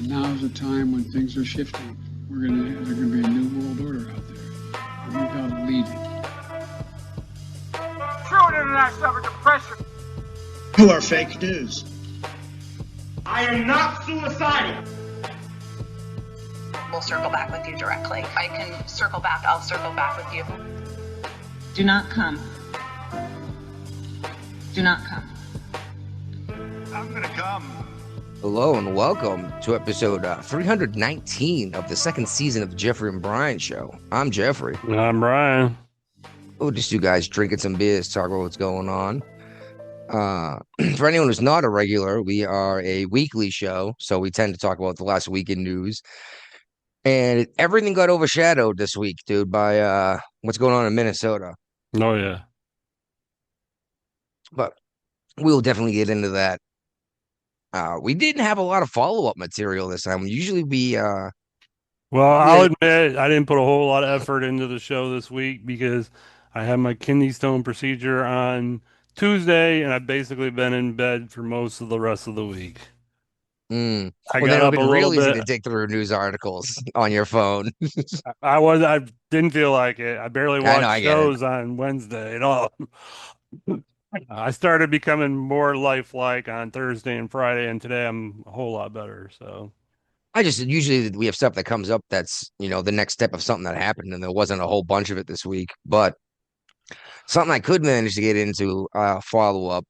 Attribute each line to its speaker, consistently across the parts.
Speaker 1: And now's the time when things are shifting. There's gonna be a new world order out there. And we gotta lead it.
Speaker 2: True internet suffered depression.
Speaker 3: You are fake news.
Speaker 2: I am not suicidal.
Speaker 4: We'll circle back with you directly. I can circle back. I'll circle back with you.
Speaker 5: Do not come. Do not come.
Speaker 2: I'm gonna come.
Speaker 6: Hello and welcome to episode 319 of the second season of the Jeffrey and Brian Show. I'm Jeffrey.
Speaker 7: I'm Brian.
Speaker 6: Oh, just you guys drinking some beers, talk about what's going on. For anyone who's not a regular, we are a weekly show, so we tend to talk about the last week in news. And everything got overshadowed this week, dude, by what's going on in Minnesota.
Speaker 7: Oh, yeah.
Speaker 6: But we'll definitely get into that. We didn't have a lot of follow-up material this time. Usually we
Speaker 7: Well, I'll admit I didn't put a whole lot of effort into the show this week because I had my kidney stone procedure on Tuesday, and I've basically been in bed for most of the rest of the week. I
Speaker 6: well,
Speaker 7: got
Speaker 6: then it
Speaker 7: up
Speaker 6: would
Speaker 7: a
Speaker 6: be real
Speaker 7: little
Speaker 6: easy
Speaker 7: bit.
Speaker 6: to dig through news articles on your phone.
Speaker 7: I didn't feel like it. I barely
Speaker 6: I know, I
Speaker 7: watched
Speaker 6: get it.
Speaker 7: shows on Wednesday at all. I started becoming more lifelike on Thursday and Friday, and today I'm a whole lot better. So
Speaker 6: I just usually we have stuff that comes up that's, the next step of something that happened, and there wasn't a whole bunch of it this week. But something I could manage to get into follow up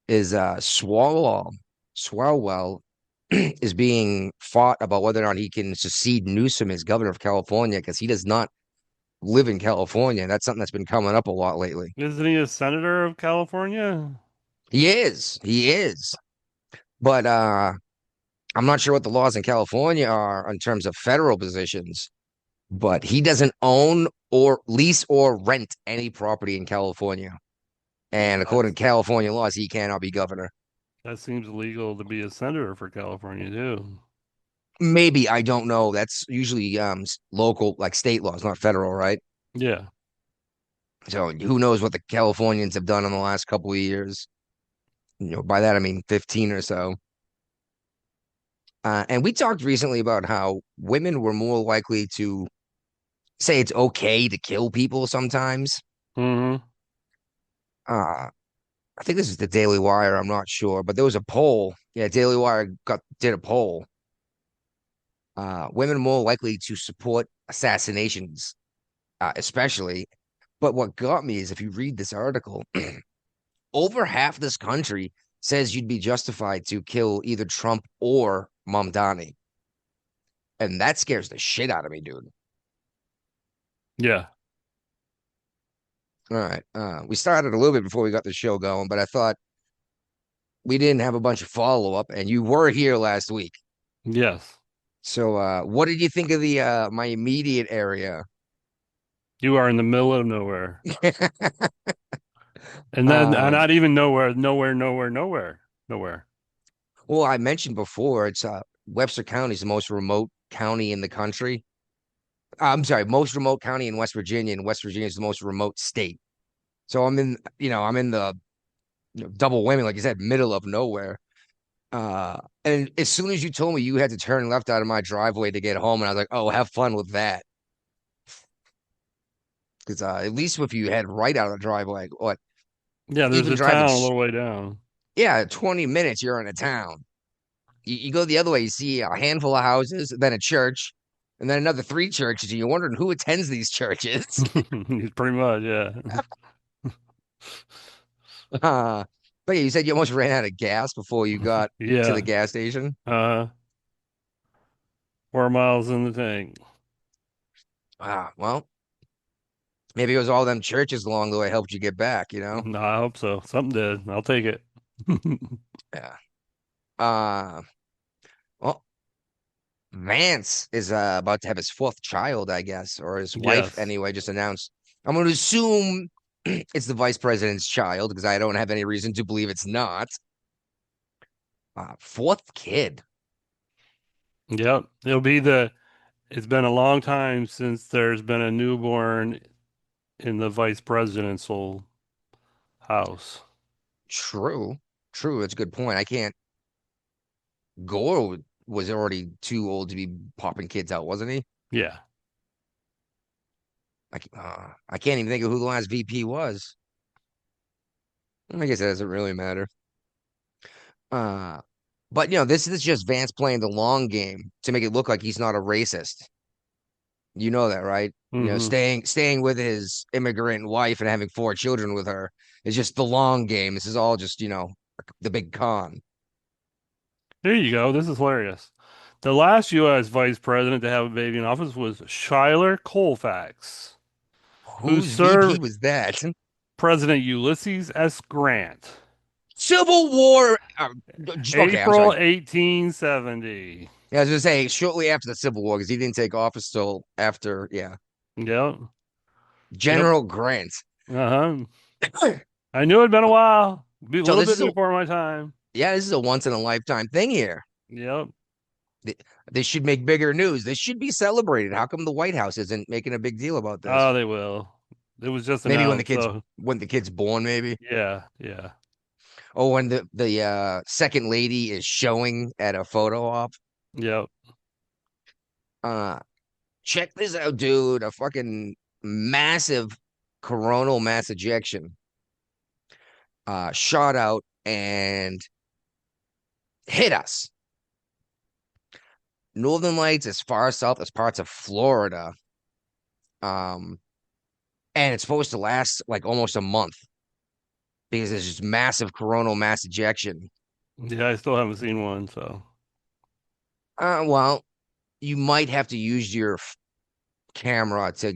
Speaker 6: is Swalwell is being fought about whether or not he can succeed Newsom as governor of California because he does not live in California. That's something that's been coming up a lot lately.
Speaker 7: isn't he a senator of California?
Speaker 6: He is. But I'm not sure what the laws in California are in terms of federal positions, but he doesn't own or lease or rent any property in California. And according to California laws, he cannot be governor.
Speaker 7: That seems illegal to be a senator for California too.
Speaker 6: Maybe, I don't know. That's usually local, like state laws, not federal, right?
Speaker 7: Yeah.
Speaker 6: So who knows what the Californians have done in the last couple of years? By that I mean 15 or so. And we talked recently about how women were more likely to say it's okay to kill people sometimes.
Speaker 7: Mm-hmm.
Speaker 6: I think this is the Daily Wire. I'm not sure, but there was a poll. Yeah, Daily Wire did a poll. Women are more likely to support assassinations, especially. But what got me is if you read this article, over half this country says you'd be justified to kill either Trump or Mamdani. And that scares the shit out of me, dude.
Speaker 7: Yeah.
Speaker 6: All right. We started a little bit before we got the show going, but I thought we didn't have a bunch of follow-up, and you were here last week.
Speaker 7: Yes.
Speaker 6: So what did you think of the my immediate area?
Speaker 7: You are in the middle of nowhere. And then not even nowhere.
Speaker 6: Well, I mentioned before, it's Webster County is the most remote county in the country. I'm sorry, most remote county in West Virginia, and West Virginia is the most remote state. So I'm in the double whammy, like you said, middle of nowhere. And as soon as you told me you had to turn left out of my driveway to get home, and I was like, oh, have fun with that. Because at least if you head right out of the driveway, what?
Speaker 7: Yeah, there's
Speaker 6: Even
Speaker 7: a
Speaker 6: driving
Speaker 7: town a little way down.
Speaker 6: Yeah, 20 minutes, you're in a town. You go the other way, you see a handful of houses, then a church, and then another 3 churches, and you're wondering who attends these churches.
Speaker 7: Pretty much, yeah.
Speaker 6: But yeah, you said you almost ran out of gas before you got to the
Speaker 7: Yeah.
Speaker 6: gas station.
Speaker 7: 4 miles in the tank.
Speaker 6: Well, maybe it was all them churches along the way helped you get back,
Speaker 7: No, I hope so. Something did. I'll take it.
Speaker 6: Yeah. Well, Vance is about to have his 4th child, I guess, or his wife
Speaker 7: Yes.
Speaker 6: anyway, just announced. I'm going to assume it's the vice president's child because I don't have any reason to believe it's not. 4th kid.
Speaker 7: Yep. It's been a long time since there's been a newborn in the vice presidential house.
Speaker 6: True. That's a good point. I can't. Gore was already too old to be popping kids out, wasn't he?
Speaker 7: Yeah.
Speaker 6: I can't even think of who the last VP was. I guess it doesn't really matter. Uh, but this is just Vance playing the long game to make it look like he's not a racist. You know that, right?
Speaker 7: Hmm.
Speaker 6: Staying with his immigrant wife and having 4 children with her is just the long game. This is all just, the big con.
Speaker 7: There you go. This is hilarious. The last U.S. vice president to have a baby in office was Schuyler Colfax, who
Speaker 6: Whose VP
Speaker 7: served
Speaker 6: was that?
Speaker 7: President Ulysses S. Grant.
Speaker 6: Civil War. Okay, I'm
Speaker 7: April
Speaker 6: sorry.
Speaker 7: 1870.
Speaker 6: Yeah, I was gonna say shortly after the Civil War because he didn't take office till after, yeah,
Speaker 7: Yep. Yep.
Speaker 6: General Grant.
Speaker 7: Uh-huh. I knew it'd been a while. Be a
Speaker 6: So
Speaker 7: little
Speaker 6: this
Speaker 7: bit
Speaker 6: is a
Speaker 7: before my time.
Speaker 6: yeah, this is a once in a lifetime thing here.
Speaker 7: Yep.
Speaker 6: They should make bigger news. This should be celebrated. How come the White House isn't making a big deal about this?
Speaker 7: Oh, they will. It was just
Speaker 6: Maybe
Speaker 7: announced, so
Speaker 6: when the kid's born, maybe.
Speaker 7: yeah, yeah.
Speaker 6: Oh, when the second lady is showing at a photo op.
Speaker 7: Yep.
Speaker 6: Uh, check this out, dude. A fucking massive coronal mass ejection shot out and hit us. Northern Lights as far south as parts of Florida. Um, and it's supposed to last like almost a month because there's just massive coronal mass ejection.
Speaker 7: Yeah, I still haven't seen one, so
Speaker 6: Well, you might have to use your camera to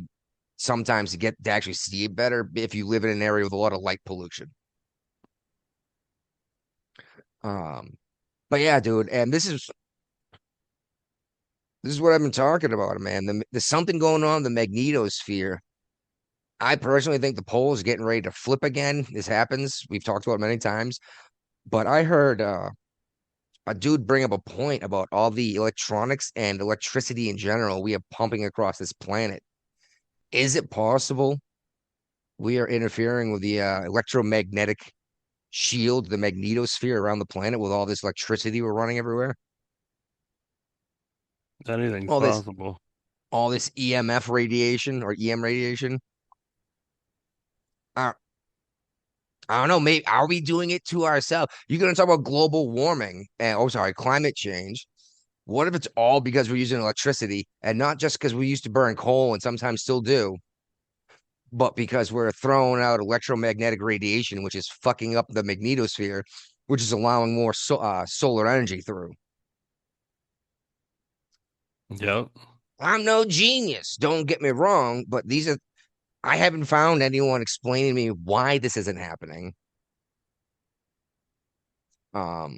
Speaker 6: sometimes to actually see it better if you live in an area with a lot of light pollution. But yeah, dude, and this is what I've been talking about, man. There's something going on in the magnetosphere. I personally think the pole is getting ready to flip again. This happens. We've talked about it many times. But I heard a dude bring up a point about all the electronics and electricity in general we have pumping across this planet. Is it possible we are interfering with the electromagnetic shield, the magnetosphere around the planet with all this electricity we're running everywhere?
Speaker 7: anything's
Speaker 6: All this
Speaker 7: possible.
Speaker 6: all this EMF radiation or EM radiation. Uh, I don't know. Maybe are we doing it to ourselves? You're going to talk about global warming and sorry, climate change. What if it's all because we're using electricity and not just because we used to burn coal and sometimes still do, but because we're throwing out electromagnetic radiation, which is fucking up the magnetosphere, which is allowing more solar energy through.
Speaker 7: Yep.
Speaker 6: I'm no genius, don't get me wrong, but I haven't found anyone explaining to me why this isn't happening. I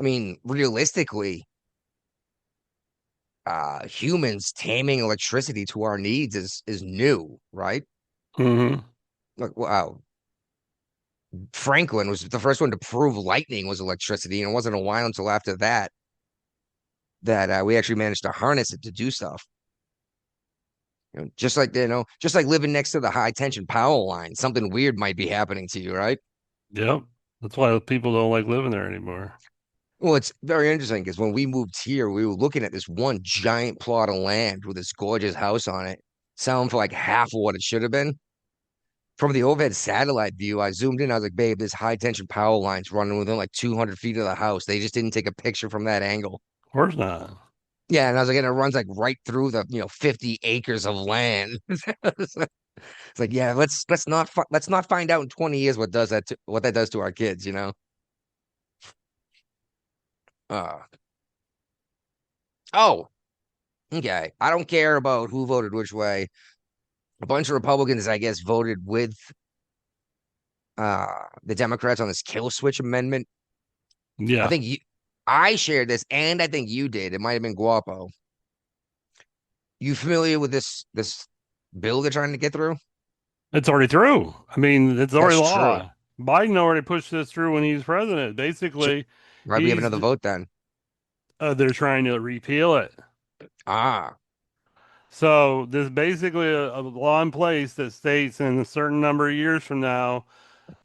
Speaker 6: mean, realistically, humans taming electricity to our needs is new, right?
Speaker 7: Hmm.
Speaker 6: Like, wow, Franklin was the first one to prove lightning was electricity, and it wasn't a while until after that we actually managed to harness it to do stuff. Just like living next to the high tension power line, something weird might be happening to you, right?
Speaker 7: Yep. That's why people don't like living there anymore.
Speaker 6: Well, it's very interesting because when we moved here, we were looking at this one giant plot of land with this gorgeous house on it, selling for like half of what it should have been. From the overhead satellite view, I zoomed in. I was like, babe, this high tension power line's running within like 200 feet of the house. They just didn't take a picture from that angle.
Speaker 7: Of course not.
Speaker 6: Yeah, and I was like, and it runs like right through the 50 acres of land. It's like, yeah, let's not find out in 20 years what that does to our kids, you know. Uh oh, okay. I don't care about who voted which way. A bunch of Republicans, I guess, voted with the Democrats on this kill switch amendment. I
Speaker 7: Yeah.
Speaker 6: think I shared this, and I think you did. It might have been Guapo. You familiar with this bill they're trying to get through?
Speaker 7: It's already through. I mean, it's already
Speaker 6: That's true.
Speaker 7: law. Biden already pushed this through when he's president.
Speaker 6: So,
Speaker 7: Basically,
Speaker 6: right, we have
Speaker 7: he's
Speaker 6: another vote then.
Speaker 7: they're trying to repeal it.
Speaker 6: Ah,
Speaker 7: So there's basically a law in place that states in a certain number of years from now,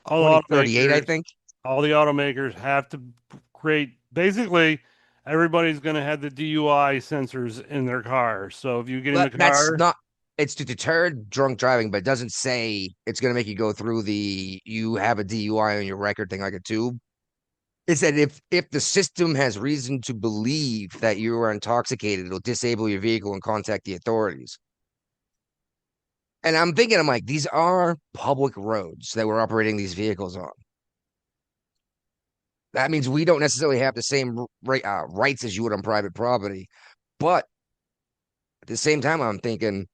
Speaker 7: all
Speaker 6: 2038, I
Speaker 7: automakers,
Speaker 6: think.
Speaker 7: all the automakers have to create basically everybody's going to have the DUI sensors in their car. So if you get in the
Speaker 6: That's
Speaker 7: car,
Speaker 6: not. It's to deter drunk driving, but it doesn't say it's going to make you go through the you have a DUI on your record thing like a tube. It said if the system has reason to believe that you are intoxicated, it'll disable your vehicle and contact the authorities. And I'm thinking, I'm like, these are public roads that we're operating these vehicles on. That means we don't necessarily have the same rights as you would on private property. But at the same time, I'm thinking,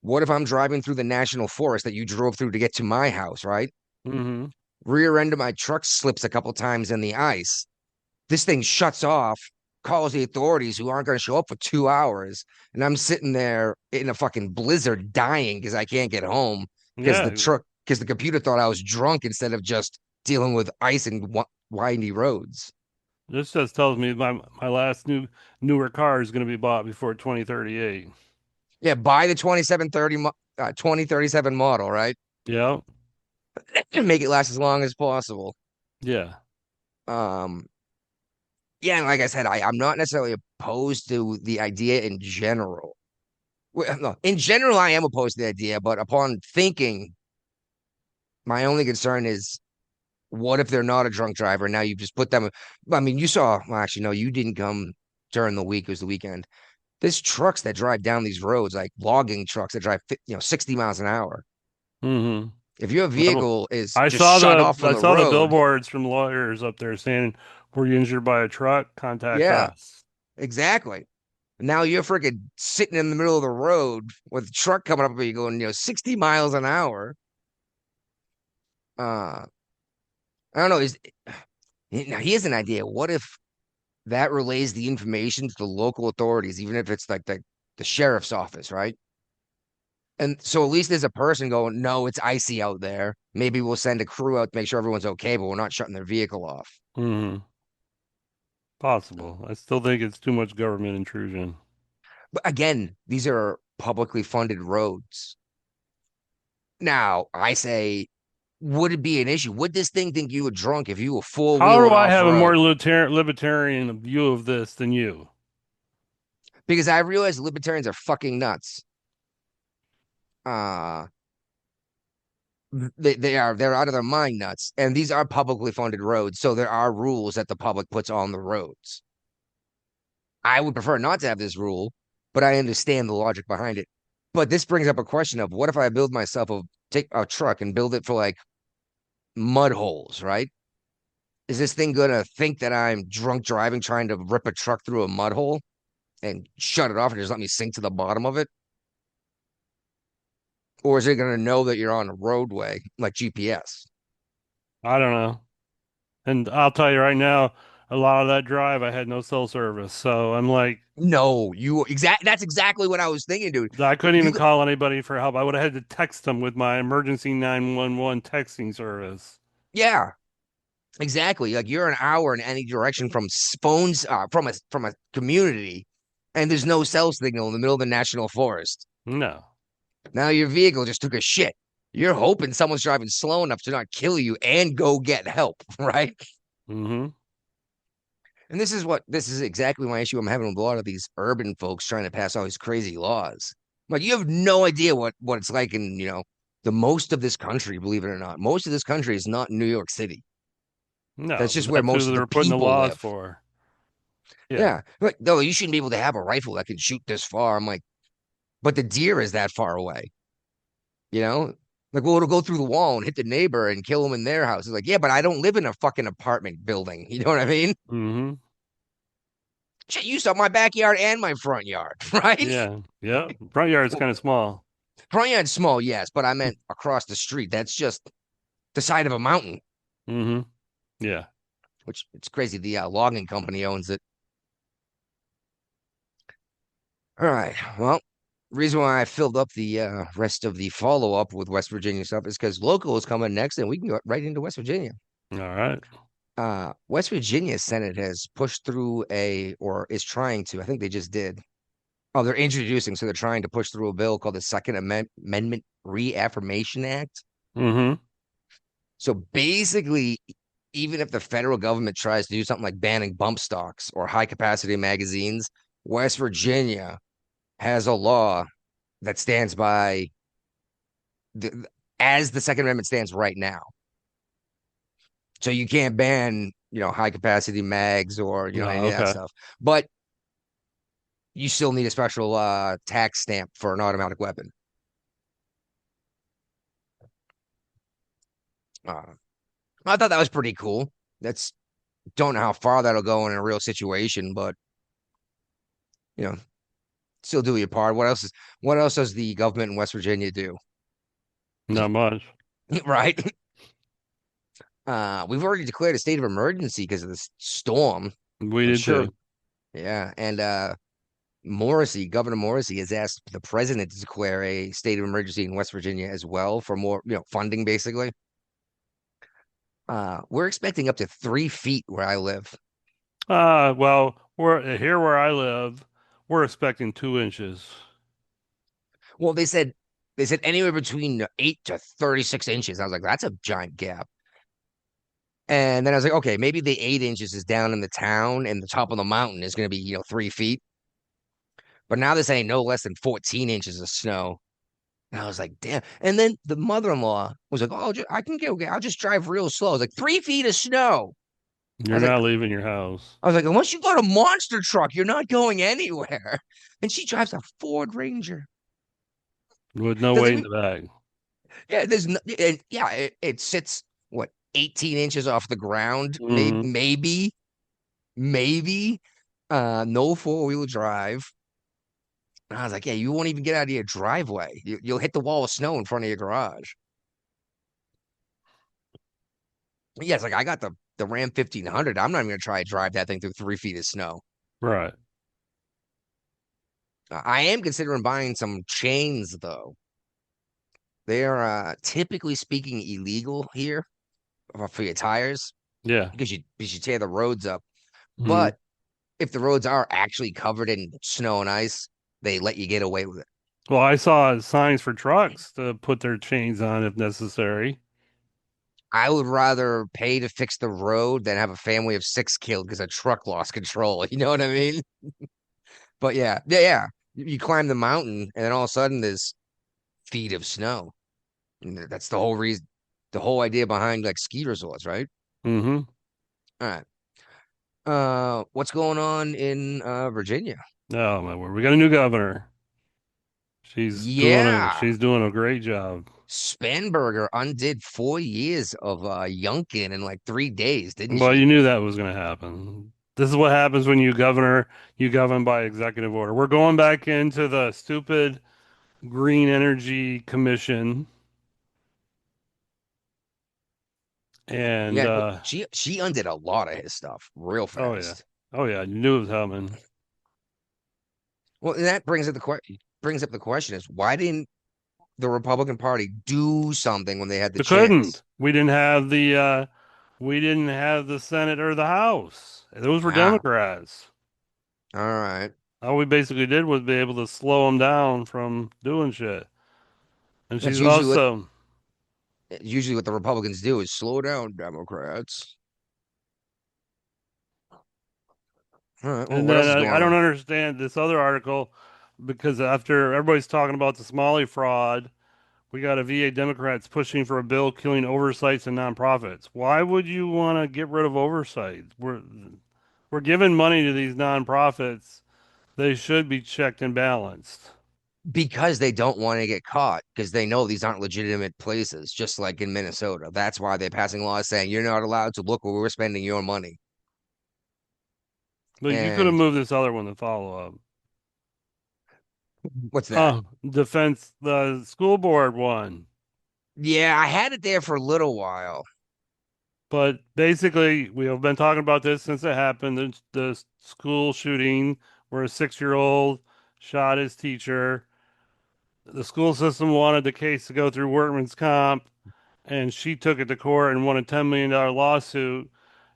Speaker 6: what if I'm driving through the national forest that you drove through to get to my house, right?
Speaker 7: mm-hmm.
Speaker 6: Rear end of my truck slips a couple times in the ice. This thing shuts off, calls the authorities who aren't going to show up for 2 hours. And I'm sitting there in a fucking blizzard dying because I can't get home
Speaker 7: Yeah,
Speaker 6: because the computer thought I was drunk instead of just dealing with ice and windy roads.
Speaker 7: this just tells me my last newer car is going to be bought before 2038.
Speaker 6: Yeah, buy the 2037 model, right?
Speaker 7: Yeah,
Speaker 6: Make it last as long as possible.
Speaker 7: yeah.
Speaker 6: Um, yeah, and like I said, I'm not necessarily opposed to the idea in general. Well, no, in general, I am opposed to the idea, but upon thinking, my only concern is what if they're not a drunk driver? Now you just put them. I mean, you saw, well, actually, no, you didn't come during the week. It was the weekend. There's trucks that drive down these roads, like logging trucks that drive, 60 miles an hour.
Speaker 7: Mm-hmm.
Speaker 6: If your vehicle is
Speaker 7: I
Speaker 6: just
Speaker 7: saw
Speaker 6: shut
Speaker 7: the
Speaker 6: off from
Speaker 7: I
Speaker 6: the
Speaker 7: saw the
Speaker 6: road,
Speaker 7: billboards from lawyers up there saying, "Were you injured by a truck? Contact
Speaker 6: yeah,
Speaker 7: us."
Speaker 6: exactly. Now you're freaking sitting in the middle of the road with a truck coming up and you going, 60 miles an hour. I don't know. Now here's an idea. What if that relays the information to the local authorities, even if it's like the sheriff's office, right? And so at least there's a person going, no, it's icy out there. Maybe we'll send a crew out to make sure everyone's okay, but we're not shutting their vehicle off.
Speaker 7: Mm-hmm. Possible. I still think it's too much government intrusion.
Speaker 6: But again, these are publicly funded roads. Now, I say, would it be an issue? Would this thing think you were drunk if you were four
Speaker 7: How do
Speaker 6: wheeling
Speaker 7: I
Speaker 6: off
Speaker 7: have a more
Speaker 6: road?
Speaker 7: libertarian view of this than you?
Speaker 6: Because I realize libertarians are fucking nuts. Uh they're out of their mind nuts. And these are publicly funded roads, so there are rules that the public puts on the roads. I would prefer not to have this rule, but I understand the logic behind it. But this brings up a question of what if I build myself take a truck and build it for like mud holes, right? Is this thing gonna think that I'm drunk driving trying to rip a truck through a mud hole and shut it off and just let me sink to the bottom of it? Or is it gonna know that you're on a roadway like GPS?
Speaker 7: I don't know. And I'll tell you right now, a lot of that drive, I had no cell service. So I'm like,
Speaker 6: No, that's exactly what I was thinking, dude.
Speaker 7: I couldn't
Speaker 6: You
Speaker 7: even call anybody for help. I would have had to text them with my emergency 911 texting service.
Speaker 6: yeah, exactly. Like you're an hour in any direction from phones from a community, and there's no cell signal in the middle of the national forest.
Speaker 7: No.
Speaker 6: Now your vehicle just took a shit. You're hoping someone's driving slow enough to not kill you and go get help, right?
Speaker 7: Mm-hmm.
Speaker 6: And this is exactly my issue I'm having with a lot of these urban folks trying to pass all these crazy laws. Like you have no idea what it's like in, the most of this country, believe it or not. Most of this country is not New York City. That's
Speaker 7: No,
Speaker 6: just where
Speaker 7: that's who
Speaker 6: most of the
Speaker 7: they're putting the
Speaker 6: people
Speaker 7: laws
Speaker 6: live.
Speaker 7: for. Yeah.
Speaker 6: Yeah. Like, no, you shouldn't be able to have a rifle that can shoot this far. I'm like, but the deer is that far away, you know? Like, well, it'll go through the wall and hit the neighbor and kill them in their house. It's like, yeah, but I don't live in a fucking apartment building. You know what I mean?
Speaker 7: Mm-hmm.
Speaker 6: Shit, you saw my backyard and my front yard, right?
Speaker 7: Yeah. Yeah. Front yard's
Speaker 6: Well,
Speaker 7: kind of small.
Speaker 6: front yard's small, yes, but I meant across the street. That's just the side of a mountain,
Speaker 7: Mm-hmm. Yeah.
Speaker 6: which it's crazy. The logging company owns it. All right. Well, reason why I filled up the rest of the follow up with West Virginia stuff is because local is coming next, and we can go right into West Virginia.
Speaker 7: All right.
Speaker 6: West Virginia Senate has pushed through or is trying to. I think they just did. Oh, they're introducing, so they're trying to push through a bill called the Second Amendment Reaffirmation Act.
Speaker 7: Mm-hmm.
Speaker 6: So basically, even if the federal government tries to do something like banning bump stocks or high capacity magazines, West Virginia has a law that stands by the, as the Second Amendment stands right now. So you can't ban, high capacity mags or,
Speaker 7: No,
Speaker 6: any of that
Speaker 7: okay.
Speaker 6: stuff. But you still need a special tax stamp for an automatic weapon. Uh, I thought that was pretty cool. That's don't know how far that'll go in a real situation, but you know, still do your part. What else does the government in West Virginia do?
Speaker 7: Not much.
Speaker 6: Right? We've already declared a state of emergency because of this storm.
Speaker 7: We
Speaker 6: I'm
Speaker 7: did
Speaker 6: sure.
Speaker 7: too.
Speaker 6: Yeah. And Governor Morrissey has asked the president to declare a state of emergency in West Virginia as well for more, funding basically. We're expecting up to 3 feet where I live.
Speaker 7: Well, we're here where I live. We're expecting 2 inches.
Speaker 6: Well, they said anywhere between 8 to 36 inches. I was like, that's a giant gap. And then I was like, okay, maybe the 8 inches is down in the town and the top of the mountain is going to be, 3 feet. But now they're saying no less than 14 inches of snow. And I was like, damn. And then the mother-in-law was like, oh, I can get okay. I'll just drive real slow. I was like, 3 feet of snow. I
Speaker 7: You're
Speaker 6: was like,
Speaker 7: not leaving your house
Speaker 6: unless you got a monster truck, you're not going anywhere. And she drives a Ford Ranger.
Speaker 7: with no
Speaker 6: Doesn't
Speaker 7: weight in
Speaker 6: even,
Speaker 7: the bag.
Speaker 6: yeah, it sits what 18 inches off the ground, maybe,
Speaker 7: Hmm.
Speaker 6: maybe, no four-wheel drive. And I was like, yeah, you won't even get out of your driveway. You'll hit the wall of snow in front of your garage. Yeah, it's like I got the Ram 1500. I'm not even gonna try to drive that thing through 3 feet of snow.
Speaker 7: Right.
Speaker 6: I am considering buying some chains though. They are typically speaking illegal here for your tires
Speaker 7: Yeah.
Speaker 6: because you tear the roads up.
Speaker 7: Hmm.
Speaker 6: But if the roads are actually covered in snow and ice, they let you get away with it.
Speaker 7: Well, I saw signs for trucks to put their chains on if necessary.
Speaker 6: I would rather pay to fix the road than have a family of 6 killed because a truck lost control. You know what I mean? But yeah, yeah, yeah. You climb the mountain, and then all of a sudden there's feet of snow. And that's the whole reason, the whole idea behind like ski resorts, right?
Speaker 7: Hmm.
Speaker 6: All right. What's going on in Virginia?
Speaker 7: Oh my word. We got a new governor.
Speaker 6: Yeah,
Speaker 7: She's doing a great job.
Speaker 6: Spanberger undid 4 years of Yunkin in like 3 days, didn't
Speaker 7: Well,
Speaker 6: she?
Speaker 7: you knew that was going to happen. This is what happens when you govern by executive order. We're going back into the stupid Green Energy Commission, and
Speaker 6: Yeah, but she undid a lot of his stuff real
Speaker 7: oh yeah,
Speaker 6: fast.
Speaker 7: oh yeah, you knew it was coming.
Speaker 6: Well, and that brings up the question is why didn't the Republican Party do something when they had the
Speaker 7: We
Speaker 6: chance?
Speaker 7: couldn't. We didn't have the Senate or the House. Those were
Speaker 6: Ah,
Speaker 7: Democrats.
Speaker 6: all right.
Speaker 7: All we basically did was be able to slow them down from doing shit. And
Speaker 6: That's
Speaker 7: she's also,
Speaker 6: usually what the Republicans do is slow down Democrats. All right. Well,
Speaker 7: and
Speaker 6: what
Speaker 7: then
Speaker 6: else is going
Speaker 7: I don't
Speaker 6: on?
Speaker 7: understand this other article because after everybody's talking about the Somali fraud, we got a VA Democrats pushing for a bill killing oversights and nonprofits. Why would you want to get rid of oversight? We're giving money to these nonprofits. They should be checked and balanced.
Speaker 6: Because they don't want to get caught because they know these aren't legitimate places, just like in Minnesota. That's why they're passing laws saying you're not allowed to look where we're spending your money.
Speaker 7: But you could have
Speaker 6: And
Speaker 7: moved this other one to follow up.
Speaker 6: what's that?
Speaker 7: Defense, the school board one.
Speaker 6: Yeah, I had it there for a little while.
Speaker 7: But basically, we have been talking about this since it happened. The school shooting where a 6-year-old shot his teacher. The school system wanted the case to go through workman's comp, and she took it to court and won a $10 million lawsuit.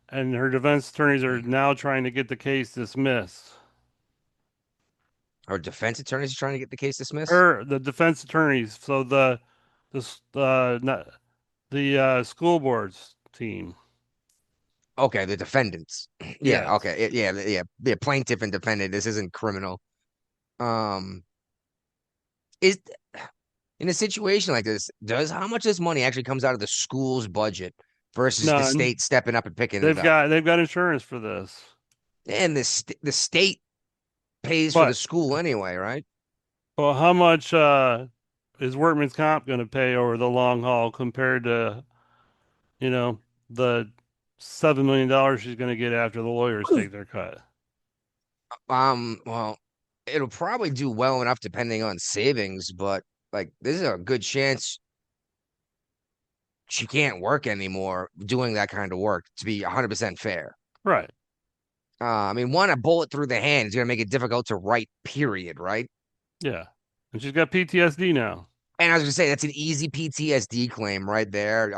Speaker 7: And her defense attorneys are now trying to get the case dismissed.
Speaker 6: Our defense attorneys are trying to get the case dismissed.
Speaker 7: The defense attorneys, so the not, the school board's team.
Speaker 6: Okay, the defendants. Yeah,
Speaker 8: Yes.
Speaker 6: okay. The plaintiff and defendant. This isn't criminal. Um, is in a situation like this, does how much of this money actually comes out of the school's budget versus the
Speaker 7: None.
Speaker 6: state stepping up and picking it up?
Speaker 7: They've got insurance for this.
Speaker 6: And the state pays for the
Speaker 7: But
Speaker 6: school anyway, right?
Speaker 7: well, how much is workman's comp going to pay over the long haul compared to, you know, the $7 million she's going to get after the lawyers take their cut?
Speaker 6: Well, it'll probably do well enough depending on savings, but like there's a good chance she can't work anymore doing that kind of work, to be 100% fair.
Speaker 7: Right.
Speaker 6: I mean, one, a bullet through the hand is going to make it difficult to write, period, right?
Speaker 7: Yeah. And she's got PTSD now.
Speaker 6: And I was going to say, that's an easy PTSD claim right there.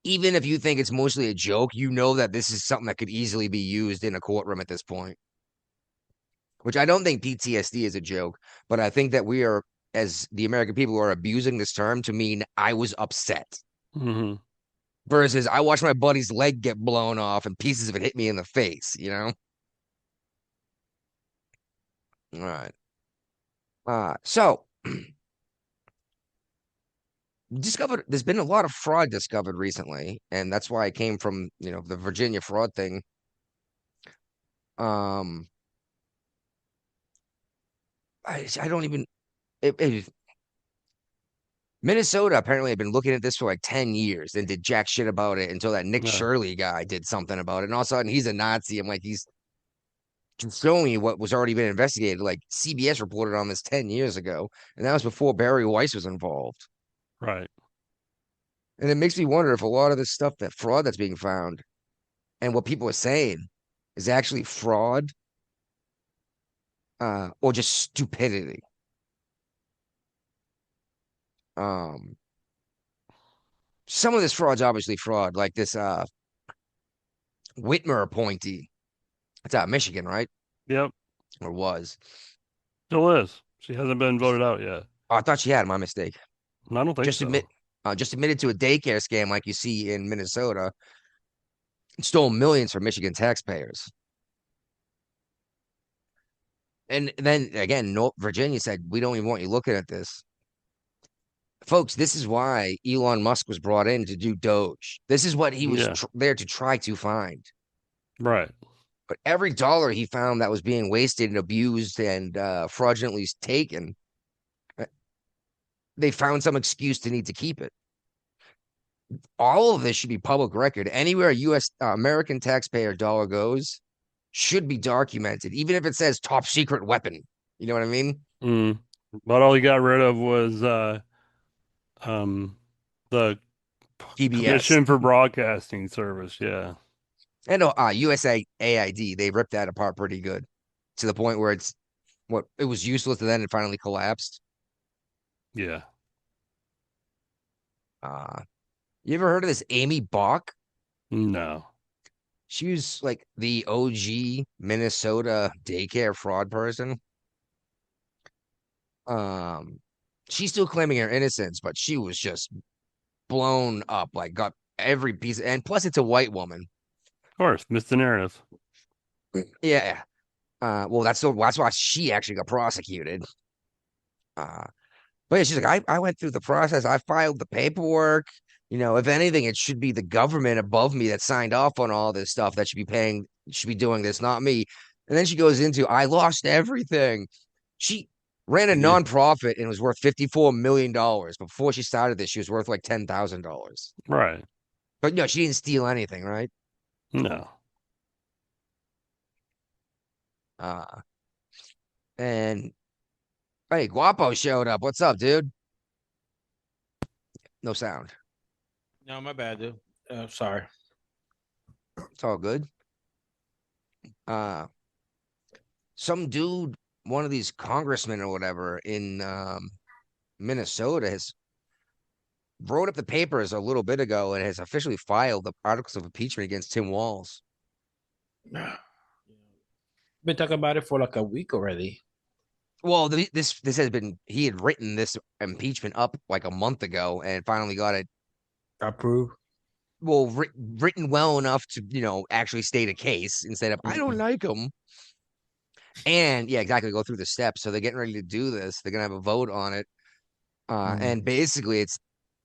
Speaker 6: Even if you think it's mostly a joke, you know that this is something that could easily be used in a courtroom at this point. Which I don't think PTSD is a joke, but I think that we are, as the American people, are abusing this term to mean I was upset.
Speaker 7: Mm-hmm.
Speaker 6: Versus I watched my buddy's leg get blown off and pieces of it hit me in the face, you know? All right. So discovered there's been a lot of fraud discovered recently, and that's why I came from, the Virginia fraud thing. Um, I don't even Minnesota apparently had been looking at this for like 10 years and did jack shit about it until that Nick
Speaker 7: Yeah.
Speaker 6: Shirley guy did something about it. And all of a sudden he's a Nazi. I'm like, he's showing you what was already been investigated. Like CBS reported on this 10 years ago, and that was before Barry Weiss was involved.
Speaker 7: Right.
Speaker 6: And it makes me wonder if a lot of this stuff, that fraud that's being found and what people are saying is actually fraud or just stupidity. Some of this fraud's obviously fraud, like this Whitmer appointee. It's out of Michigan, right?
Speaker 7: Yep.
Speaker 6: Or was.
Speaker 7: Still is. She hasn't been voted out yet.
Speaker 6: Oh, I thought she had. My mistake.
Speaker 7: I don't think
Speaker 6: Just
Speaker 7: so.
Speaker 6: just admitted to a daycare scam like you see in Minnesota. And stole millions from Michigan taxpayers. And then again, Virginia said, we don't even want you looking at this. Folks, this is why Elon Musk was brought in to do Doge. This is what he was there to try to find.
Speaker 7: Right.
Speaker 6: But every dollar he found that was being wasted and abused and fraudulently taken, they found some excuse to need to keep it. All of this should be public record. Anywhere a U.S. American taxpayer dollar goes should be documented, even if it says top secret weapon. You know what I mean?
Speaker 7: But all he got rid of was the
Speaker 6: PBS.
Speaker 7: Commission for Broadcasting Service. Yeah.
Speaker 6: And USA AID, they ripped that apart pretty good to the point where it was useless and then it finally collapsed.
Speaker 7: Yeah.
Speaker 6: You ever heard of this Amy Bach?
Speaker 7: No.
Speaker 6: She was like the OG Minnesota daycare fraud person. She's still claiming her innocence, but she was just blown up, like got every piece, and plus it's a white woman.
Speaker 7: Of course, missed the narrative.
Speaker 6: Yeah. Well, that's why she actually got prosecuted. But yeah, she's like, I went through the process. I filed the paperwork. If anything, it should be the government above me that signed off on all this stuff that should be doing this, not me. And then she goes into, I lost everything. She ran a nonprofit and was worth $54 million. Before she started this, she was worth like $10,000.
Speaker 7: Right.
Speaker 6: But no, she didn't steal anything, right?
Speaker 7: No.
Speaker 6: And hey, Guapo showed up. What's up, dude? No sound.
Speaker 8: No, my bad, dude. Sorry.
Speaker 6: It's all good. Some dude, one of these congressmen or whatever in Minnesota has wrote up the papers a little bit ago and has officially filed the articles of impeachment against Tim Walz.
Speaker 8: Been talking about it for like a week already.
Speaker 6: Well, this has been, he had written this impeachment up like a month ago and finally got it
Speaker 8: approved.
Speaker 6: well, written well enough to, actually state a case instead of, I don't like them. And yeah, exactly. Go through the steps. So they're getting ready to do this. They're going to have a vote on it. And basically,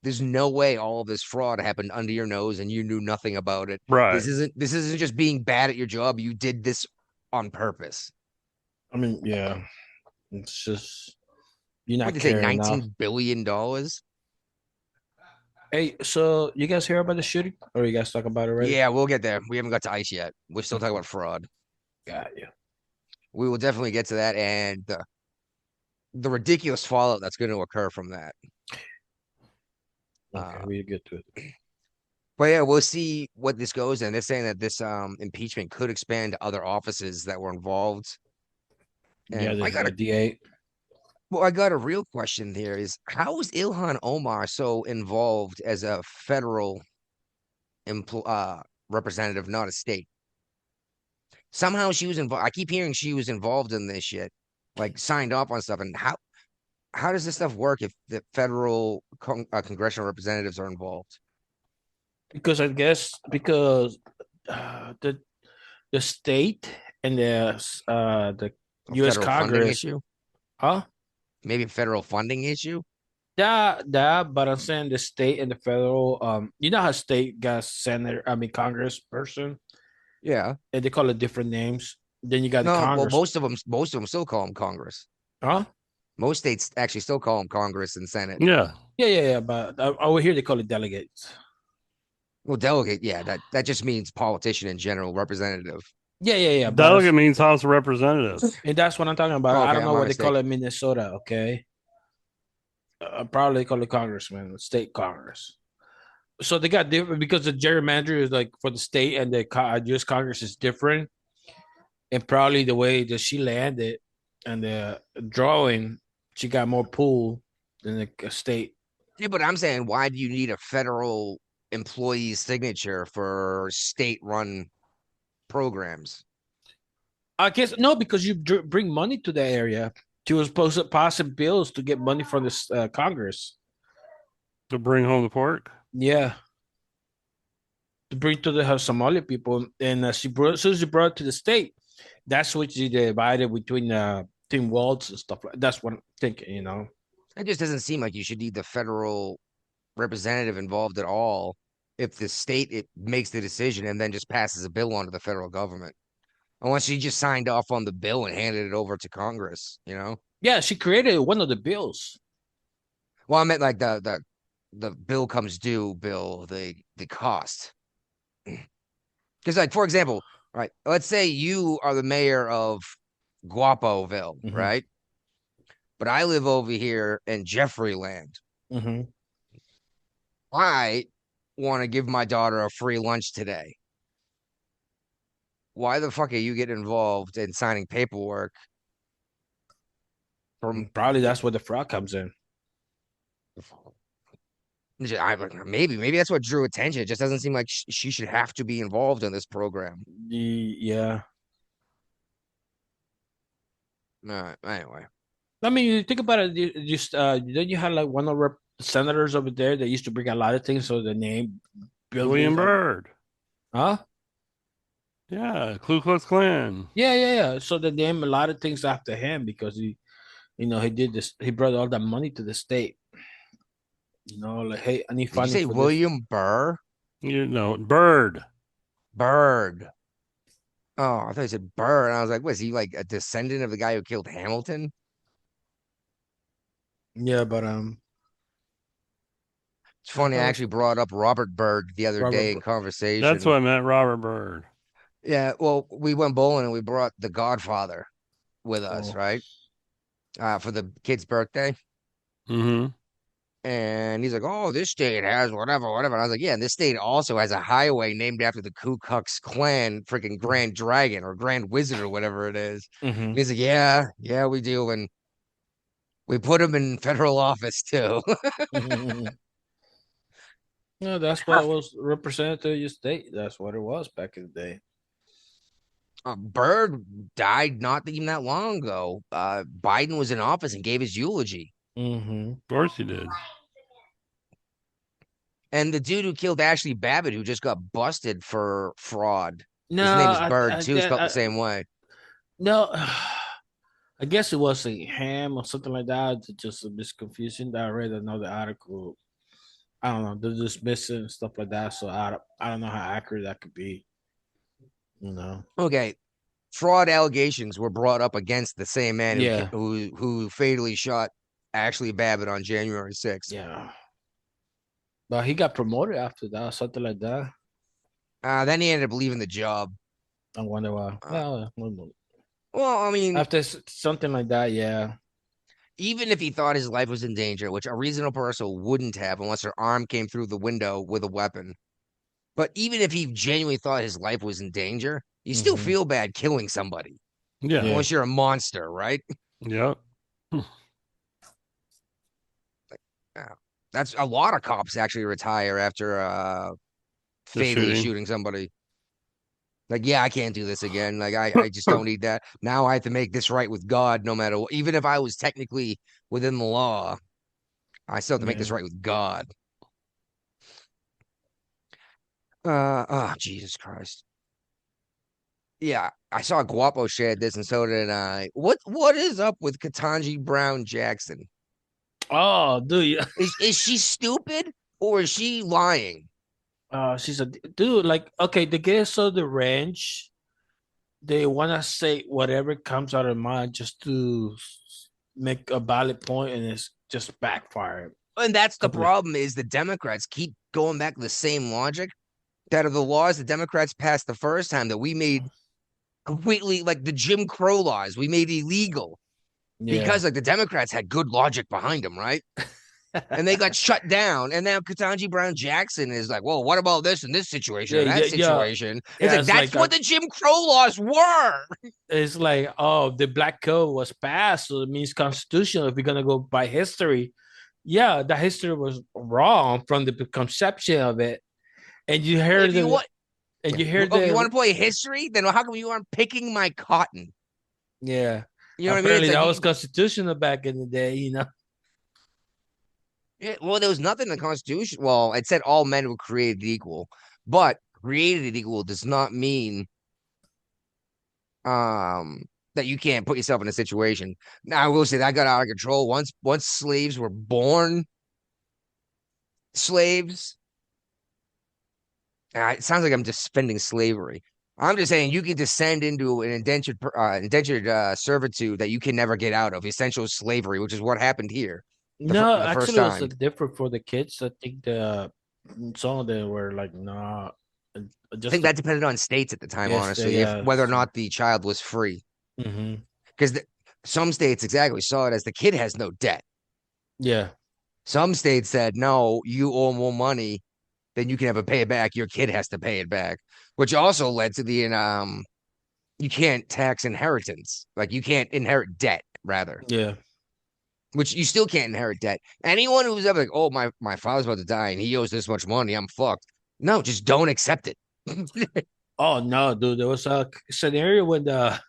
Speaker 6: there's no way all of this fraud happened under your nose and you knew nothing about it.
Speaker 7: Right.
Speaker 6: This isn't just being bad at your job. You did this on purpose.
Speaker 8: I mean, yeah, it's just you're
Speaker 6: What
Speaker 8: not
Speaker 6: did they say?
Speaker 8: caring enough.
Speaker 6: $19 billion?
Speaker 8: Hey, so you guys hear about the shooting, or you guys talk about it already?
Speaker 6: Yeah, we'll get there. We haven't got to ICE yet. We're still talking about fraud.
Speaker 8: Got you.
Speaker 6: We will definitely get to that and the ridiculous fallout that's going to occur from that.
Speaker 8: Okay, we get to it.
Speaker 6: But yeah, we'll see what this goes. And they're saying that this impeachment could expand to other offices that were involved.
Speaker 8: Yeah,
Speaker 6: And
Speaker 8: the D8.
Speaker 6: I got a real question here is how is Ilhan Omar so involved as a federal representative, not a state? Somehow she was involved. I keep hearing she was involved in this shit, like signed off on stuff. And how does this stuff work if the federal congressional representatives are involved?
Speaker 8: Because I guess the state and the U.S.
Speaker 6: Federal funding
Speaker 8: Congress,
Speaker 6: issue?
Speaker 8: huh?
Speaker 6: Maybe a federal funding issue?
Speaker 8: But I'm saying the state and the federal, you know how state got senator, I mean Congress person,
Speaker 6: Yeah.
Speaker 8: and they call it different names. Then you got the
Speaker 6: No, well,
Speaker 8: Congress.
Speaker 6: most of them still call them Congress.
Speaker 8: Huh?
Speaker 6: Most states actually still call them Congress and Senate.
Speaker 7: Yeah.
Speaker 8: Yeah. But over here they call it delegates.
Speaker 6: Well, delegate, yeah, that just means politician in general, representative.
Speaker 8: Yeah.
Speaker 7: Delegate means House of Representatives.
Speaker 8: And that's what I'm talking about.
Speaker 6: Oh, okay,
Speaker 8: I don't know
Speaker 6: my
Speaker 8: what they
Speaker 6: mistake.
Speaker 8: call it in Minnesota. Okay. Probably call it congressman, state congress. So they got different because the gerrymander is like for the state and the U.S. Congress is different, and probably the way that she landed and the drawing, she got more pull than the state.
Speaker 6: Yeah, but I'm saying, why do you need a federal employee's signature for state-run programs?
Speaker 8: I guess no, because you bring money to the area. She was supposed to pass bills to get money from the Congress.
Speaker 7: To bring home the pork?
Speaker 8: Yeah. To bring to the Somali people. And as soon as she brought it to the state, that's what she divided between Tim Waltz and stuff like that. That's what I'm thinking,
Speaker 6: It just doesn't seem like you should need the federal representative involved at all if the state it makes the decision and then just passes a bill on to the federal government. Unless she just signed off on the bill and handed it over to Congress,
Speaker 8: Yeah, she created one of the bills.
Speaker 6: Well, I meant like the bill comes due bill, the cost. Because like, for example, right, let's say you are the mayor of Guapoville, right? But I live over here in Jeffreyland. I want to give my daughter a free lunch today. Why the fuck are you getting involved in signing paperwork?
Speaker 8: Probably that's where the fraud comes in.
Speaker 6: Maybe that's what drew attention. It just doesn't seem like she should have to be involved in this program.
Speaker 8: Yeah.
Speaker 6: Anyway.
Speaker 8: I mean, you think about it. Then you had like one of our senators over there that used to bring a lot of things. So the name
Speaker 7: William Byrd.
Speaker 8: Huh?
Speaker 7: Yeah, Ku Klux Klan.
Speaker 8: Yeah. So they named a lot of things after him because he did this. He brought all that money to the state. Like, hey, I need funding.
Speaker 6: Did you say William Burr?
Speaker 7: Byrd.
Speaker 6: Byrd. Oh, I thought you said Burr, and I was like, was he like a descendant of the guy who killed Hamilton?
Speaker 8: Yeah, but
Speaker 6: it's funny. I actually brought up Robert Byrd the other day in conversation.
Speaker 7: That's what I meant, Robert Byrd.
Speaker 6: Yeah, well, we went bowling and we brought The Godfather with us, right? For the kid's birthday.
Speaker 7: Mm-hmm.
Speaker 6: And he's like, oh, this state has whatever. And I was like, yeah, and this state also has a highway named after the Ku Klux Klan freaking Grand Dragon or Grand Wizard or whatever it is. And he's like, yeah, we do. And we put him in federal office too.
Speaker 8: No, that's what it was representative of your state. That's what it was back in the day.
Speaker 6: Byrd died not even that long ago. Biden was in office and gave his eulogy.
Speaker 7: Of course he did.
Speaker 6: And the dude who killed Ashley Babbitt, who just got busted for fraud.
Speaker 8: No,
Speaker 6: His name is Bird too, spelled the same way.
Speaker 8: No, I guess it was a ham or something like that. It's just a misconfusion. I read another article. I don't know. They're just missing and stuff like that. So I don't know how accurate that could be. You know.
Speaker 6: Okay. Fraud allegations were brought up against the same man
Speaker 8: Yeah.
Speaker 6: who fatally shot Ashley Babbitt on January 6th.
Speaker 8: Yeah. But he got promoted after that, something like that.
Speaker 6: Then he ended up leaving the job.
Speaker 8: I wonder why.
Speaker 6: Well, I mean,
Speaker 8: after something like that, yeah.
Speaker 6: Even if he thought his life was in danger, which a reasonable person wouldn't have unless their arm came through the window with a weapon. But even if he genuinely thought his life was in danger, you still feel bad killing somebody.
Speaker 7: Yeah.
Speaker 6: Unless you're a monster, right?
Speaker 7: Yeah.
Speaker 6: That's a lot of cops actually retire after fatally shooting somebody. Like, yeah, I can't do this again. Like, I just don't need that. Now I have to make this right with God no matter what. Even if I was technically within the law, I still have to make this right with God. Oh, Jesus Christ. Yeah, I saw Guapo shared this, and so did I. What is up with Ketanji Brown Jackson?
Speaker 8: Oh, dude.
Speaker 6: Is she stupid or is she lying?
Speaker 8: She's a dude. Like, okay, the guys of the ranch, they want to say whatever comes out of their mind just to make a valid point, and it's just backfired.
Speaker 6: And that's the problem is the Democrats keep going back to the same logic that of the laws the Democrats passed the first time that we made completely like the Jim Crow laws, we made illegal because like the Democrats had good logic behind them, right? And they got shut down. And now Ketanji Brown Jackson is like, well, what about this in this situation, that situation? It's like, that's what the Jim Crow laws were.
Speaker 8: It's like, oh, the Black Code was passed, so it means constitutional if we're going to go by history. Yeah, the history was wrong from the conception of it. And you heard
Speaker 6: you want to play history? Then how come you aren't picking my cotton?
Speaker 8: Yeah.
Speaker 6: You know
Speaker 8: apparently
Speaker 6: what I mean?
Speaker 8: That was constitutional back in the day, you know?
Speaker 6: Yeah, well, there was nothing in the Constitution. Well, it said all men were created equal, but created equal does not mean that you can't put yourself in a situation. Now, I will say that got out of control. Once slaves were born slaves, it sounds like I'm just defending slavery. I'm just saying you can descend into an indentured servitude that you can never get out of, essential slavery, which is what happened here.
Speaker 8: No, actually, it was different for the kids. I think some of them were like, nah.
Speaker 6: I think that depended on states at the time, honestly, whether or not the child was free. Because some states exactly saw it as the kid has no debt.
Speaker 8: Yeah.
Speaker 6: Some states said, no, you owe more money than you can ever pay it back. Your kid has to pay it back, which also led to the you can't tax inheritance. Like you can't inherit debt, rather.
Speaker 8: Yeah.
Speaker 6: Which you still can't inherit debt. Anyone who's ever like, oh, my father's about to die and he owes this much money, I'm fucked. No, just don't accept it.
Speaker 8: Oh no, dude. There was a scenario when the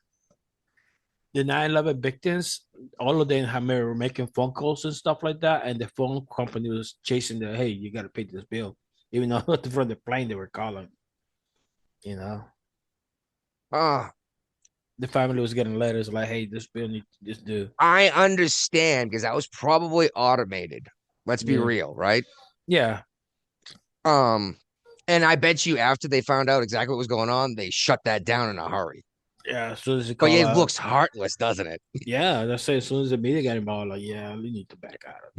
Speaker 8: 9/11 victims, all of them were making phone calls and stuff like that, and the phone company was chasing the, hey, you gotta pay this bill, even though from the plane they were calling. You know. The family was getting letters like, hey, this bill needs to just do.
Speaker 6: I understand because that was probably automated. Let's be real, right?
Speaker 8: Yeah.
Speaker 6: And I bet you after they found out exactly what was going on, they shut that down in a hurry.
Speaker 8: Yeah, as soon as it
Speaker 6: looks heartless, doesn't it?
Speaker 8: Yeah, that's it. As soon as the media got involved, like, yeah, we need to back out of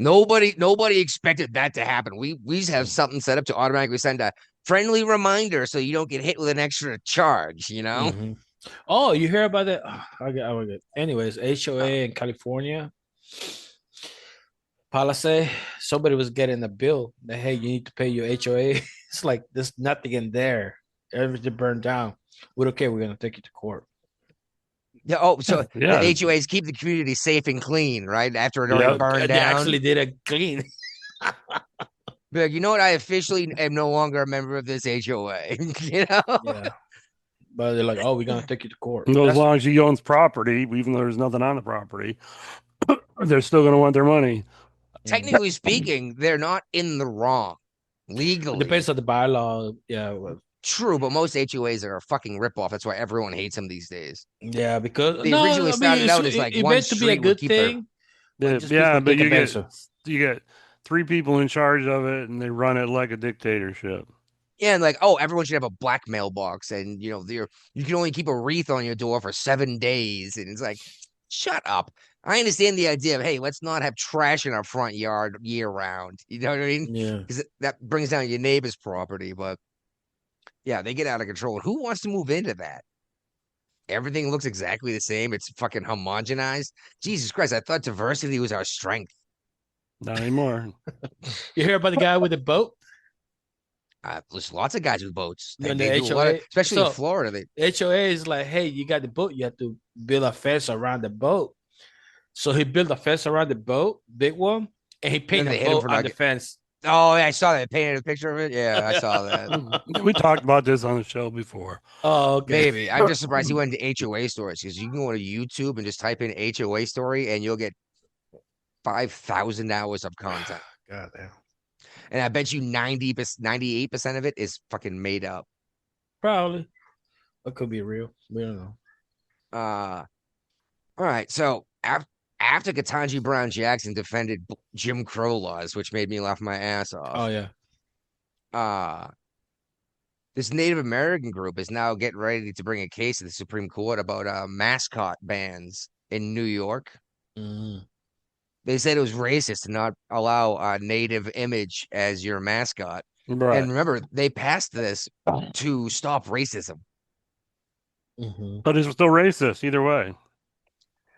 Speaker 8: it.
Speaker 6: Nobody expected that to happen. We have something set up to automatically send a friendly reminder so you don't get hit with an extra charge, you know?
Speaker 8: Oh, you hear about that? I get. Anyways, HOA in California, policy, somebody was getting a bill that, hey, you need to pay your HOA. It's like there's nothing in there. Everything burned down. We don't care. We're going to take you to court.
Speaker 6: Yeah. Oh, so the HOAs keep the community safe and clean, right? After it already burned down.
Speaker 8: They actually did a clean.
Speaker 6: Be like, you know what? I officially am no longer a member of this HOA. You know?
Speaker 8: Yeah. But they're like, oh, we're going to take you to court.
Speaker 7: As long as he owns property, even though there's nothing on the property, they're still going to want their money.
Speaker 6: Technically speaking, they're not in the wrong. legally.
Speaker 8: depends on the bylaw. Yeah, well,
Speaker 6: True, but most HOAs are a fucking ripoff. That's why everyone hates them these days.
Speaker 8: yeah, because
Speaker 6: They
Speaker 8: no,
Speaker 6: originally
Speaker 8: I mean
Speaker 6: started out as like
Speaker 8: it
Speaker 6: one
Speaker 8: meant to be a
Speaker 6: street would
Speaker 8: good
Speaker 6: keep their.
Speaker 8: thing, but
Speaker 7: Yeah,
Speaker 8: just people
Speaker 7: but
Speaker 8: take advantage of.
Speaker 7: you get 3 people in charge of it, and they run it like a dictatorship.
Speaker 6: Yeah, and like, oh, everyone should have a black mailbox, and you can only keep a wreath on your door for 7 days, and it's like, shut up. I understand the idea of, hey, let's not have trash in our front yard year round. You know what I mean?
Speaker 8: Yeah,
Speaker 6: Because that brings down your neighbor's property. But yeah, they get out of control. Who wants to move into that? Everything looks exactly the same. It's fucking homogenized. Jesus Christ, I thought diversity was our strength.
Speaker 7: Not anymore.
Speaker 8: you hear about the guy with the boat?
Speaker 6: There's lots of guys with boats. They,
Speaker 8: On
Speaker 6: they
Speaker 8: the
Speaker 6: do a lot of,
Speaker 8: HOA.
Speaker 6: especially in
Speaker 8: So
Speaker 6: Florida. They
Speaker 8: HOA is like, hey, you got the boat, you have to build a fence around the boat. So he built a fence around the boat, big one, and he
Speaker 6: Then
Speaker 8: painted
Speaker 6: they
Speaker 8: a
Speaker 6: hit him
Speaker 8: boat
Speaker 6: for
Speaker 8: on
Speaker 6: not
Speaker 8: the
Speaker 6: get-
Speaker 8: fence.
Speaker 6: Oh, yeah, I saw that. Painted a picture of it. Yeah, I saw that.
Speaker 7: We talked about this on the show before.
Speaker 8: Oh, okay.
Speaker 6: Maybe. I'm just surprised he went to HOA stories because you can go to YouTube and just type in HOA story and you'll get 5,000 hours of content.
Speaker 8: God damn.
Speaker 6: And I bet you 98% of it is fucking made up.
Speaker 8: Probably. It could be real. We don't know.
Speaker 6: All right. So after Ketanji Brown Jackson defended Jim Crow laws, which made me laugh my ass
Speaker 8: Oh
Speaker 6: off,
Speaker 8: yeah.
Speaker 6: this Native American group is now getting ready to bring a case to the Supreme Court about mascot bans in New York.
Speaker 8: Mm.
Speaker 6: They said it was racist to not allow a native image as your mascot.
Speaker 7: Right.
Speaker 6: And remember, they passed this to stop racism.
Speaker 8: Mm-hmm.
Speaker 7: But it's still racist either way.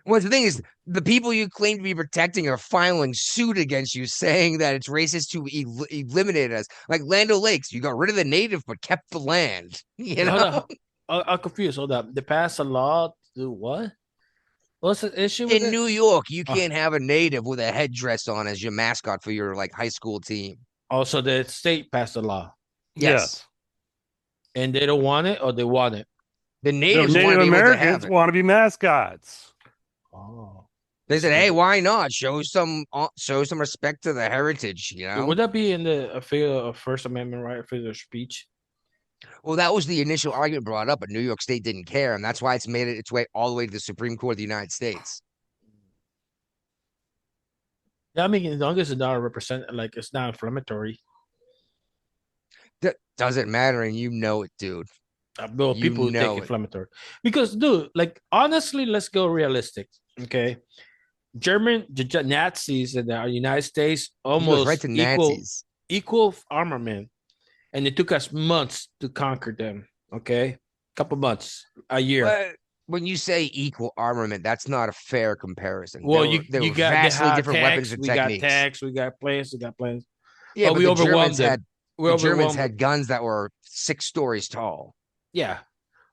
Speaker 6: Well, the thing is, the people you claim to be protecting are filing suit against you, saying that it's racist to eliminate us. Like Land O'Lakes, you got rid of the native but kept the land. You
Speaker 8: Hold
Speaker 6: know,
Speaker 8: on. I'm confused. Hold up. They passed a law to do what? What's the issue with
Speaker 6: in
Speaker 8: it?
Speaker 6: New York, you
Speaker 8: Oh.
Speaker 6: can't have a native with a headdress on as your mascot for your like high school team.
Speaker 8: Also, the state passed a law,
Speaker 6: Yes,
Speaker 8: and they don't want it, or they want it.
Speaker 6: the
Speaker 7: The
Speaker 6: natives want
Speaker 7: Native
Speaker 6: to be able to have
Speaker 7: Americans
Speaker 6: it.
Speaker 7: want to be mascots.
Speaker 8: Oh.
Speaker 6: They said, "Hey, why not show some respect to the heritage?" You know.
Speaker 8: Would that be in the field of First Amendment right, freedom of speech?
Speaker 6: Well, that was the initial argument brought up, but New York State didn't care, and that's why it's made it its way all the way to the Supreme Court of the United States.
Speaker 8: Yeah, I mean, as long as it's not represent, like it's not inflammatory.
Speaker 6: That doesn't matter, and you know it, dude.
Speaker 8: Well,
Speaker 6: You
Speaker 8: people who
Speaker 6: know
Speaker 8: take
Speaker 6: it.
Speaker 8: inflammatory, because, dude, like honestly, let's go realistic. Okay, the Nazis in the United States
Speaker 6: He goes
Speaker 8: almost
Speaker 6: right to
Speaker 8: equal
Speaker 6: Nazis.
Speaker 8: equal armament, and it took us months to conquer them. Okay, couple months, a year.
Speaker 6: But when you say equal armament, that's not a fair comparison.
Speaker 8: Well,
Speaker 6: There
Speaker 8: you
Speaker 6: were
Speaker 8: got
Speaker 6: vastly different weapons
Speaker 8: tanks,
Speaker 6: and
Speaker 8: we
Speaker 6: techniques.
Speaker 8: got tanks, we got planes, we got planes.
Speaker 6: Yeah,
Speaker 8: but
Speaker 6: but
Speaker 8: we
Speaker 6: the
Speaker 8: overwhelmed
Speaker 6: Germans
Speaker 8: them.
Speaker 6: had
Speaker 8: We
Speaker 6: the Germans
Speaker 8: overwhelmed
Speaker 6: had guns that were 6 stories tall.
Speaker 8: Yeah.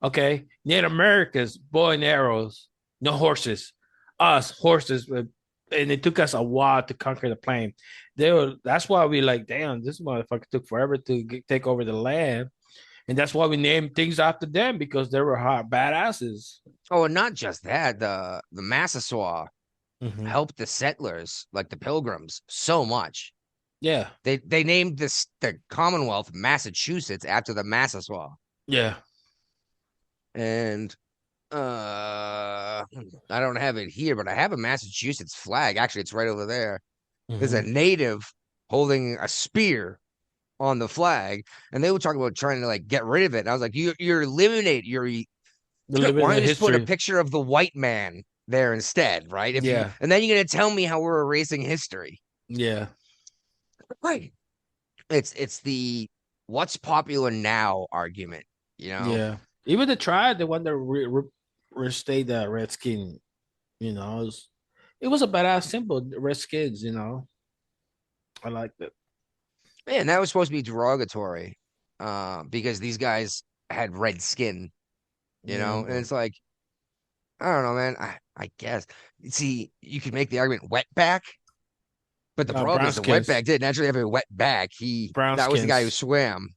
Speaker 8: Okay. Native Americans, bow and arrows, no horses. Us, horses, and it took us a while to conquer the plane. That's why we like, damn, this motherfucker took forever to take over the land. And that's why we named things after them, because they were hot badasses.
Speaker 6: Oh, and not just that, the Massasoit
Speaker 8: Mhm.
Speaker 6: helped the settlers, like the Pilgrims, so much.
Speaker 8: Yeah.
Speaker 6: They named the Commonwealth Massachusetts after the Massasoit.
Speaker 8: Yeah.
Speaker 6: And I don't have it here, but I have a Massachusetts flag. Actually, it's right over there. There's a
Speaker 8: Mhm.
Speaker 6: native holding a spear on the flag, and they were talking about trying to like get rid of it. And I was like, you're eliminate your
Speaker 8: They're living
Speaker 6: why
Speaker 8: in
Speaker 6: don't you just put a
Speaker 8: history.
Speaker 6: picture of the white man there instead, right?
Speaker 8: Yeah.
Speaker 6: And then you're gonna tell me how we're erasing history.
Speaker 8: Yeah.
Speaker 6: Right. It's the what's popular now argument, you know?
Speaker 8: Yeah. Even the tribe, the one that restayed the Redskin, it was a badass symbol, the Redskins, I liked it.
Speaker 6: Man, that was supposed to be derogatory, because these guys had red skin, you know? And it's like, I don't know, man. I guess. See, you could make the argument wetback, but the problem is the
Speaker 8: brownskins.
Speaker 6: wetback didn't actually have a wet back. That was the guy who
Speaker 8: Brownskins.
Speaker 6: swam.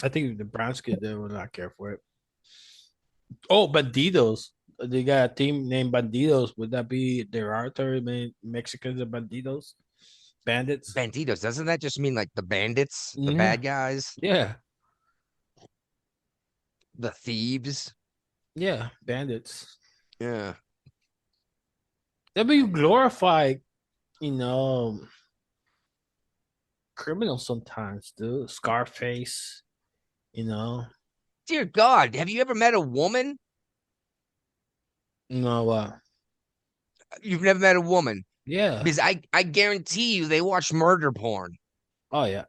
Speaker 8: I think the Brownskins, they will not care for it. Oh, Bandidos. They got a team named Bandidos. Would that be derogatory? Mexicans are Bandidos? bandits.
Speaker 6: Banditos. Doesn't that just mean like the bandits, the
Speaker 8: Yeah.
Speaker 6: bad guys,
Speaker 8: Yeah,
Speaker 6: the thieves?
Speaker 8: yeah, bandits.
Speaker 6: Yeah.
Speaker 8: I mean, you glorify, you know, criminals sometimes, dude. Scarface, you know.
Speaker 6: Dear God, have you ever met a woman?
Speaker 8: No,
Speaker 6: You've never met a woman.
Speaker 8: yeah.
Speaker 6: Because I guarantee you they watch murder porn.
Speaker 8: Oh yeah.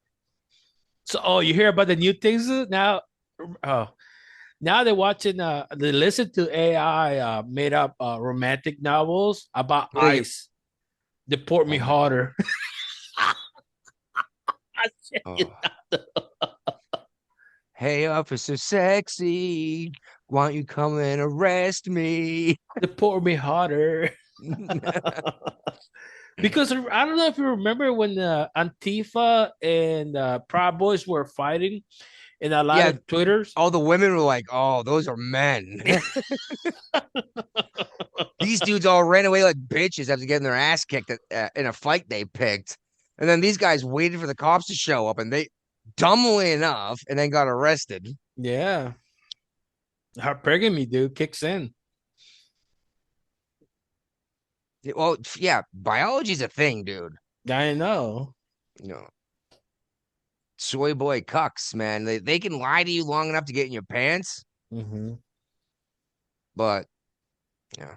Speaker 8: So, you hear about the new things now? Oh, now they're watching. They listen to AI made up romantic novels about
Speaker 6: Where they get-
Speaker 8: ICE. Deport me
Speaker 6: Oh my
Speaker 8: harder.
Speaker 6: Oh. Hey, officer sexy, why don't you come and arrest me?
Speaker 8: Deport me harder. Because I don't know if you remember when Antifa and Proud Boys were fighting in a lot
Speaker 6: Yeah,
Speaker 8: of Twitters.
Speaker 6: all the women were like, "Oh, those are men." These dudes all ran away like bitches after getting their ass kicked in a fight they picked, and then these guys waited for the cops to show up, and they, dumbly enough, and then got arrested.
Speaker 8: Yeah. Hypergamy, dude, kicks in.
Speaker 6: Well, yeah, biology's a thing, dude.
Speaker 8: I know.
Speaker 6: You know, soy boy cucks, man. They can lie to you long enough to get in your pants,
Speaker 8: Mm-hmm.
Speaker 6: but yeah.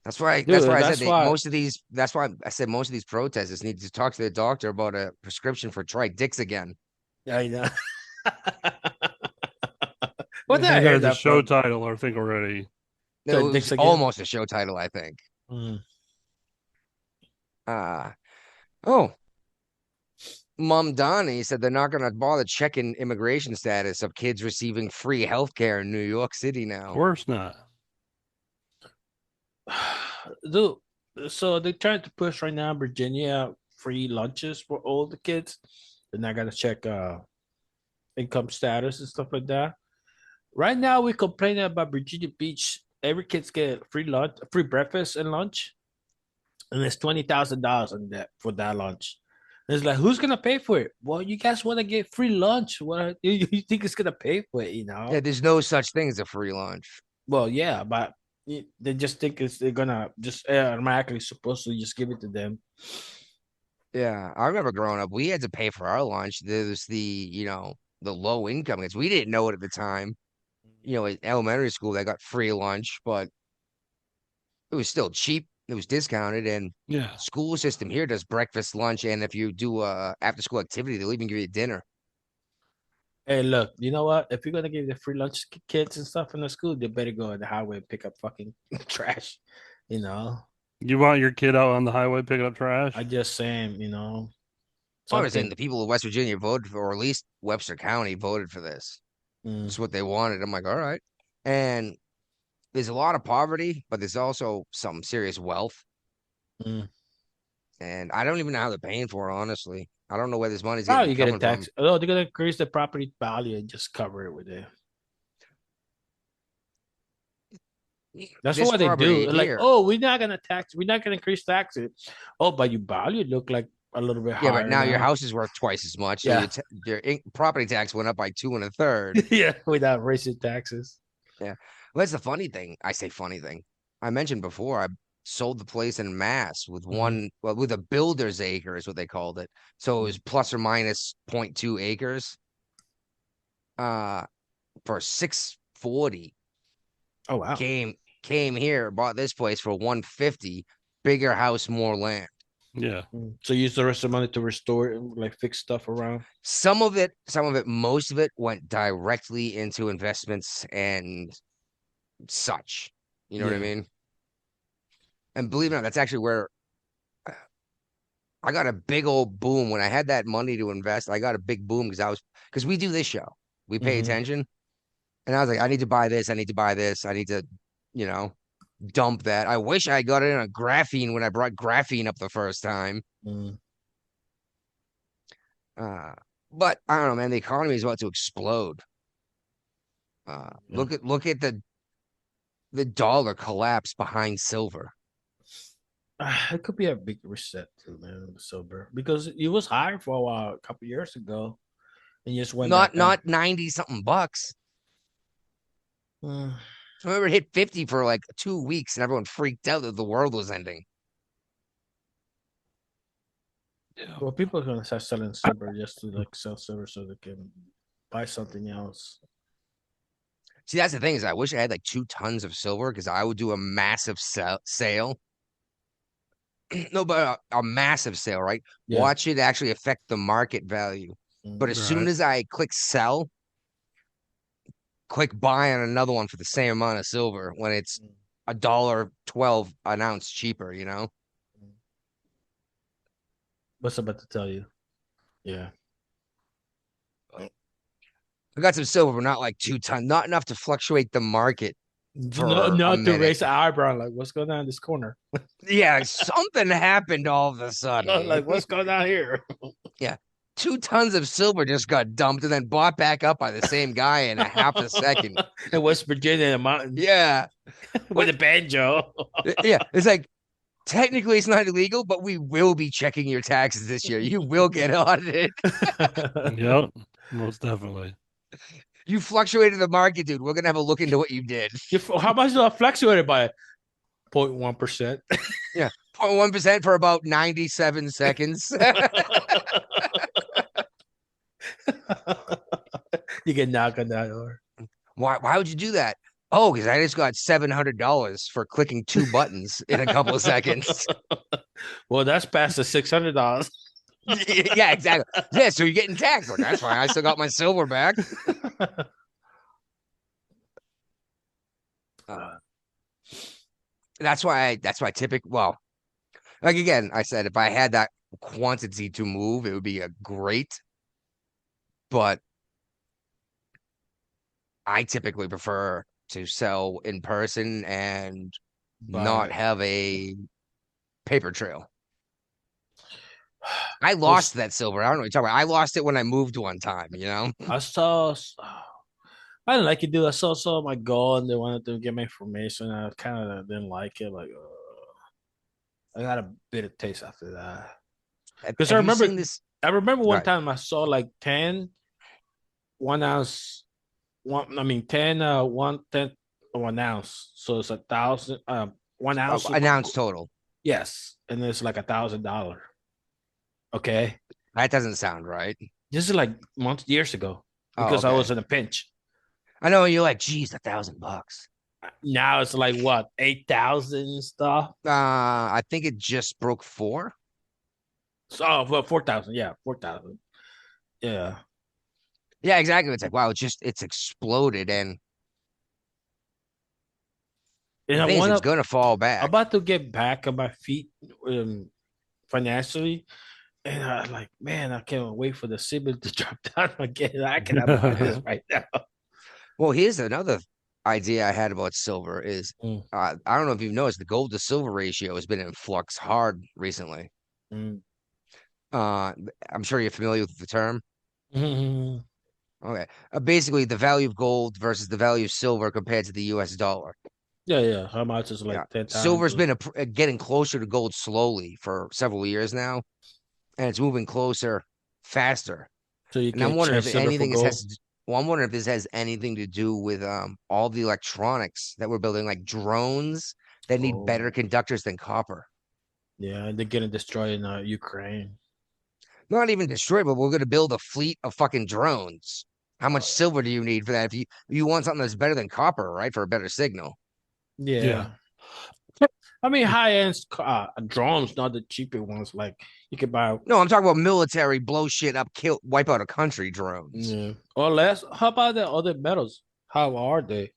Speaker 6: That's why.
Speaker 8: Dude,
Speaker 6: I
Speaker 8: that's
Speaker 6: said
Speaker 8: why.
Speaker 6: most of these. That's why I said most of these protesters need to talk to their doctor about a prescription for try dicks again.
Speaker 8: I know. What did
Speaker 7: I
Speaker 8: I
Speaker 7: think
Speaker 8: hear
Speaker 7: that's a
Speaker 8: that
Speaker 7: show
Speaker 8: from?
Speaker 7: title, I think already.
Speaker 6: No,
Speaker 8: Try
Speaker 6: it
Speaker 8: dicks
Speaker 6: was
Speaker 8: again?
Speaker 6: almost a show title, I think.
Speaker 8: Mm.
Speaker 6: Oh, Mom Donnie said they're not going to bother checking immigration status of kids receiving free health care in New York City
Speaker 7: Of
Speaker 6: now.
Speaker 7: course not.
Speaker 8: Dude, so they're trying to push right now Virginia free lunches for all the kids. They're not gonna check income status and stuff like that. Right now, we're complaining about Virginia Beach. Every kid's get free lunch, free breakfast and lunch, and it's $20,000 on that for that lunch. And it's like, who's gonna pay for it? Well, you guys want to get free lunch. What you think is gonna pay for it? You know?
Speaker 6: Yeah, there's no such thing as a free lunch.
Speaker 8: Well, yeah, but they just think they're gonna just automatically supposed to just give it to them.
Speaker 6: Yeah, I remember growing up, we had to pay for our lunch. There's the low income kids. We didn't know it at the time. In elementary school, they got free lunch, but it was still cheap. It was discounted, and
Speaker 7: Yeah.
Speaker 6: school system here does breakfast, lunch, and if you do after school activity, they'll even give you dinner.
Speaker 8: Hey, look, you know what? If you're gonna give the free lunch to kids and stuff in the school, they better go on the highway and pick up fucking trash. You know,
Speaker 7: You want your kid out on the highway picking up trash?
Speaker 8: I just saying,
Speaker 6: I understand
Speaker 8: something.
Speaker 6: the people of West Virginia voted for, or at least Webster County voted for this.
Speaker 8: Mm,
Speaker 6: It's what they wanted. I'm like, all right. And there's a lot of poverty, but there's also some serious wealth.
Speaker 8: mm.
Speaker 6: And I don't even know how they're paying for it, honestly. I don't know where this money's
Speaker 8: Probably get a
Speaker 6: coming
Speaker 8: tax.
Speaker 6: from.
Speaker 8: Oh, they're gonna increase the property value and just cover it with it. That's
Speaker 6: This
Speaker 8: what they
Speaker 6: property
Speaker 8: do. Like,
Speaker 6: here.
Speaker 8: oh, we're not gonna tax. We're not gonna increase taxes. Oh, but your value look like a little bit
Speaker 6: Yeah,
Speaker 8: higher.
Speaker 6: but now your house is worth twice as much. So
Speaker 8: Yeah.
Speaker 6: your property tax went up by 2 1/3.
Speaker 8: Yeah, without raising taxes.
Speaker 6: Yeah. Well, that's the funny thing. I say funny thing. I mentioned before, I sold the place in mass with with a builder's acre is what they called it. So it was plus or minus 0.2 acres for 640.
Speaker 8: Oh wow.
Speaker 6: Came here, bought this place for 150, bigger house, more land.
Speaker 7: Yeah.
Speaker 8: So use the rest of the money to restore it, like fix stuff around.
Speaker 6: Some of it, most of it went directly into investments and such. You know what I
Speaker 8: Yeah.
Speaker 6: mean? And believe it or not, that's actually where I got a big old boom when I had that money to invest. I got a big boom because we do this show, we pay
Speaker 8: Mhm.
Speaker 6: attention, and I was like, I need to buy this, I need to buy this, I need to, dump that. I wish I got it in a graphene when I brought graphene up the first time.
Speaker 8: Mm.
Speaker 6: But I don't know, man. The economy is about to explode. Look at the dollar collapse behind silver.
Speaker 8: It could be a big reset too, man. The silver because it was high for a while, a couple years ago, and just went back down.
Speaker 6: Not 90 something bucks.
Speaker 8: Uh,
Speaker 6: I remember it hit 50 for like 2 weeks and everyone freaked out that the world was ending.
Speaker 8: well, people are gonna start selling silver just to like sell silver so they can buy something else.
Speaker 6: See, that's the thing is I wish I had like 2 tons of silver because I would do a massive sale. No, but a massive sale, right?
Speaker 8: Yeah.
Speaker 6: Watch it actually affect the market value. But as soon
Speaker 7: Right.
Speaker 6: as I click sell, click buy on another one for the same amount of silver when it's $1.12 an ounce cheaper, you know?
Speaker 8: What's I about to tell you? Yeah.
Speaker 6: I got some silver, but not like 2 tons, not enough to fluctuate the market
Speaker 8: No,
Speaker 6: for a
Speaker 8: not to
Speaker 6: minute.
Speaker 8: raise the eyebrow, like what's going on in this corner?
Speaker 6: Yeah, something happened all of a sudden.
Speaker 8: Like what's going on here?
Speaker 6: Yeah. 2 tons of silver just got dumped and then bought back up by the same guy in a half a second.
Speaker 8: In West Virginia, in the mountains,
Speaker 6: Yeah.
Speaker 8: with a banjo.
Speaker 6: Yeah. It's like technically it's not illegal, but we will be checking your taxes this year. You will get audited.
Speaker 7: Yep. Most definitely.
Speaker 6: You fluctuated the market, dude. We're gonna have a look into what you did.
Speaker 8: How much did I fluctuated by 0.1%?
Speaker 6: Yeah. 0.1% for about 97 seconds.
Speaker 8: You get knocked on that door.
Speaker 6: Why would you do that? Oh, because I just got $700 for clicking 2 buttons in a couple of seconds.
Speaker 8: Well, that's past the $600.
Speaker 6: Yeah, exactly. Yeah, so you're getting taxed. Well, that's fine. I still got my silver back. That's why typically, well, like again, I said if I had that quantity to move, it would be a great, but I typically prefer to sell in person and not
Speaker 8: But
Speaker 6: have a paper trail. I lost that silver. I don't know what you're talking about. I lost it when I moved one time, you know?
Speaker 8: I saw. I didn't like it, dude. I saw my goal and they wanted to get my information. I kind of didn't like it. Like, I got a bitter taste after that. Because
Speaker 6: Have you seen this?
Speaker 8: I remember one
Speaker 6: Right.
Speaker 8: time I saw like 10 1 ounce, 10, 1/10 of an ounce. So it's 1,000, 1 ounce.
Speaker 6: An ounce total.
Speaker 8: Yes. And it's like $1,000. Okay.
Speaker 6: That doesn't sound right.
Speaker 8: This is like years ago
Speaker 6: Oh,
Speaker 8: because I
Speaker 6: okay.
Speaker 8: was in a pinch.
Speaker 6: I know you're like, geez, $1,000.
Speaker 8: Now it's like what, 8,000 and stuff.
Speaker 6: I think it just broke 4.
Speaker 8: So, well, 4,000. Yeah, 4,000. Yeah.
Speaker 6: Yeah, exactly. It's like, wow, it's exploded, and
Speaker 8: And
Speaker 6: the
Speaker 8: I
Speaker 6: thing is,
Speaker 8: want
Speaker 6: it's
Speaker 8: to,
Speaker 6: gonna fall back.
Speaker 8: about to get back on my feet financially. And I like, man, I can't wait for the signal to drop down again. I cannot buy this right now.
Speaker 6: Well, here's another idea I had about silver is
Speaker 8: Mm.
Speaker 6: I don't know if you've noticed the gold to silver ratio has been in flux hard recently.
Speaker 8: Mm.
Speaker 6: I'm sure you're familiar with the term.
Speaker 8: Mhm.
Speaker 6: Okay. Basically, the value of gold versus the value of silver compared to the US dollar.
Speaker 8: Yeah, yeah. How much is like
Speaker 6: Yeah.
Speaker 8: 10 times?
Speaker 6: Silver's been getting closer to gold slowly for several years now, and it's moving closer faster.
Speaker 8: So you
Speaker 6: And I'm
Speaker 8: can
Speaker 6: wondering
Speaker 8: change
Speaker 6: if
Speaker 8: silver
Speaker 6: anything
Speaker 8: for
Speaker 6: this
Speaker 8: gold.
Speaker 6: has well, I'm wondering if this has anything to do with all the electronics that we're building, like drones that need better
Speaker 8: Oh,
Speaker 6: conductors than copper.
Speaker 8: yeah. They're getting destroyed in Ukraine.
Speaker 6: Not even destroy, but we're going to build a fleet of fucking drones. How much silver do you need for that? If you want something that's better than copper, right, for a better signal.
Speaker 8: Yeah. I mean, high end drones, not the cheaper ones. Like you could buy,
Speaker 6: No, I'm talking about military, blow shit up, kill, wipe out a country drones.
Speaker 8: yeah, or less. How about the other metals? How are they?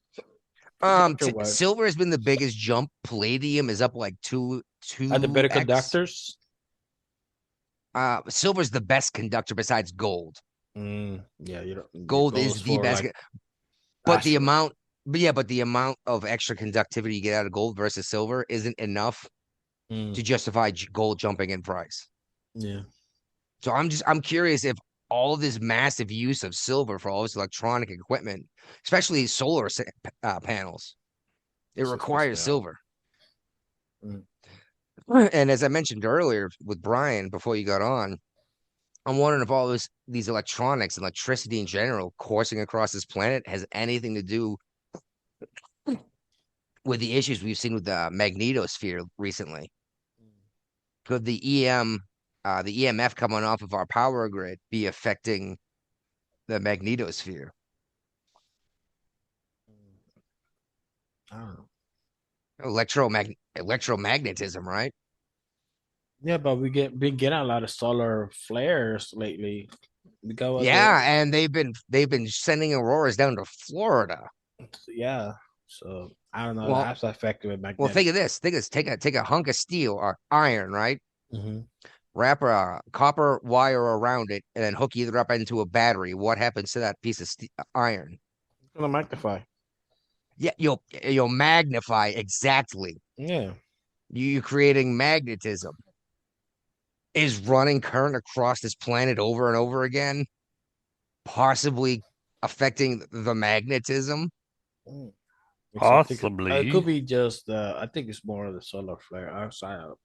Speaker 8: Conductor-wise?
Speaker 6: Silver has been the biggest jump. Palladium is up like
Speaker 8: Are the better
Speaker 6: 2x.
Speaker 8: conductors?
Speaker 6: Silver's the best conductor besides gold.
Speaker 8: Yeah, you don't.
Speaker 6: Gold is the best,
Speaker 8: Like,
Speaker 6: but the amount, but the amount of extra conductivity you get out of gold versus silver isn't enough to justify gold jumping in price.
Speaker 8: Yeah.
Speaker 6: So I'm curious if all of this massive use of silver for all this electronic equipment, especially solar panels, it requires silver.
Speaker 8: Mm.
Speaker 6: And as I mentioned earlier with Brian before you got on, I'm wondering if all these electronics, electricity in general, coursing across this planet has anything to do with the issues we've seen with the magnetosphere recently. Could the EMF coming off of our power grid be affecting the magnetosphere?
Speaker 8: I don't know.
Speaker 6: Electromagnetism, right?
Speaker 8: Yeah, but been getting a lot of solar flares lately. Because
Speaker 6: Yeah, and they've been sending auroras down to Florida.
Speaker 8: yeah. So I don't know.
Speaker 6: Well,
Speaker 8: That's effective with
Speaker 6: well,
Speaker 8: magnetic.
Speaker 6: think of this. Think of this. Take a hunk of steel or iron, right?
Speaker 8: Mm-hmm.
Speaker 6: Wrap a copper wire around it, and then hook either up into a battery. What happens to that piece of iron?
Speaker 8: It's gonna magnify.
Speaker 6: Yeah, you'll magnify exactly.
Speaker 8: Yeah.
Speaker 6: You're creating magnetism. Is running current across this planet over and over again possibly affecting the magnetism?
Speaker 8: Mm. So I think it
Speaker 7: Possibly.
Speaker 8: could be just. I think it's more of the solar flare outside of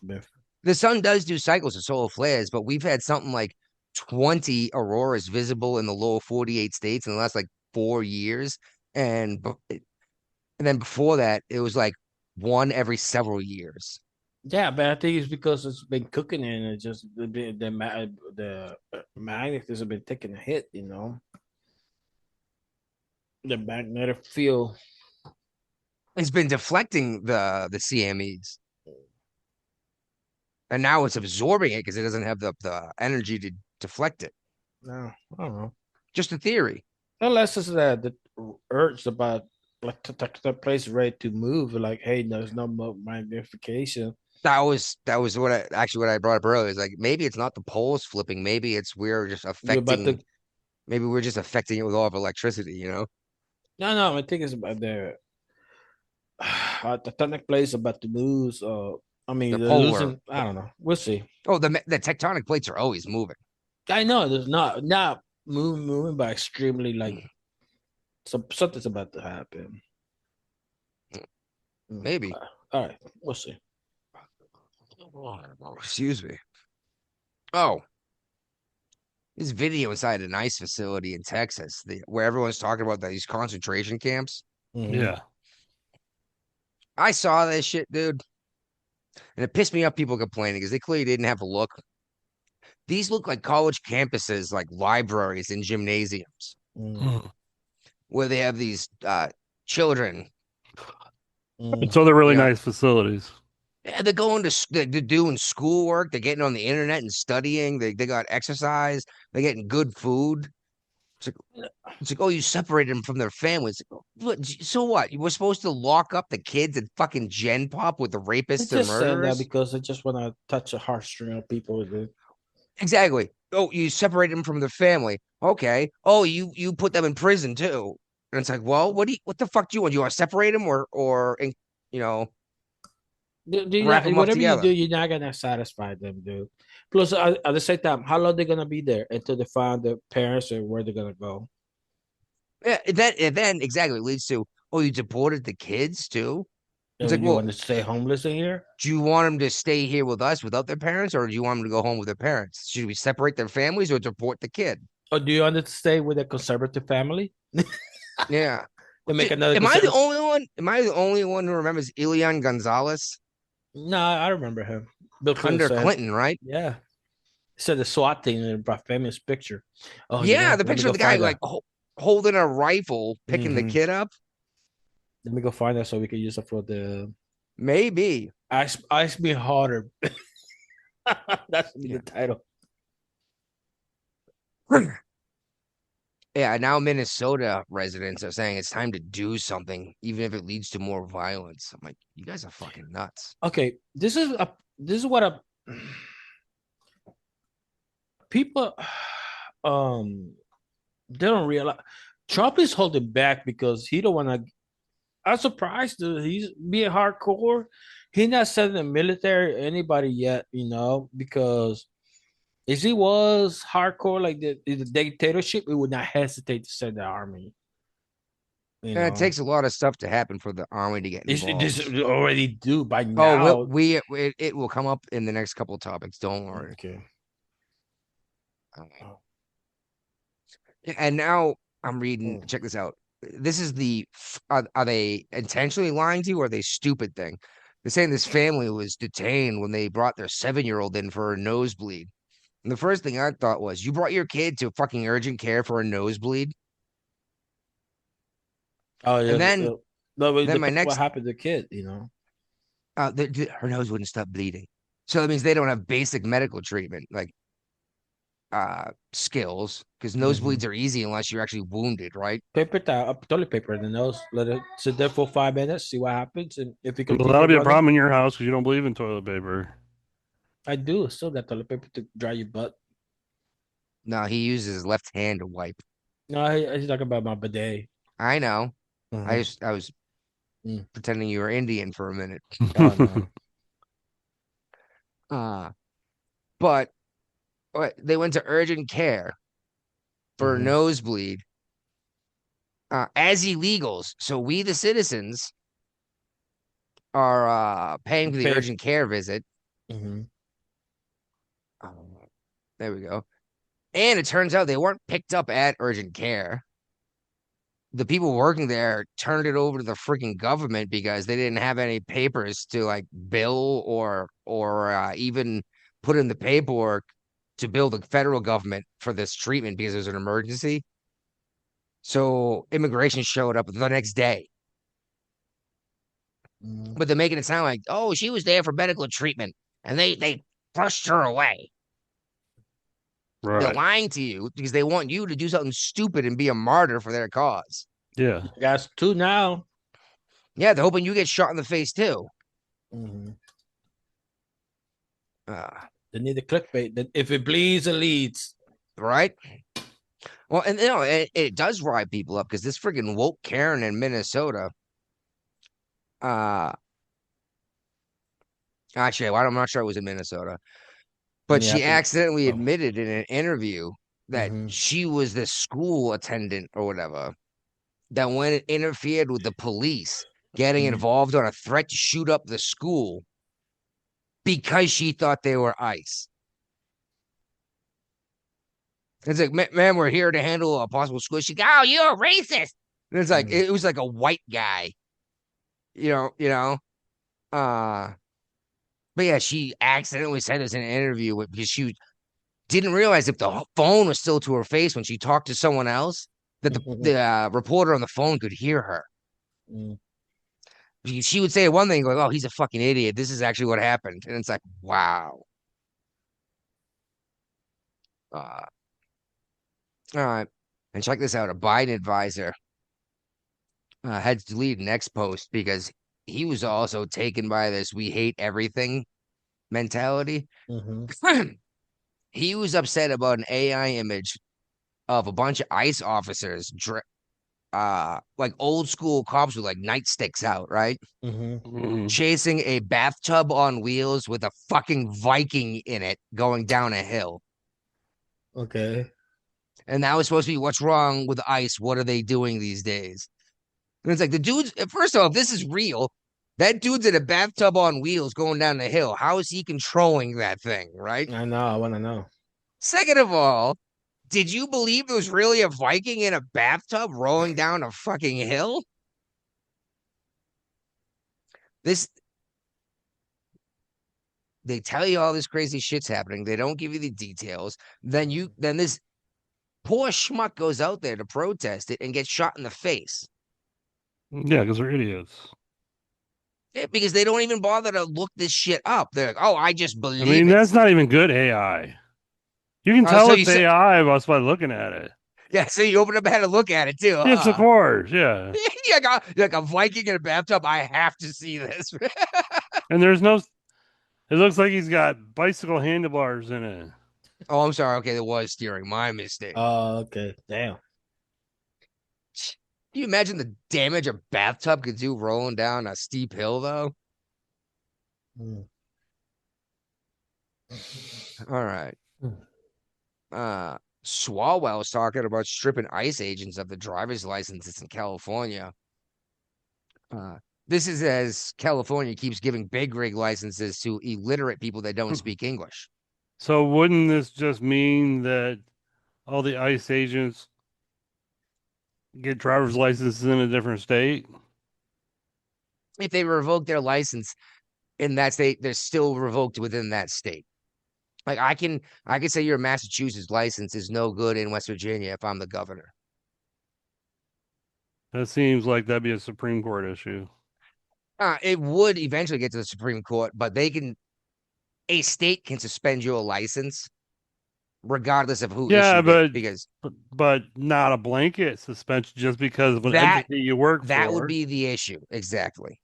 Speaker 8: myth.
Speaker 6: The sun does do cycles of solar flares, but we've had something like 20 auroras visible in the lower 48 states in the last like 4 years. And then before that, it was like one every several years.
Speaker 8: Yeah, but I think it's because it's been cooking and it just the magnet has been taking a hit. The magnetic field.
Speaker 6: It's been deflecting the CMEs. And now it's absorbing it because it doesn't have the energy to deflect it.
Speaker 8: No, I don't know.
Speaker 6: Just a theory.
Speaker 8: Unless it's that the urge about like the place ready to move. Like, hey, there's no more magnification.
Speaker 6: That was what I brought up earlier. Is like maybe it's not the poles flipping. Maybe it's we're just
Speaker 8: You're about
Speaker 6: affecting.
Speaker 8: to.
Speaker 6: Maybe we're just affecting it with all of electricity.
Speaker 8: No. I think it's about the tectonic plates about to move. I mean,
Speaker 6: The
Speaker 8: they're
Speaker 6: polar.
Speaker 8: losing. I don't know. We'll see.
Speaker 6: Oh, the tectonic plates are always moving.
Speaker 8: I know there's not moving, but extremely like something's about to happen.
Speaker 6: Maybe.
Speaker 8: All right, we'll see.
Speaker 6: Excuse me. Oh, this video inside an ICE facility in Texas, where everyone's talking about these concentration camps.
Speaker 8: Mhm.
Speaker 7: Yeah.
Speaker 6: I saw this shit, dude, and it pissed me off. People complaining because they clearly didn't have a look. These look like college campuses, like libraries and gymnasiums,
Speaker 8: Mm.
Speaker 6: where they have these children.
Speaker 8: Mm.
Speaker 7: So they're really
Speaker 6: Yeah.
Speaker 7: nice facilities.
Speaker 6: Yeah, they're going to they're doing schoolwork. They're getting on the internet and studying. They got exercise. They're getting good food. It's like, oh, you separated them from their families. So what? You were supposed to lock up the kids and fucking gen pop with the
Speaker 8: They
Speaker 6: rapists and
Speaker 8: just saying that
Speaker 6: murderers?
Speaker 8: because they just want to touch a heartstring of people. Dude.
Speaker 6: Exactly. Oh, you separated them from their family. Okay. Oh, you put them in prison too. And it's like, well, what the fuck do you want? You want to separate them or you know,
Speaker 8: Do you
Speaker 6: wrap
Speaker 8: not,
Speaker 6: them up
Speaker 8: whatever you do,
Speaker 6: together?
Speaker 8: you're not gonna satisfy them, dude. Plus, at the same time, how long they gonna be there until they find the parents and where they're gonna go?
Speaker 6: Yeah, and then exactly leads to, oh, you deported the kids too? It's like,
Speaker 8: You
Speaker 6: well,
Speaker 8: want to stay homeless in here?
Speaker 6: do you want them to stay here with us without their parents, or do you want them to go home with their parents? Should we separate their families or deport the kid?
Speaker 8: Or do you want to stay with a conservative family?
Speaker 6: Yeah.
Speaker 8: They make another
Speaker 6: Am I the
Speaker 8: conservative.
Speaker 6: only one? Am I the only one who remembers Elian Gonzalez
Speaker 8: No, I remember him. Bill Clinton
Speaker 6: under
Speaker 8: said,
Speaker 6: Clinton, right?
Speaker 8: "Yeah." He said the SWAT team and brought famous picture. Oh,
Speaker 6: Yeah, the
Speaker 8: let me
Speaker 6: picture
Speaker 8: go
Speaker 6: of the guy
Speaker 8: find
Speaker 6: like
Speaker 8: that.
Speaker 6: holding a rifle, picking the kid up.
Speaker 8: Let me go find that so we can use it for the
Speaker 6: Maybe.
Speaker 8: Ice Me Harder. That's
Speaker 6: Yeah.
Speaker 8: the title.
Speaker 6: Yeah, now Minnesota residents are saying it's time to do something, even if it leads to more violence. I'm like, you guys are fucking nuts.
Speaker 8: Okay, this is what a people they don't realize Trump is holding back because he don't want to. I'm surprised that he's being hardcore. He's not sending the military or anybody yet, because if he was hardcore like the dictatorship, we would not hesitate to send the army. You
Speaker 6: And it
Speaker 8: know,
Speaker 6: takes a lot of stuff to happen for the army to get
Speaker 8: this
Speaker 6: involved.
Speaker 8: already do by
Speaker 6: Oh,
Speaker 8: now.
Speaker 6: it will come up in the next couple of topics. Don't worry.
Speaker 8: Okay.
Speaker 6: And now I'm reading.
Speaker 8: Mm.
Speaker 6: Check this out. This is are they intentionally lying to you, or are they stupid thing? They're saying this family was detained when they brought their 7-year-old in for a nosebleed. And the first thing I thought was, you brought your kid to fucking urgent care for a nosebleed,
Speaker 8: Oh yeah.
Speaker 6: and then
Speaker 8: No, but it
Speaker 6: then my
Speaker 8: depends what
Speaker 6: next
Speaker 8: happened to the kid. You know.
Speaker 6: her nose wouldn't stop bleeding. So that means they don't have basic medical treatment like skills, because
Speaker 8: Mm-hmm.
Speaker 6: nosebleeds are easy unless you're actually wounded, right?
Speaker 8: Paper towel, toilet paper in the nose. Let it sit there for 5 minutes. See what happens, and if you can
Speaker 7: Well,
Speaker 8: keep
Speaker 7: that'll
Speaker 8: it
Speaker 7: be a
Speaker 8: running.
Speaker 7: problem in your house because you don't believe in toilet paper.
Speaker 8: I do still got toilet paper to dry your butt.
Speaker 6: No, he uses his left hand to wipe.
Speaker 8: No, I just talking about my bidet.
Speaker 6: I know.
Speaker 8: Uh-huh.
Speaker 6: I was
Speaker 8: Mm.
Speaker 6: pretending you were Indian for a minute.
Speaker 8: Oh no.
Speaker 6: Uh, but they went to urgent care for a
Speaker 8: Mm-hmm.
Speaker 6: nosebleed as illegals. So we, the citizens, are paying for the
Speaker 8: Pay.
Speaker 6: urgent care visit.
Speaker 8: Mm-hmm.
Speaker 6: Oh, there we go. And it turns out they weren't picked up at urgent care. The people working there turned it over to the freaking government because they didn't have any papers to like bill or even put in the paperwork to bill the federal government for this treatment because it was an emergency. So immigration showed up the next day,
Speaker 8: Mm-hmm.
Speaker 6: but they're making it sound like, oh, she was there for medical treatment and they brushed her away. They're
Speaker 7: Right.
Speaker 6: lying to you because they want you to do something stupid and be a martyr for their cause.
Speaker 7: Yeah.
Speaker 8: That's two now.
Speaker 6: Yeah, they're hoping you get shot in the face too.
Speaker 8: Mm-hmm.
Speaker 6: Uh,
Speaker 8: They need the clickbait. That if it bleeds, it leads.
Speaker 6: right? Well, and you know, it does rile people up because this freaking woke Karen in Minnesota, uh, actually, well, I'm not sure it was in Minnesota, but she
Speaker 8: Minneapolis.
Speaker 6: accidentally
Speaker 8: Oh.
Speaker 6: admitted in an interview that
Speaker 8: Mm-hmm.
Speaker 6: she was the school attendant or whatever that when it interfered with the police getting
Speaker 8: Mm-hmm.
Speaker 6: involved on a threat to shoot up the school because she thought they were ICE. It's like, man, we're here to handle a possible school. She goes, oh, you're a racist. And it's like, it was like a white guy, you know. Uh, but yeah, she accidentally said this in an interview because she didn't realize if the phone was still to her face when she talked to someone else, that the reporter on the phone could hear her.
Speaker 8: Mm-hmm.
Speaker 6: She would say one thing, going, "Oh, he's a fucking idiot. This is actually what happened," and it's like, wow. Uh, all right, and check this out: a Biden advisor had to delete an ex post because he was also taken by this "we hate everything" mentality.
Speaker 8: Mm-hmm.
Speaker 6: He was upset about an AI image of a bunch of ICE officers, like old school cops with like nightsticks out, right?
Speaker 7: Mhm.
Speaker 6: Chasing a bathtub on wheels with a fucking Viking in it going down a hill.
Speaker 8: Okay.
Speaker 6: And that was supposed to be what's wrong with ICE? What are they doing these days? And it's like the dude's, first of all, if this is real, that dude's in a bathtub on wheels going down the hill. How is he controlling that thing, right?
Speaker 8: I know. I want to know.
Speaker 6: Second of all, did you believe there was really a Viking in a bathtub rolling down a fucking hill? This, they tell you all this crazy shit's happening. They don't give you the details. Then this poor schmuck goes out there to protest it and gets shot in the face.
Speaker 7: Yeah, because they're idiots.
Speaker 6: Yeah, because they don't even bother to look this shit up. They're like, oh, I just
Speaker 7: I
Speaker 6: believe
Speaker 7: mean,
Speaker 6: it.
Speaker 7: that's not even good AI. You can tell
Speaker 6: So
Speaker 7: it's AI just by looking at it.
Speaker 6: yeah, so you open up and had to look at it too.
Speaker 7: Yes, of course. Yeah.
Speaker 6: You're like a Viking in a bathtub. I have to see this.
Speaker 7: And there's no, it looks like he's got bicycle handlebars in it.
Speaker 6: Oh, I'm sorry. Okay, there was steering. My mistake.
Speaker 8: Oh, okay. Damn.
Speaker 6: Can you imagine the damage a bathtub could do rolling down a steep hill, though?
Speaker 8: Mm.
Speaker 6: All right.
Speaker 8: Mm.
Speaker 6: Swalwell's talking about stripping ICE agents of the driver's licenses in California. This is as California keeps giving big rig licenses to illiterate people that don't speak English.
Speaker 7: So wouldn't this just mean that all the ICE agents get driver's licenses in a different state?
Speaker 6: If they revoke their license in that state, they're still revoked within that state. Like I can say your Massachusetts license is no good in West Virginia if I'm the governor.
Speaker 7: That seems like that'd be a Supreme Court issue.
Speaker 6: It would eventually get to the Supreme Court, but a state can suspend your license regardless of who
Speaker 7: Yeah,
Speaker 6: issued it, because
Speaker 7: but not a blanket suspension just because of an
Speaker 6: that
Speaker 7: entity you work for.
Speaker 6: that would be the issue. Exactly.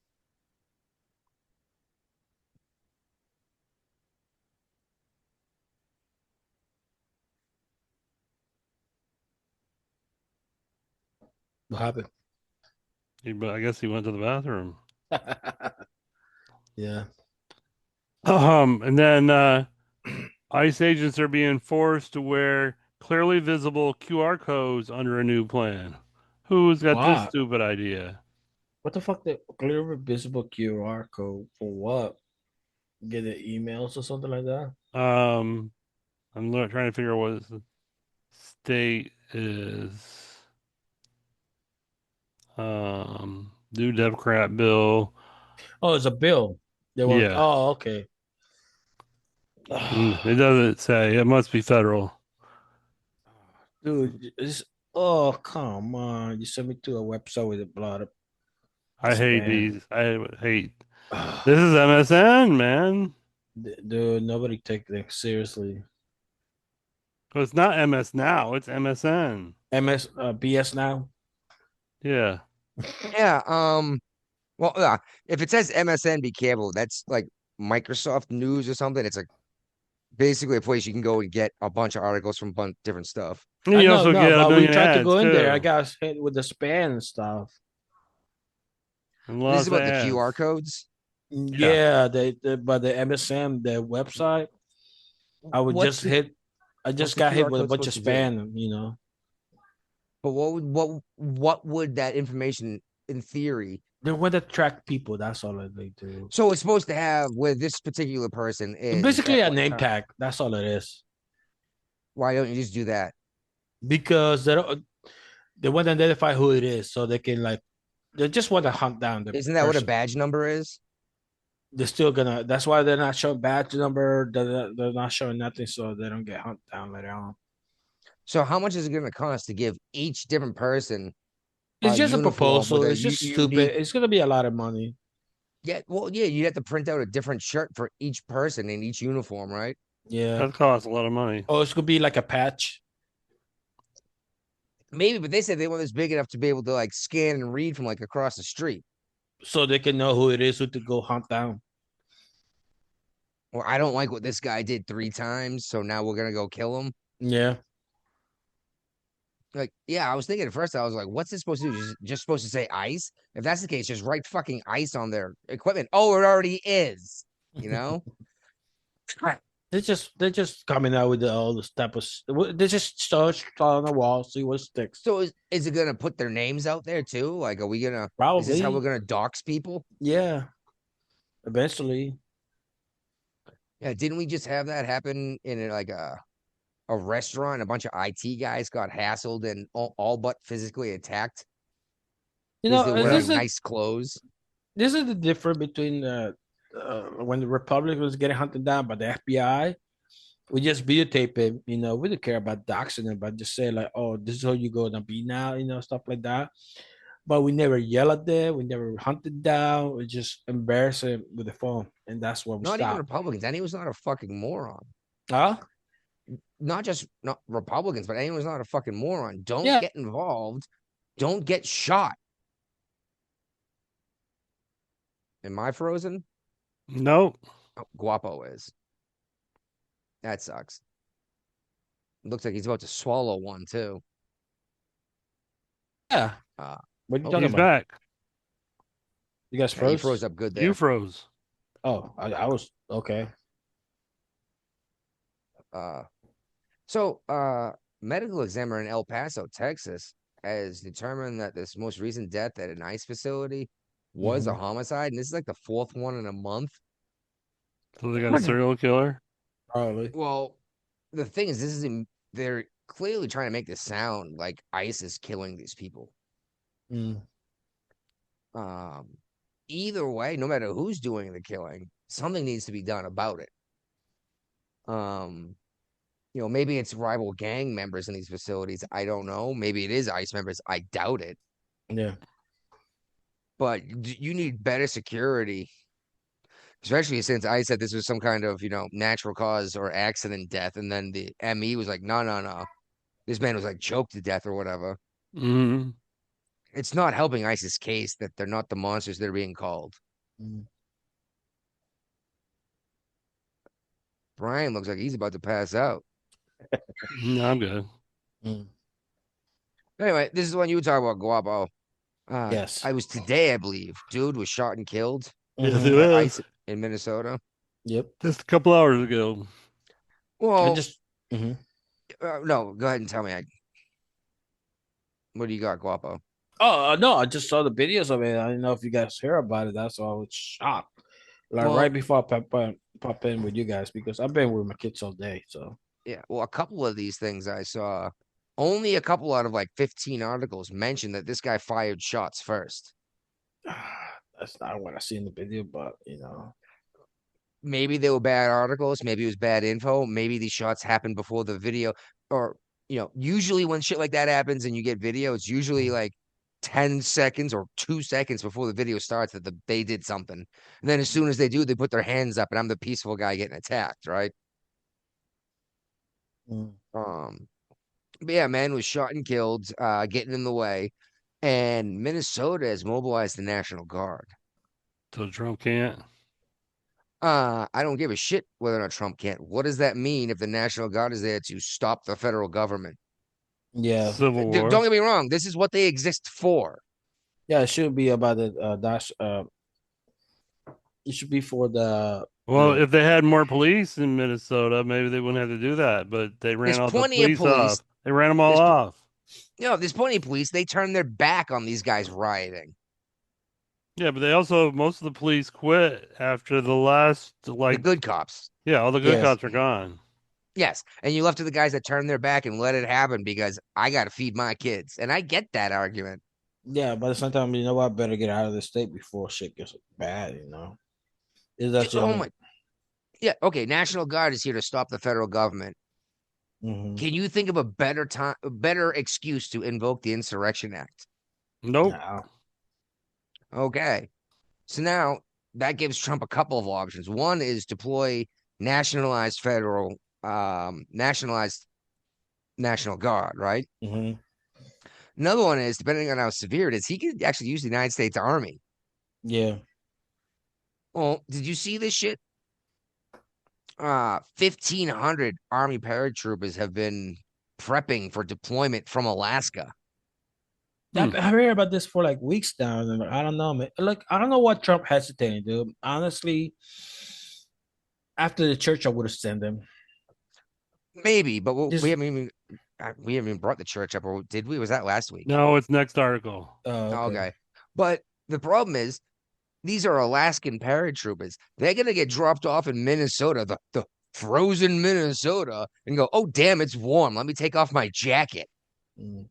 Speaker 8: What happened?
Speaker 7: I guess he went to the bathroom.
Speaker 8: Yeah.
Speaker 7: And then ICE agents are being forced to wear clearly visible QR codes under a new plan. Who's got this
Speaker 8: What?
Speaker 7: stupid idea?
Speaker 8: What the fuck? The clear visible QR code for what? Get the emails or something like that?
Speaker 7: I'm trying to figure out what the state is. New Democrat bill.
Speaker 8: Oh, it's a bill. They want.
Speaker 7: Yeah.
Speaker 8: Oh, okay.
Speaker 7: It doesn't say. It must be federal.
Speaker 8: Dude, oh, come on. You sent me to a website with a lot of
Speaker 7: I hate
Speaker 8: spam.
Speaker 7: these. I hate. This is MSN, man.
Speaker 8: Dude, nobody take them seriously.
Speaker 7: Well, it's not MS Now. It's MSN.
Speaker 8: BS now.
Speaker 7: Yeah.
Speaker 6: Yeah. Well, if it says MSN, be careful. That's like Microsoft News or something. It's like basically a place you can go and get a bunch of articles from different stuff.
Speaker 7: And you also get a
Speaker 8: but we
Speaker 7: million
Speaker 8: tried to
Speaker 7: ads
Speaker 8: go in there. I
Speaker 7: too.
Speaker 8: got hit with the spam and stuff.
Speaker 7: And
Speaker 6: This
Speaker 7: lots
Speaker 6: is
Speaker 7: of
Speaker 6: about the
Speaker 7: ads.
Speaker 6: QR codes.
Speaker 8: Yeah, but the MSM, the website, I would
Speaker 6: What's
Speaker 8: just
Speaker 6: the-
Speaker 8: hit. I
Speaker 6: what's
Speaker 8: just
Speaker 6: the
Speaker 8: got hit
Speaker 6: QR
Speaker 8: with a
Speaker 6: code
Speaker 8: bunch of
Speaker 6: supposed to do?
Speaker 8: spam, you know.
Speaker 6: But what would that information in theory?
Speaker 8: They want to track people. That's all that they do.
Speaker 6: So it's supposed to have where this particular person is.
Speaker 8: Basically,
Speaker 6: at
Speaker 8: a
Speaker 6: what
Speaker 8: name
Speaker 6: time.
Speaker 8: tag. That's all it is.
Speaker 6: Why don't you just do that?
Speaker 8: Because they want to identify who it is, so they can they just want to hunt down the.
Speaker 6: Isn't that what a
Speaker 8: person.
Speaker 6: badge number is?
Speaker 8: They're still gonna. That's why they're not showing badge number. They're not showing nothing, so they don't get hunt down later on.
Speaker 6: So how much is it going to cost to give each different person?
Speaker 8: It's just a
Speaker 6: uniform
Speaker 8: proposal.
Speaker 6: with a
Speaker 8: It's just
Speaker 6: unique-
Speaker 8: stupid. It's gonna be a lot of money.
Speaker 6: Yeah, well, yeah, you'd have to print out a different shirt for each person in each uniform, right?
Speaker 8: Yeah.
Speaker 7: That costs a lot of money.
Speaker 8: Oh, it's gonna be like a patch.
Speaker 6: Maybe, but they said they want this big enough to be able to like scan and read from like across the street.
Speaker 8: So they can know who it is, who to go hunt down.
Speaker 6: Or I don't like what this guy did 3 times, so now we're gonna go kill him.
Speaker 8: Yeah.
Speaker 6: Like, yeah, I was thinking at first, I was like, what's this supposed to do? Just supposed to say ice? If that's the case, just write fucking ice on their equipment. Oh, it already is, you know?
Speaker 8: They're just coming out with all this type of. They just start on the wall, see what sticks.
Speaker 6: So is it gonna put their names out there too? Like, are we gonna
Speaker 8: Probably.
Speaker 6: is this how we're gonna dox people?
Speaker 8: Yeah. Eventually.
Speaker 6: Yeah, didn't we just have that happen in like a restaurant? A bunch of IT guys got hassled and all but physically attacked.
Speaker 8: You
Speaker 6: because
Speaker 8: know,
Speaker 6: they're wearing nice clothes.
Speaker 8: this is the difference between when the Republic was getting hunted down by the FBI. We just videotape it, you know. We don't care about doxing it, but just say like, "Oh, this is how you gonna be now," you know, stuff like that. But we never yell at them. We never hunted down. We just embarrass them with the phone, and that's what we
Speaker 6: Not even
Speaker 8: stop.
Speaker 6: Republicans. Anyone's not a fucking moron.
Speaker 8: Huh?
Speaker 6: Not Republicans, but anyone's not a fucking moron. Don't
Speaker 8: Yeah.
Speaker 6: get involved. Don't get shot. Am I frozen?
Speaker 7: Nope.
Speaker 6: Oh, Guapo is. That sucks. Looks like he's about to swallow one too.
Speaker 8: Yeah.
Speaker 6: Uh,
Speaker 8: What are you
Speaker 6: oh,
Speaker 8: talking
Speaker 7: He's
Speaker 8: about?
Speaker 7: back.
Speaker 8: You guys
Speaker 6: He
Speaker 8: froze?
Speaker 6: froze up good there.
Speaker 7: You froze.
Speaker 8: Oh, I was okay.
Speaker 6: medical examiner in El Paso, Texas, has determined that this most recent death at an ICE facility was a homicide, and this is like the fourth one in a month.
Speaker 7: So they got a serial killer.
Speaker 8: Probably.
Speaker 6: Well, the thing is, they're clearly trying to make this sound like ICE is killing these people.
Speaker 8: Mm.
Speaker 6: Either way, no matter who's doing the killing, something needs to be done about it. Maybe it's rival gang members in these facilities. I don't know. Maybe it is ICE members. I doubt it.
Speaker 8: Yeah.
Speaker 6: But you need better security, especially since ICE said this was some kind of, natural cause or accident death. And then the ME was like, no, no, no. This man was like choked to death or whatever.
Speaker 7: Mm-hmm.
Speaker 6: It's not helping ICE's case that they're not the monsters they're being called.
Speaker 8: Mm.
Speaker 6: Brian looks like he's about to pass out.
Speaker 7: No, I'm good.
Speaker 8: Mm.
Speaker 6: Anyway, this is the one you were talking about, Guapo.
Speaker 8: Yes.
Speaker 6: I was today, I believe. Dude was shot and killed
Speaker 7: Yes,
Speaker 8: Mhm.
Speaker 7: it
Speaker 6: by
Speaker 7: is.
Speaker 6: ICE in Minnesota.
Speaker 8: Yep.
Speaker 7: Just a couple hours ago.
Speaker 8: I
Speaker 6: Well,
Speaker 8: just. Mhm.
Speaker 6: no, go ahead and tell me. What do you got, Guapo?
Speaker 8: Oh no! I just saw the videos of it. I didn't know if you guys hear about it. That's why I was shocked. Like
Speaker 6: Well-
Speaker 8: right before I pop in with you guys because I've been with my kids all day. So
Speaker 6: Yeah, well, a couple of these things I saw, only a couple out of like 15 articles mentioned that this guy fired shots first.
Speaker 8: that's not what I see in the video. But
Speaker 6: Maybe they were bad articles, maybe it was bad info, maybe these shots happened before the video, or usually when shit like that happens and you get video, it's usually like 10 seconds or 2 seconds before the video starts that they did something. And then as soon as they do, they put their hands up and I'm the peaceful guy getting attacked, right?
Speaker 8: Mm.
Speaker 6: But yeah, man was shot and killed, getting in the way. And Minnesota has mobilized the National Guard.
Speaker 7: So Trump can't.
Speaker 6: I don't give a shit whether or not Trump can't. What does that mean if the National Guard is there to stop the federal government?
Speaker 8: Yeah,
Speaker 7: Civil War.
Speaker 6: Don't get me wrong. This is what they exist for.
Speaker 8: yeah, it should be about the dash. It should be for the.
Speaker 7: Well,
Speaker 8: Yeah.
Speaker 7: if they had more police in Minnesota, maybe they wouldn't have to do that. But they ran
Speaker 6: There's
Speaker 7: all the
Speaker 6: plenty of
Speaker 7: police
Speaker 6: police.
Speaker 7: off. They ran them all
Speaker 6: There's
Speaker 7: off.
Speaker 6: There's plenty of police. They turn their back on these guys rioting.
Speaker 7: Yeah, but they also most of the police quit after the last
Speaker 6: The
Speaker 7: like
Speaker 6: good cops.
Speaker 7: yeah, all the good
Speaker 8: Yes.
Speaker 7: cops are gone.
Speaker 6: Yes. And you left to the guys that turn their back and let it happen because I got to feed my kids. And I get that argument.
Speaker 8: Yeah, but sometimes you know what? Better get out of the state before shit gets bad. That's
Speaker 6: Oh my. Yeah. Okay. National Guard is here to stop the federal government.
Speaker 8: Mhm.
Speaker 6: Can you think of a better excuse to invoke the Insurrection Act?
Speaker 7: Nope.
Speaker 8: No.
Speaker 6: Okay. So now that gives Trump a couple of options. One is deploy nationalized nationalized National Guard, right?
Speaker 8: Mhm.
Speaker 6: Another one is, depending on how severe it is, he could actually use the United States Army.
Speaker 8: Yeah.
Speaker 6: Well, did you see this shit? 1,500 Army paratroopers have been prepping for deployment from Alaska.
Speaker 8: I heard about this for like weeks now, and I don't know, man. Like I don't know what Trump hesitating, dude. Honestly, after the church, I would have sent them.
Speaker 6: Maybe, but
Speaker 8: Just-
Speaker 6: we haven't even brought the church up, or did we? Was that last week?
Speaker 7: No, it's next article.
Speaker 8: Oh,
Speaker 6: Okay. But the problem is, these are Alaskan paratroopers. They're gonna get dropped off in Minnesota, the frozen Minnesota, and go, oh damn, it's warm. Let me take off my jacket.
Speaker 8: Mm.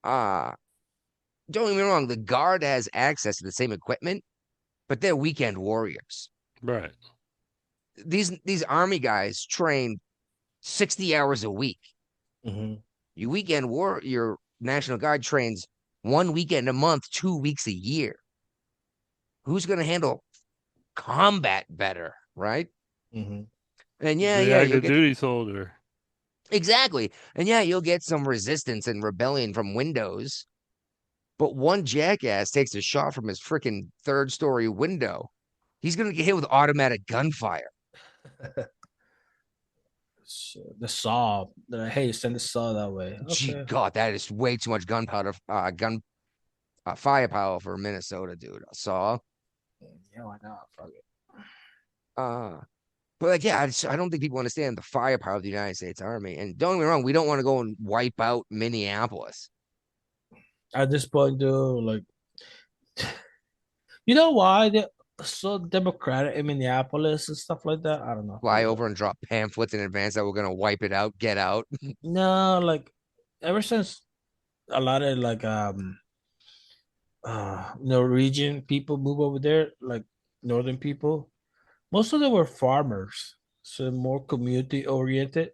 Speaker 6: Don't get me wrong, the guard has access to the same equipment, but they're weekend warriors.
Speaker 7: Right.
Speaker 6: These army guys train 60 hours a week.
Speaker 8: Mhm.
Speaker 6: Your National Guard trains 1 weekend a month, 2 weeks a year. Who's gonna handle combat better, right?
Speaker 8: Mhm.
Speaker 6: And
Speaker 7: The
Speaker 6: you'll
Speaker 7: active
Speaker 6: get
Speaker 7: duty soldier.
Speaker 6: exactly. And you'll get some resistance and rebellion from Windows. But one jackass takes a shot from his freaking third-story window. He's gonna get hit with automatic gunfire.
Speaker 8: So, the saw. Hey, send the saw that way.
Speaker 6: Gee,
Speaker 8: Okay.
Speaker 6: God, that is way too much firepower for Minnesota, dude. I saw.
Speaker 8: Yeah, why not? Fuck it.
Speaker 6: But But like, yeah, I don't think people understand the firepower of the United States Army. And don't get me wrong, we don't want to go and wipe out Minneapolis.
Speaker 8: At this point, though, like, you know why they're so democratic in Minneapolis and stuff like that? I don't know.
Speaker 6: Fly over and drop pamphlets in advance that we're gonna wipe it out, get out.
Speaker 8: No, like ever since a lot of like Norwegian people move over there, like northern people, most of them were farmers, so more community oriented.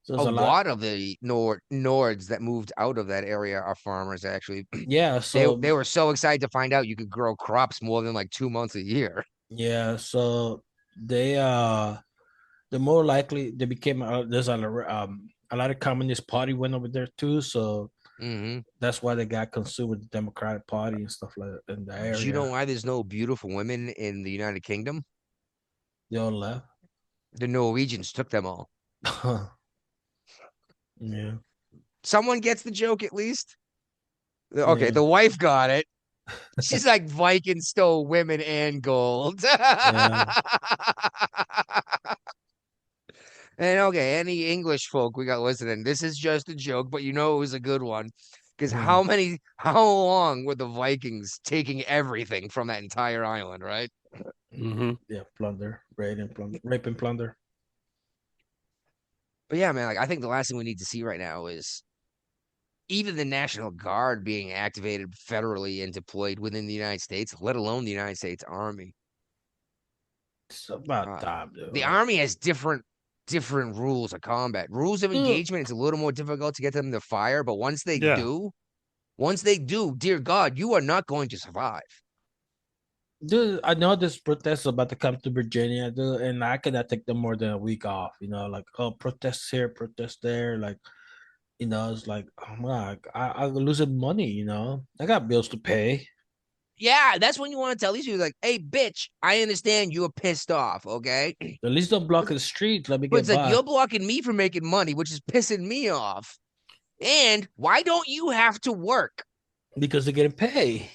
Speaker 8: So
Speaker 6: A
Speaker 8: there's a lot.
Speaker 6: lot of the Nords that moved out of that area are farmers. Actually,
Speaker 8: Yeah,
Speaker 6: they
Speaker 8: so
Speaker 6: they were so excited to find out you could grow crops more than like 2 months a year.
Speaker 8: yeah, so they the more likely they became there's a lot of communist party went over there too, so
Speaker 6: Hmm.
Speaker 8: that's why they got consumed with the Democratic Party and stuff like that in the
Speaker 6: Do you know
Speaker 8: area.
Speaker 6: why there's no beautiful women in the United Kingdom?
Speaker 8: They all left.
Speaker 6: The Norwegians took them all.
Speaker 8: Yeah,
Speaker 6: Someone gets the joke at least. Okay,
Speaker 8: yeah,
Speaker 6: the wife got it. She's like Viking stole women and gold.
Speaker 8: yeah.
Speaker 6: And okay, any English folk we got listening, this is just a joke, but you know it was a good one. Because
Speaker 8: Mhm.
Speaker 6: how long were the Vikings taking everything from that entire island, right?
Speaker 8: Yeah, plunder, rape and plunder.
Speaker 6: But yeah, man, like I think the last thing we need to see right now is even the National Guard being activated federally and deployed within the United States, let alone the United States Army.
Speaker 8: It's about
Speaker 6: Uh,
Speaker 8: time, dude.
Speaker 6: the
Speaker 8: Like,
Speaker 6: Army has different rules of combat. Rules of
Speaker 8: dude,
Speaker 6: engagement, it's a little more difficult to get them to fire, but
Speaker 7: Yeah.
Speaker 6: once they do, dear God, you are not going to survive.
Speaker 8: dude, I know this protest is about to come to Virginia, dude, and I cannot take them more than a week off. Like protests here, protests there, like it's like oh my, I'm losing money. I got bills to pay.
Speaker 6: Yeah, that's when you want to tell these people, like, hey, bitch, I understand you're pissed off, okay?
Speaker 8: At least don't block
Speaker 6: But,
Speaker 8: the streets. Let me
Speaker 6: but
Speaker 8: get
Speaker 6: it's like
Speaker 8: by
Speaker 6: you're blocking me from making money, which is pissing me off. And why don't you have to work?
Speaker 8: because they're getting paid.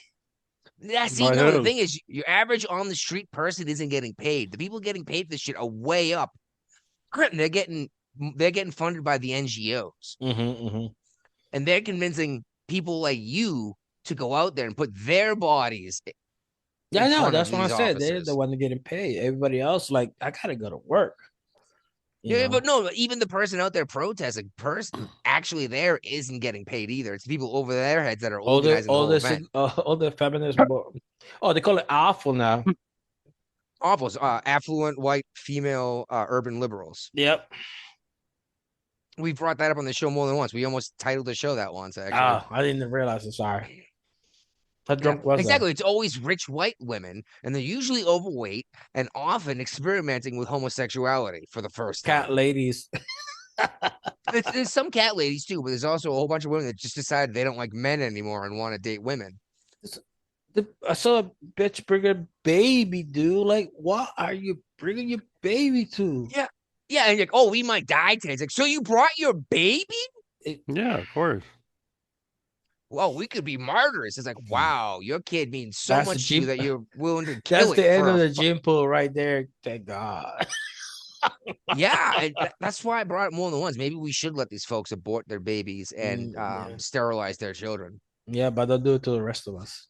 Speaker 6: See,
Speaker 7: By
Speaker 6: no, the
Speaker 7: who?
Speaker 6: thing is, your average on the street person isn't getting paid. The people getting paid for this shit are way up. They're getting funded by the NGOs,
Speaker 8: Mm-hmm.
Speaker 6: and they're convincing people like you to go out there and put their bodies
Speaker 8: Yeah,
Speaker 6: in
Speaker 8: I know.
Speaker 6: front of
Speaker 8: That's what I
Speaker 6: these
Speaker 8: said. They're the
Speaker 6: officers.
Speaker 8: one that getting paid. Everybody else, like, I gotta go to work. You
Speaker 6: Yeah, but
Speaker 8: know.
Speaker 6: no, even the person out there protesting, person actually there isn't getting paid either. It's people over their heads that are organizing the whole event.
Speaker 8: All the feminists. Oh, they call it awful now.
Speaker 6: Awful, affluent white female urban liberals.
Speaker 8: Yep.
Speaker 6: We brought that up on the show more than once. We almost titled the show that once, actually.
Speaker 8: Oh, I didn't realize it. Sorry. How
Speaker 6: Yeah,
Speaker 8: drunk was I?
Speaker 6: exactly. It's always rich white women, and they're usually overweight and often experimenting with homosexuality for the first
Speaker 8: Cat
Speaker 6: time.
Speaker 8: ladies.
Speaker 6: There's some cat ladies too, but there's also a whole bunch of women that just decided they don't like men anymore and want to date women.
Speaker 8: I saw a bitch bring a baby, dude. Like, what are you bringing your baby to?
Speaker 6: Yeah. Yeah, and you're like, oh, we might die today. It's like, so you brought your baby?
Speaker 7: Yeah, of course.
Speaker 6: Well, we could be martyrs. It's like, wow, your kid means so
Speaker 8: That's the
Speaker 6: much to you
Speaker 8: gym.
Speaker 6: that you're willing to
Speaker 8: That's
Speaker 6: kill
Speaker 8: the
Speaker 6: it
Speaker 8: end
Speaker 6: for
Speaker 8: of
Speaker 6: a
Speaker 8: the gym pool right there. Thank God.
Speaker 6: yeah. And that's why I brought it more than once. Maybe we should let these folks abort their babies and
Speaker 8: Yeah.
Speaker 6: sterilize their children.
Speaker 8: Yeah, but don't do it to the rest of us.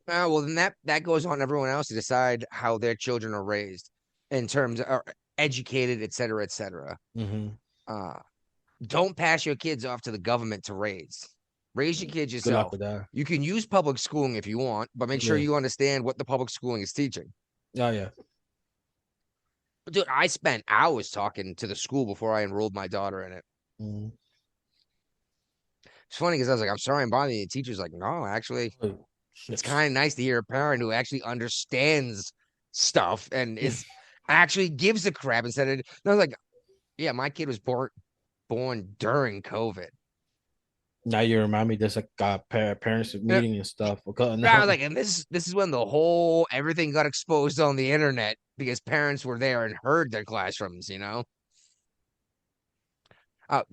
Speaker 6: Well, then that goes on everyone else to decide how their children are raised in terms of educated, et cetera, et cetera.
Speaker 8: Mm-hmm.
Speaker 6: Uh, don't pass your kids off to the government to raise. Raise your kids
Speaker 8: Good luck
Speaker 6: yourself.
Speaker 8: with that.
Speaker 6: You can use public schooling if you want, but make sure
Speaker 8: Yeah.
Speaker 6: you understand what the public schooling is teaching.
Speaker 8: Oh yeah.
Speaker 6: Dude, I spent hours talking to the school before I enrolled my daughter in it.
Speaker 8: Mm-hmm.
Speaker 6: It's funny because I was like, I'm sorry I'm bothering you. The teacher's like, no, actually,
Speaker 8: Oh,
Speaker 6: it's
Speaker 8: shit.
Speaker 6: kind of nice to hear a parent who actually understands stuff and is actually gives a crap instead of. And I was like, yeah, my kid was born during COVID.
Speaker 8: Now you remind me there's like parents
Speaker 6: Yeah.
Speaker 8: meeting and stuff. Okay,
Speaker 6: I was
Speaker 8: no.
Speaker 6: like, and this is when the whole everything got exposed on the internet because parents were there and heard their classrooms, you know.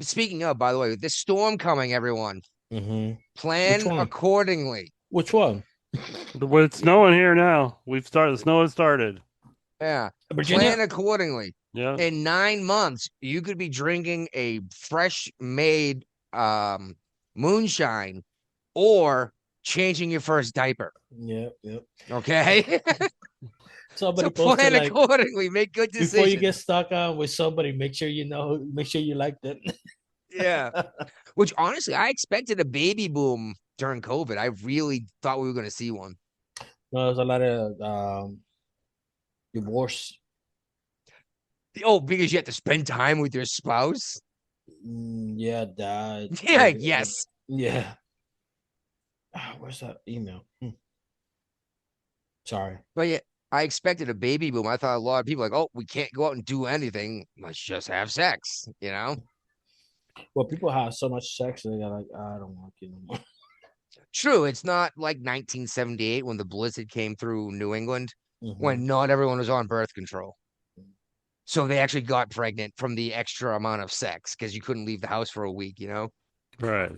Speaker 6: Speaking of, by the way, this storm coming, everyone,
Speaker 8: Mm-hmm. Which
Speaker 6: plan
Speaker 8: one?
Speaker 6: accordingly.
Speaker 8: Which one?
Speaker 7: But it's snowing here now. The snow has started.
Speaker 6: Yeah.
Speaker 8: Virginia.
Speaker 6: Plan accordingly.
Speaker 7: Yeah.
Speaker 6: In 9 months, you could be drinking a fresh made moonshine or changing your first diaper.
Speaker 9: Yep, yep.
Speaker 6: Okay.
Speaker 9: Somebody
Speaker 6: So
Speaker 9: posted
Speaker 6: plan
Speaker 9: like,
Speaker 6: accordingly, make good decisions.
Speaker 9: before you get stuck on with somebody, make sure you like them.
Speaker 6: Yeah. Which honestly, I expected a baby boom during COVID. I really thought we were going to see one.
Speaker 9: No, there's a lot of divorce.
Speaker 6: Oh, because you have to spend time with your spouse?
Speaker 9: Yeah, that.
Speaker 6: Yeah, yes.
Speaker 9: Yeah. Where's that email? Sorry.
Speaker 6: But yeah, I expected a baby boom. I thought a lot of people like, oh, we can't go out and do anything. Let's just have sex, you know?
Speaker 9: Well, people have so much sex they're like, I don't want to no more.
Speaker 6: True, it's not like 1978 when the blizzard came through New England,
Speaker 9: Mm-hmm.
Speaker 6: when not everyone was on birth control. So they actually got pregnant from the extra amount of sex because you couldn't leave the house for a week, you know?
Speaker 7: Right.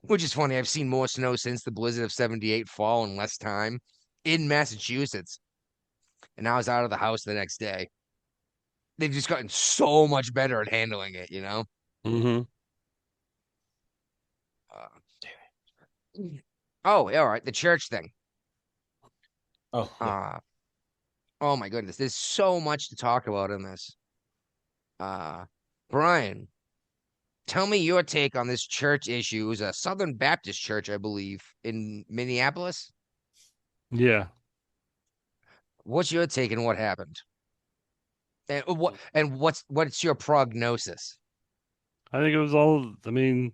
Speaker 6: Which is funny. I've seen more snow since the blizzard of 78 fall in less time in Massachusetts. And I was out of the house the next day. They've just gotten so much better at handling it, you know?
Speaker 7: Mm-hmm.
Speaker 6: Oh, all right. The church thing.
Speaker 9: Oh, yeah.
Speaker 6: Oh my goodness. There's so much to talk about in this. Brian, tell me your take on this church issue. It was a Southern Baptist church, I believe, in Minneapolis.
Speaker 7: Yeah.
Speaker 6: What's your take on what happened? And what's your prognosis?
Speaker 7: I think it was all, I mean,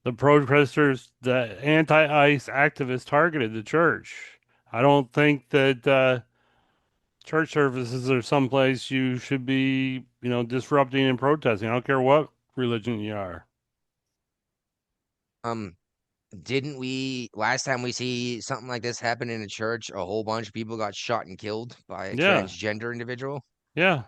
Speaker 7: the protesters, the anti-ICE activists targeted the church. I don't think that church services are someplace you should be, disrupting and protesting. I don't care what religion you are.
Speaker 6: Didn't we last time we see something like this happen in a church, a whole bunch of people got shot and killed by a
Speaker 7: Yeah.
Speaker 6: transgender individual?
Speaker 7: Yeah.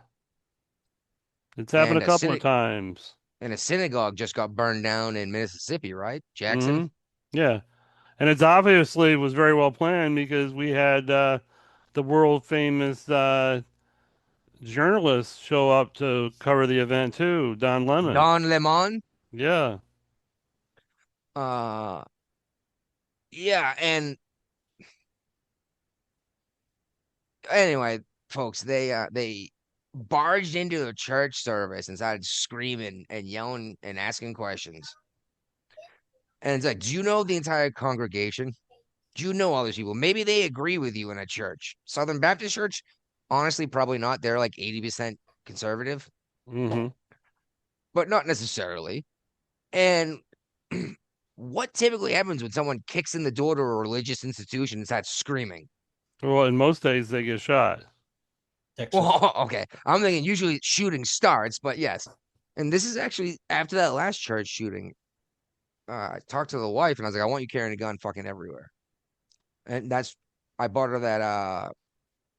Speaker 7: It's happened
Speaker 6: And
Speaker 7: a couple of times.
Speaker 6: and a synagogue just got burned down in Mississippi, right? Jackson?
Speaker 7: Mm-hmm. Yeah. And it's obviously was very well planned because we had the world famous journalist show up to cover the event too, Don Lemon.
Speaker 6: Don Lemon?
Speaker 7: Yeah.
Speaker 6: Yeah, and anyway, folks, they barged into a church service and started screaming and yelling and asking questions. And it's like, do you know the entire congregation? Do you know all these people? Maybe they agree with you in a church. Southern Baptist Church, honestly, probably not. They're like 80% conservative,
Speaker 7: Mm-hmm.
Speaker 6: but not necessarily. And what typically happens when someone kicks in the door to a religious institution and starts screaming?
Speaker 7: Well, in most days they get shot.
Speaker 9: Texas.
Speaker 6: Well, okay. I'm thinking usually shooting starts, but yes. And this is actually after that last church shooting. I talked to the wife and I was like, I want you carrying a gun fucking everywhere. And I bought her that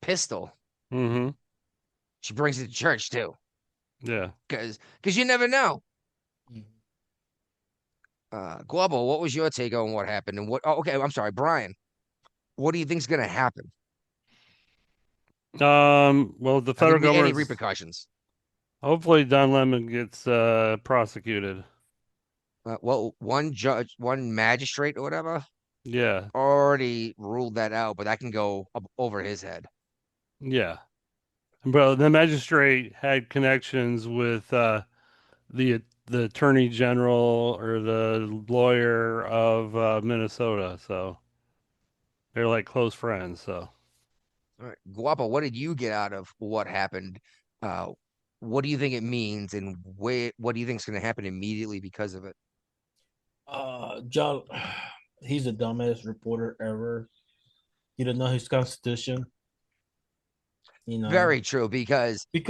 Speaker 6: pistol.
Speaker 7: Mm-hmm.
Speaker 6: She brings it to church too.
Speaker 7: Yeah.
Speaker 6: Because you never know. Global, what was your take on what happened and what? Oh, okay, I'm sorry, Brian. What do you think's going to happen?
Speaker 7: Well, the federal
Speaker 6: Any
Speaker 7: government,
Speaker 6: repercussions?
Speaker 7: hopefully Don Lemon gets prosecuted.
Speaker 6: Well, one magistrate or whatever
Speaker 7: Yeah.
Speaker 6: already ruled that out, but that can go over his head.
Speaker 7: Yeah. But the magistrate had connections with the attorney general or the lawyer of Minnesota, so they're like close friends. So,
Speaker 6: All right. Guapo, what did you get out of what happened? What do you think it means, and what do you think is going to happen immediately because of it?
Speaker 9: John, he's the dumbest reporter ever. He don't know his constitution.
Speaker 6: Very true, because he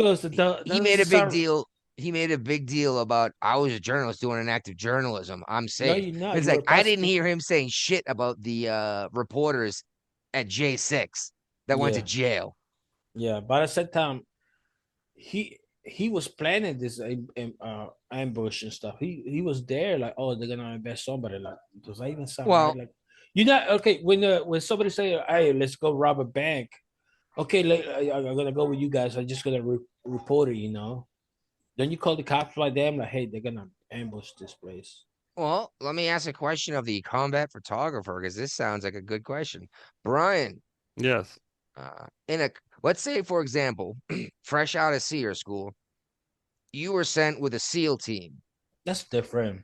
Speaker 6: made a big deal. He made a big deal about I was a journalist doing an act of journalism. I'm safe.
Speaker 9: you're not.
Speaker 6: It's
Speaker 9: You
Speaker 6: like
Speaker 9: were
Speaker 6: I didn't hear him saying shit about the reporters at J6 that went to
Speaker 9: Yeah.
Speaker 6: jail.
Speaker 9: Yeah, but at the same time, he was planning this ambush and stuff. He was there like, oh, they're gonna invest somebody. Like, does that even sound
Speaker 6: Well-
Speaker 9: right? Like, you're not okay when somebody say, hey, let's go rob a bank. Okay, I'm gonna go with you guys. I'm just gonna report it. Then you call the cops like them, like, hey, they're gonna ambush this place.
Speaker 6: Well, let me ask a question of the combat photographer because this sounds like a good question. Brian,
Speaker 7: Yes.
Speaker 6: in a let's say for example, fresh out of SEAL school, you were sent with a SEAL team.
Speaker 9: That's different.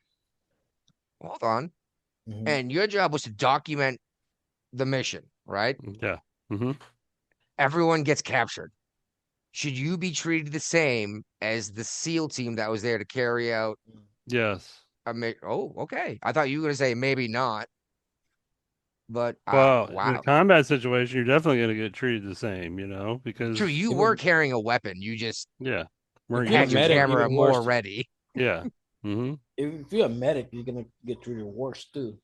Speaker 6: Hold on.
Speaker 9: Mhm.
Speaker 6: And your job was to document the mission, right?
Speaker 7: Yeah. Hmm.
Speaker 6: Everyone gets captured. Should you be treated the same as the SEAL team that was there to carry out
Speaker 7: Yes.
Speaker 6: oh, okay. I thought you were gonna say maybe not, but
Speaker 7: Well, in a
Speaker 6: wow.
Speaker 7: combat situation, you're definitely going to get treated the same,
Speaker 6: True,
Speaker 7: because
Speaker 6: you were
Speaker 9: Even
Speaker 6: carrying a weapon. You just
Speaker 7: yeah,
Speaker 9: if
Speaker 7: wearing a
Speaker 9: you're a
Speaker 6: had your
Speaker 7: suit.
Speaker 9: medic,
Speaker 6: camera
Speaker 9: even
Speaker 6: more
Speaker 9: worse.
Speaker 6: ready.
Speaker 7: Yeah. Hmm.
Speaker 9: If you're a medic, you're gonna get treated worse too.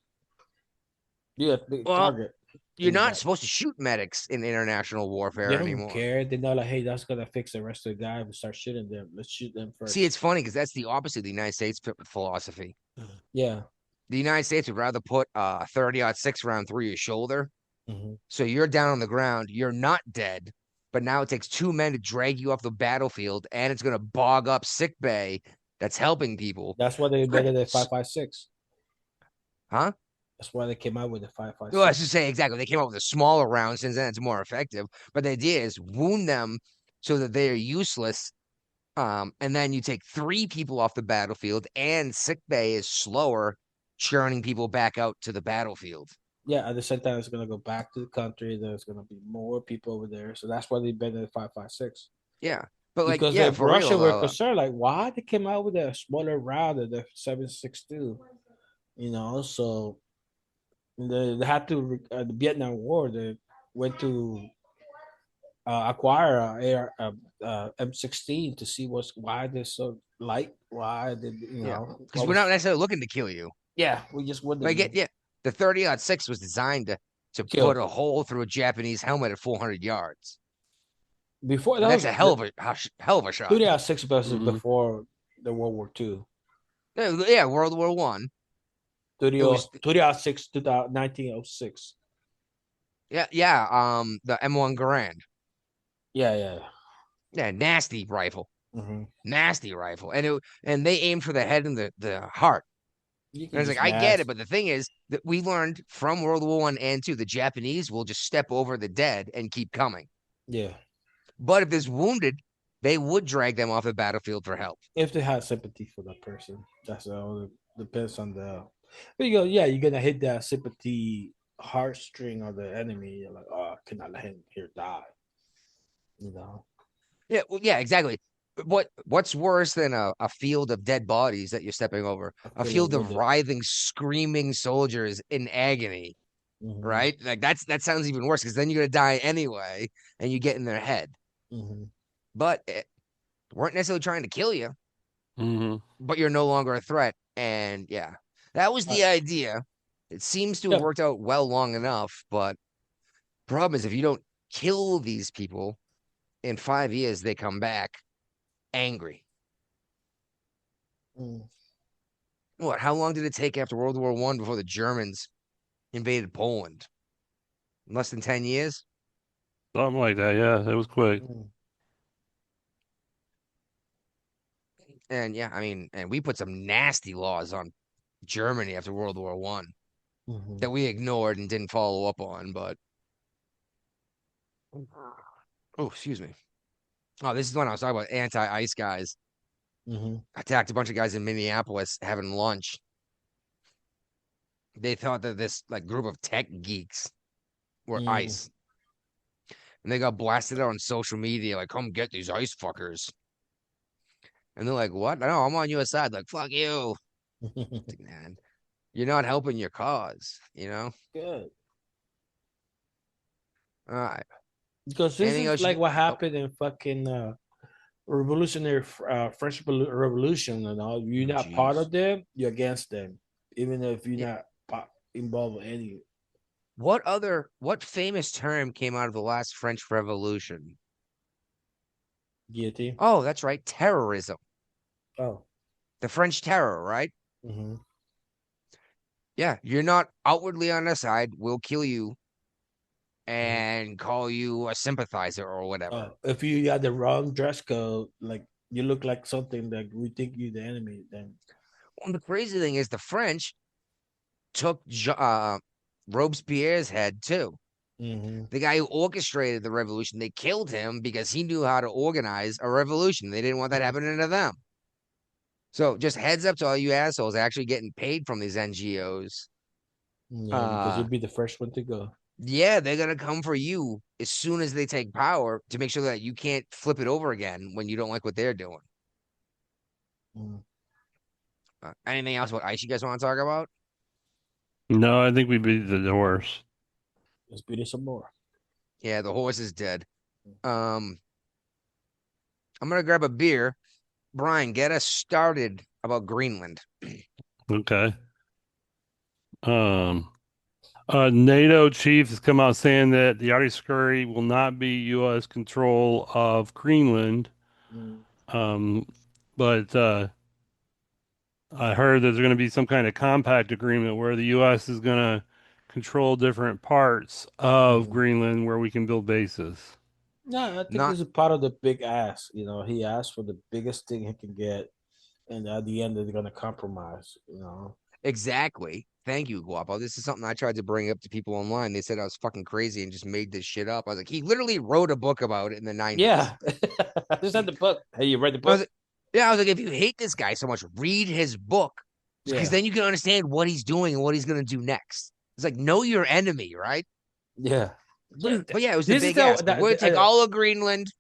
Speaker 9: You're a big
Speaker 6: Well,
Speaker 9: target
Speaker 6: you're
Speaker 9: in the
Speaker 6: not
Speaker 9: back.
Speaker 6: supposed to shoot medics in international
Speaker 9: They
Speaker 6: warfare
Speaker 9: don't
Speaker 6: anymore.
Speaker 9: care. They're not like, hey, that's gonna fix the rest of the guy. We start shooting them. Let's shoot them
Speaker 6: See,
Speaker 9: first.
Speaker 6: it's funny because that's the opposite of the United States philosophy.
Speaker 9: Yeah.
Speaker 6: The United States would rather put a 30-06 round through your shoulder.
Speaker 9: Hmm.
Speaker 6: So you're down on the ground, you're not dead, but now it takes 2 men to drag you off the battlefield, and it's gonna bog up sick bay that's helping people.
Speaker 9: That's why they invented the 5.56.
Speaker 6: Huh?
Speaker 9: That's why they came out with the five five
Speaker 6: Well, I should
Speaker 9: six.
Speaker 6: say exactly. They came up with a smaller round since then it's more effective. But the idea is wound them so that they are useless. And then you take 3 people off the battlefield, and sick bay is slower, churning people back out to the battlefield.
Speaker 9: Yeah, at the same time, it's gonna go back to the country. There's gonna be more people over there, so that's why they invented the 5.56.
Speaker 6: Yeah. But like,
Speaker 9: Because
Speaker 6: yeah,
Speaker 9: the
Speaker 6: for real
Speaker 9: Russia were
Speaker 6: though.
Speaker 9: concerned, like, why they came out with a smaller round of the 7.62. So they had to the Vietnam War. They went to acquire M16 to see why they're so light. Why did
Speaker 6: Yeah. Because
Speaker 9: what
Speaker 6: we're not
Speaker 9: was?
Speaker 6: necessarily looking to kill you.
Speaker 9: Yeah, we just wanted
Speaker 6: Like,
Speaker 9: to
Speaker 6: yeah, the 30-06 was designed to put
Speaker 9: kill.
Speaker 6: a hole through a Japanese helmet at 400 yards.
Speaker 9: Before that
Speaker 6: That's
Speaker 9: was
Speaker 6: a
Speaker 9: the
Speaker 6: hell of a shot.
Speaker 9: 30.6 versus
Speaker 7: Hmm.
Speaker 9: before the World War II.
Speaker 6: Yeah, World War One.
Speaker 9: 30,
Speaker 6: It was
Speaker 9: 30.6 1906.
Speaker 6: yeah. The M1 Garand.
Speaker 9: Yeah, yeah.
Speaker 6: Yeah, nasty rifle.
Speaker 9: Mm-hmm.
Speaker 6: Nasty rifle. And they aimed for the head and the heart.
Speaker 9: You
Speaker 6: And
Speaker 9: can
Speaker 6: it's like,
Speaker 9: just
Speaker 6: I get
Speaker 9: mash.
Speaker 6: it, but the thing is that we learned from World War One and Two, the Japanese will just step over the dead and keep coming.
Speaker 9: Yeah.
Speaker 6: But if there's wounded, they would drag them off the battlefield for help.
Speaker 9: If they had sympathy for that person. That's all. It depends on the. But yeah, you're gonna hit that sympathy heartstring of the enemy. You're like, oh, I cannot let him here die. You know.
Speaker 6: Yeah, well, yeah, exactly. What's worse than a field of dead bodies that you're stepping over?
Speaker 9: I
Speaker 6: A
Speaker 9: feel
Speaker 6: field of
Speaker 9: wounded.
Speaker 6: writhing, screaming soldiers in agony,
Speaker 9: Mm-hmm.
Speaker 6: right? Like that sounds even worse because then you're gonna die anyway, and you get in their head.
Speaker 9: Mm-hmm.
Speaker 6: But weren't necessarily trying to kill you,
Speaker 7: Hmm.
Speaker 6: but you're no longer a threat. And yeah, that was
Speaker 9: Uh,
Speaker 6: the idea. It seems to have
Speaker 9: yeah.
Speaker 6: worked out well long enough, but problem is if you don't kill these people in 5 years, they come back angry.
Speaker 9: Mm.
Speaker 6: What? How long did it take after World War One before the Germans invaded Poland? Less than 10 years.
Speaker 7: Something like that. Yeah, it was quick.
Speaker 9: Mm.
Speaker 6: And yeah, I mean, and we put some nasty laws on Germany after World War One
Speaker 9: Mm-hmm.
Speaker 6: that we ignored and didn't follow up on. But oh, excuse me. Oh, this is when I was talking about anti-ice guys.
Speaker 9: Mm-hmm.
Speaker 6: Attacked a bunch of guys in Minneapolis having lunch. They thought that this like group of tech geeks were
Speaker 9: Mm.
Speaker 6: ice, and they got blasted out on social media like, "Come get these ice fuckers." And they're like, "What? No, I'm on your side." Like, "Fuck you." Like, man, you're not helping your cause, you know?
Speaker 9: Good.
Speaker 6: All right.
Speaker 9: Because this
Speaker 6: Anything
Speaker 9: is
Speaker 6: else you
Speaker 9: like
Speaker 6: get?
Speaker 9: what
Speaker 6: Oh,
Speaker 9: happened in fucking revolutionary French Revolution. You're
Speaker 6: oh,
Speaker 9: not part
Speaker 6: jeez.
Speaker 9: of them, you're against them, even if you're
Speaker 6: Yeah.
Speaker 9: not involved in any
Speaker 6: What famous term came out of the last French Revolution?
Speaker 9: guillotine.
Speaker 6: Oh, that's right. Terrorism.
Speaker 9: Oh.
Speaker 6: The French terror, right?
Speaker 9: Mm-hmm.
Speaker 6: Yeah. You're not outwardly on our side. We'll kill you and call you a sympathizer or whatever.
Speaker 9: If you got the wrong dress code, like you look like something that we think you the enemy, then
Speaker 6: Well, the crazy thing is the French took Robespierre's head too. The guy who orchestrated the revolution, they killed him because he knew how to organize a revolution. They didn't want that happening to them. So just heads up to all you assholes actually getting paid from these NGOs.
Speaker 9: yeah, because you'll be the first one to go.
Speaker 6: Yeah, they're gonna come for you as soon as they take power to make sure that you can't flip it over again when you don't like what they're doing.
Speaker 9: Mm.
Speaker 6: Anything else about ICE you guys want to talk about?
Speaker 7: No, I think we beat the horse.
Speaker 9: Let's beat it some more.
Speaker 6: Yeah, the horse is dead. I'm gonna grab a beer. Brian, get us started about Greenland.
Speaker 7: Okay. NATO chief has come out saying that the Arctic Scurry will not be U.S. control of Greenland.
Speaker 9: Mm.
Speaker 7: But I heard there's going to be some kind of compact agreement where the U.S. is going to control different parts of Greenland where we can build bases.
Speaker 9: No, I think
Speaker 6: Not
Speaker 9: this is part of the big ask. You know, he asked for the biggest thing he can get, and at the end they're gonna compromise. You know.
Speaker 6: exactly. Thank you, Guapo. This is something I tried to bring up to people online. They said I was fucking crazy and just made this shit up. I was like, he literally wrote a book about it in the 90s.
Speaker 9: Yeah, I just had the book. Hey, you read the book?
Speaker 6: I was like, if you hate this guy so much, read his book. Because then you can understand what he's doing and what he's going to do next. It's like, know your enemy, right?
Speaker 9: Yeah.
Speaker 6: But yeah, it was a big ask. We're going to take all of Greenland.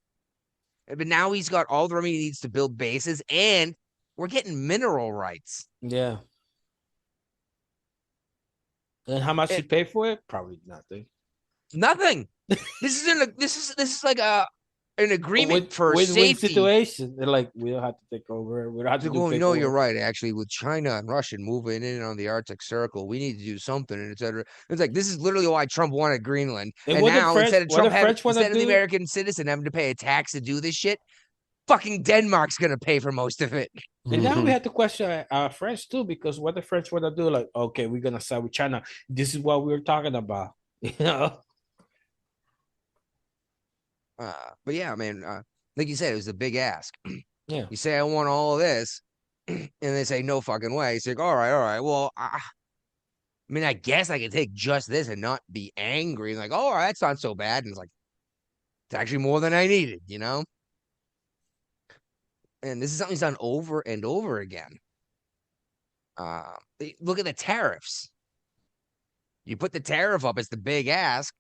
Speaker 6: But now he's got all the money he needs to build bases, and we're getting mineral rights.
Speaker 9: Yeah. And how much you pay for it? Probably nothing.
Speaker 6: Nothing. This is like an agreement for
Speaker 9: win-win
Speaker 6: safety
Speaker 9: situation. They're like, we don't have to take over. We don't have to do
Speaker 6: no, you're right. Actually, with China and Russia moving in on the Arctic Circle, we need to do something, and etc. It's like this is literally why Trump wanted Greenland. And now instead of Trump instead of the American citizen having to pay a tax to do this shit, fucking Denmark's gonna pay for most of it.
Speaker 9: And now we have to question our French too, because what the French want to do, like, okay, we're gonna side with China. This is what we were talking about, you know.
Speaker 6: But yeah, man, like you said, it was a big ask.
Speaker 9: Yeah.
Speaker 6: You say I want all of this, and they say no fucking way. It's like, all right. Well, I mean, I guess I could take just this and not be angry. Like, oh, all right, that's not so bad. And it's like, it's actually more than I needed, you know? And this is something he's done over and over again. Look at the tariffs. You put the tariff up as the big ask.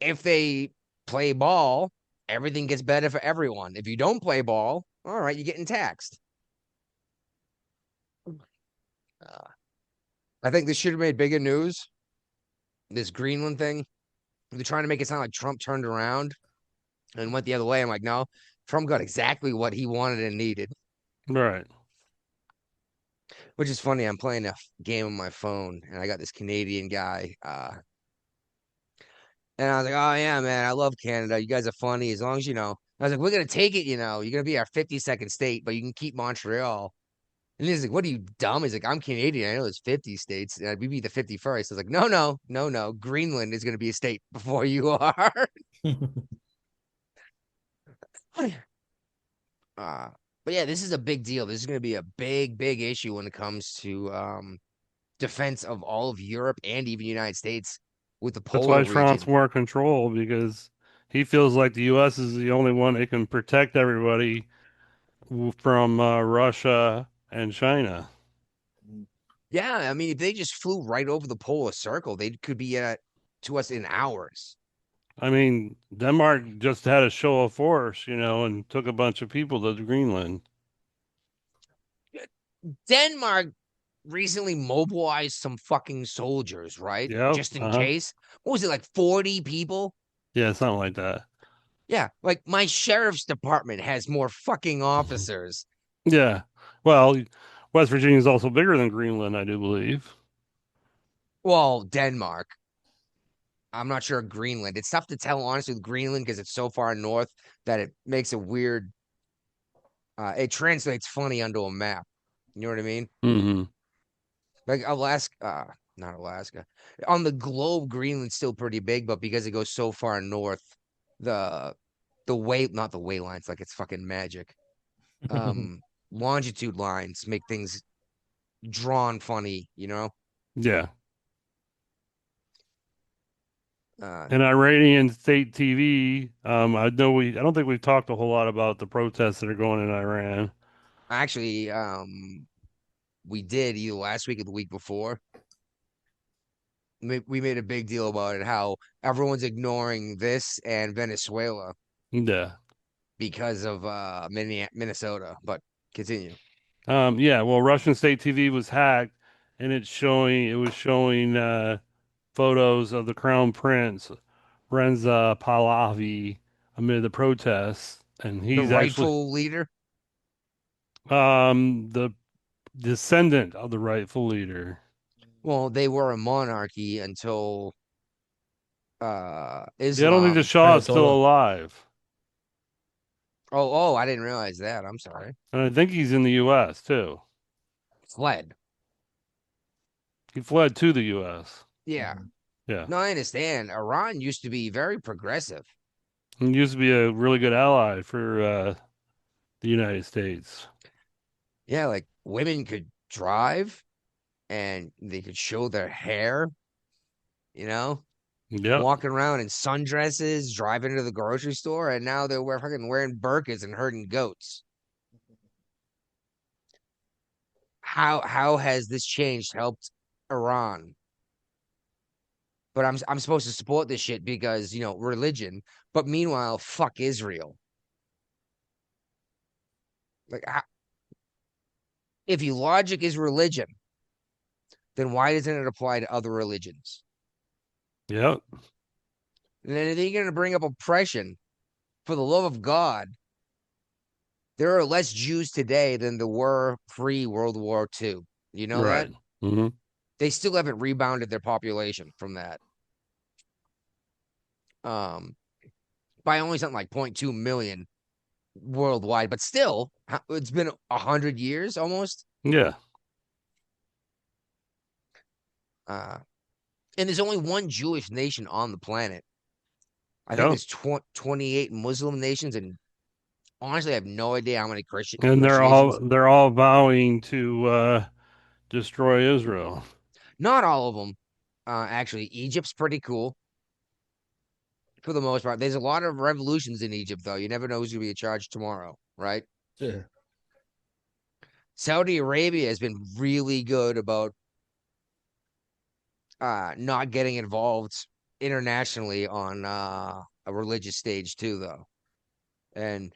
Speaker 6: If they play ball, everything gets better for everyone. If you don't play ball, all right, you're getting taxed. I think this should have made bigger news. This Greenland thing. They're trying to make it sound like Trump turned around and went the other way. I'm like, no, Trump got exactly what he wanted and needed.
Speaker 7: Right.
Speaker 6: Which is funny. I'm playing a game on my phone, and I got this Canadian guy. And I was like, oh, yeah, man, I love Canada. You guys are funny. As long as you know. I was like, we're going to take it, you know. You're going to be our 52nd state, but you can keep Montreal. And he's like, what are you, dumb? He's like, I'm Canadian. I know there's 50 states. And we'd be the 51st. I was like, no. Greenland is going to be a state before you are. But yeah, this is a big deal. This is going to be a big issue when it comes to defense of all of Europe and even the United States with the polar
Speaker 7: That's why Trump's
Speaker 6: region.
Speaker 7: more control, because he feels like the U.S. is the only one that can protect everybody from Russia and China.
Speaker 6: Yeah, I mean, if they just flew right over the polar circle, they could be to us in hours.
Speaker 7: I mean, Denmark just had a show of force, you know, and took a bunch of people to Greenland.
Speaker 6: Denmark recently mobilized some fucking soldiers, right?
Speaker 7: Yeah,
Speaker 6: Just in case. What was it, like 40 people?
Speaker 7: Yeah, something like that.
Speaker 6: Yeah, like my sheriff's department has more fucking officers.
Speaker 7: Yeah. Well, West Virginia is also bigger than Greenland, I do believe.
Speaker 6: Well, Denmark. I'm not sure Greenland. It's tough to tell, honestly, with Greenland because it's so far north that it makes a weird. It translates funny onto a map. You know what I mean?
Speaker 7: Mm-hmm.
Speaker 6: Like Alaska, not Alaska. On the globe, Greenland's still pretty big, but because it goes so far north, the not the way lines, like it's fucking magic. Longitude lines make things drawn funny, you know?
Speaker 7: Yeah.
Speaker 6: Uh,
Speaker 7: And Iranian state TV, I don't think we've talked a whole lot about the protests that are going in Iran.
Speaker 6: actually, we did either last week or the week before. We made a big deal about it, how everyone's ignoring this and Venezuela
Speaker 7: Yeah.
Speaker 6: because of Minnesota. But continue.
Speaker 7: Yeah, well, Russian state TV was hacked and it was showing photos of the Crown Prince Reza Pahlavi amid the protests, and
Speaker 6: The
Speaker 7: he's actually
Speaker 6: rightful leader.
Speaker 7: the descendant of the rightful leader.
Speaker 6: Well, they were a monarchy until
Speaker 7: Yeah, I don't think the
Speaker 6: Islam.
Speaker 7: Shah is still
Speaker 9: Ayatollah.
Speaker 7: alive.
Speaker 6: Oh, I didn't realize that. I'm sorry.
Speaker 7: And I think he's in the US too.
Speaker 6: Fled.
Speaker 7: He fled to the US.
Speaker 6: Yeah.
Speaker 7: Yeah.
Speaker 6: No, I understand. Iran used to be very progressive.
Speaker 7: He used to be a really good ally for the United States.
Speaker 6: Yeah, like women could drive and they could show their hair, you know,
Speaker 7: Yep.
Speaker 6: walking around in sundresses, driving to the grocery store, and now they're fucking wearing burqas and herding goats. How has this change helped Iran? But I'm supposed to support this shit because, religion. But meanwhile, fuck Israel. Like, if your logic is religion, then why doesn't it apply to other religions?
Speaker 7: Yep.
Speaker 6: And then you're going to bring up oppression. For the love of God, there are less Jews today than there were pre-World War II. You know
Speaker 7: Right.
Speaker 6: that?
Speaker 7: Mm-hmm.
Speaker 6: They still haven't rebounded their population from that. By only something like 0.2 million worldwide, but still, it's been 100 years almost.
Speaker 7: Yeah.
Speaker 6: And there's only one Jewish nation on the planet. I think
Speaker 7: Yep.
Speaker 6: there's 28 Muslim nations, and honestly, I have no idea how many Christian
Speaker 7: And
Speaker 6: nations.
Speaker 7: they're all vowing to destroy Israel.
Speaker 6: Not all of them. Actually, Egypt's pretty cool for the most part. There's a lot of revolutions in Egypt, though. You never know who's going to be in charge tomorrow, right?
Speaker 9: Yeah.
Speaker 6: Saudi Arabia has been really good about not getting involved internationally on a religious stage too, though. And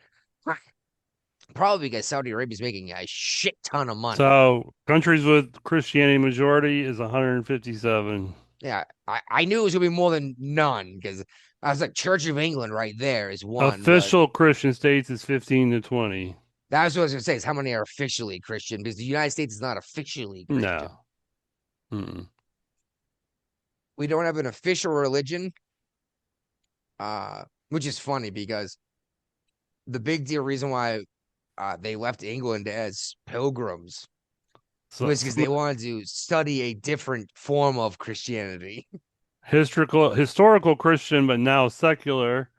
Speaker 6: probably because Saudi Arabia is making a shit ton of money.
Speaker 7: So countries with Christianity majority is 157.
Speaker 6: Yeah, I knew it was gonna be more than none because I was like Church of England right there is one, but
Speaker 7: Official Christian states is 15 to 20.
Speaker 6: that's what I was gonna say is how many are officially Christian because the United States is not officially Christian.
Speaker 7: No. Mm-mm.
Speaker 6: We don't have an official religion, which is funny because the big deal reason why they left England as pilgrims
Speaker 7: So
Speaker 6: was because they wanted to study a different form of Christianity.
Speaker 7: historical Christian, but now secular,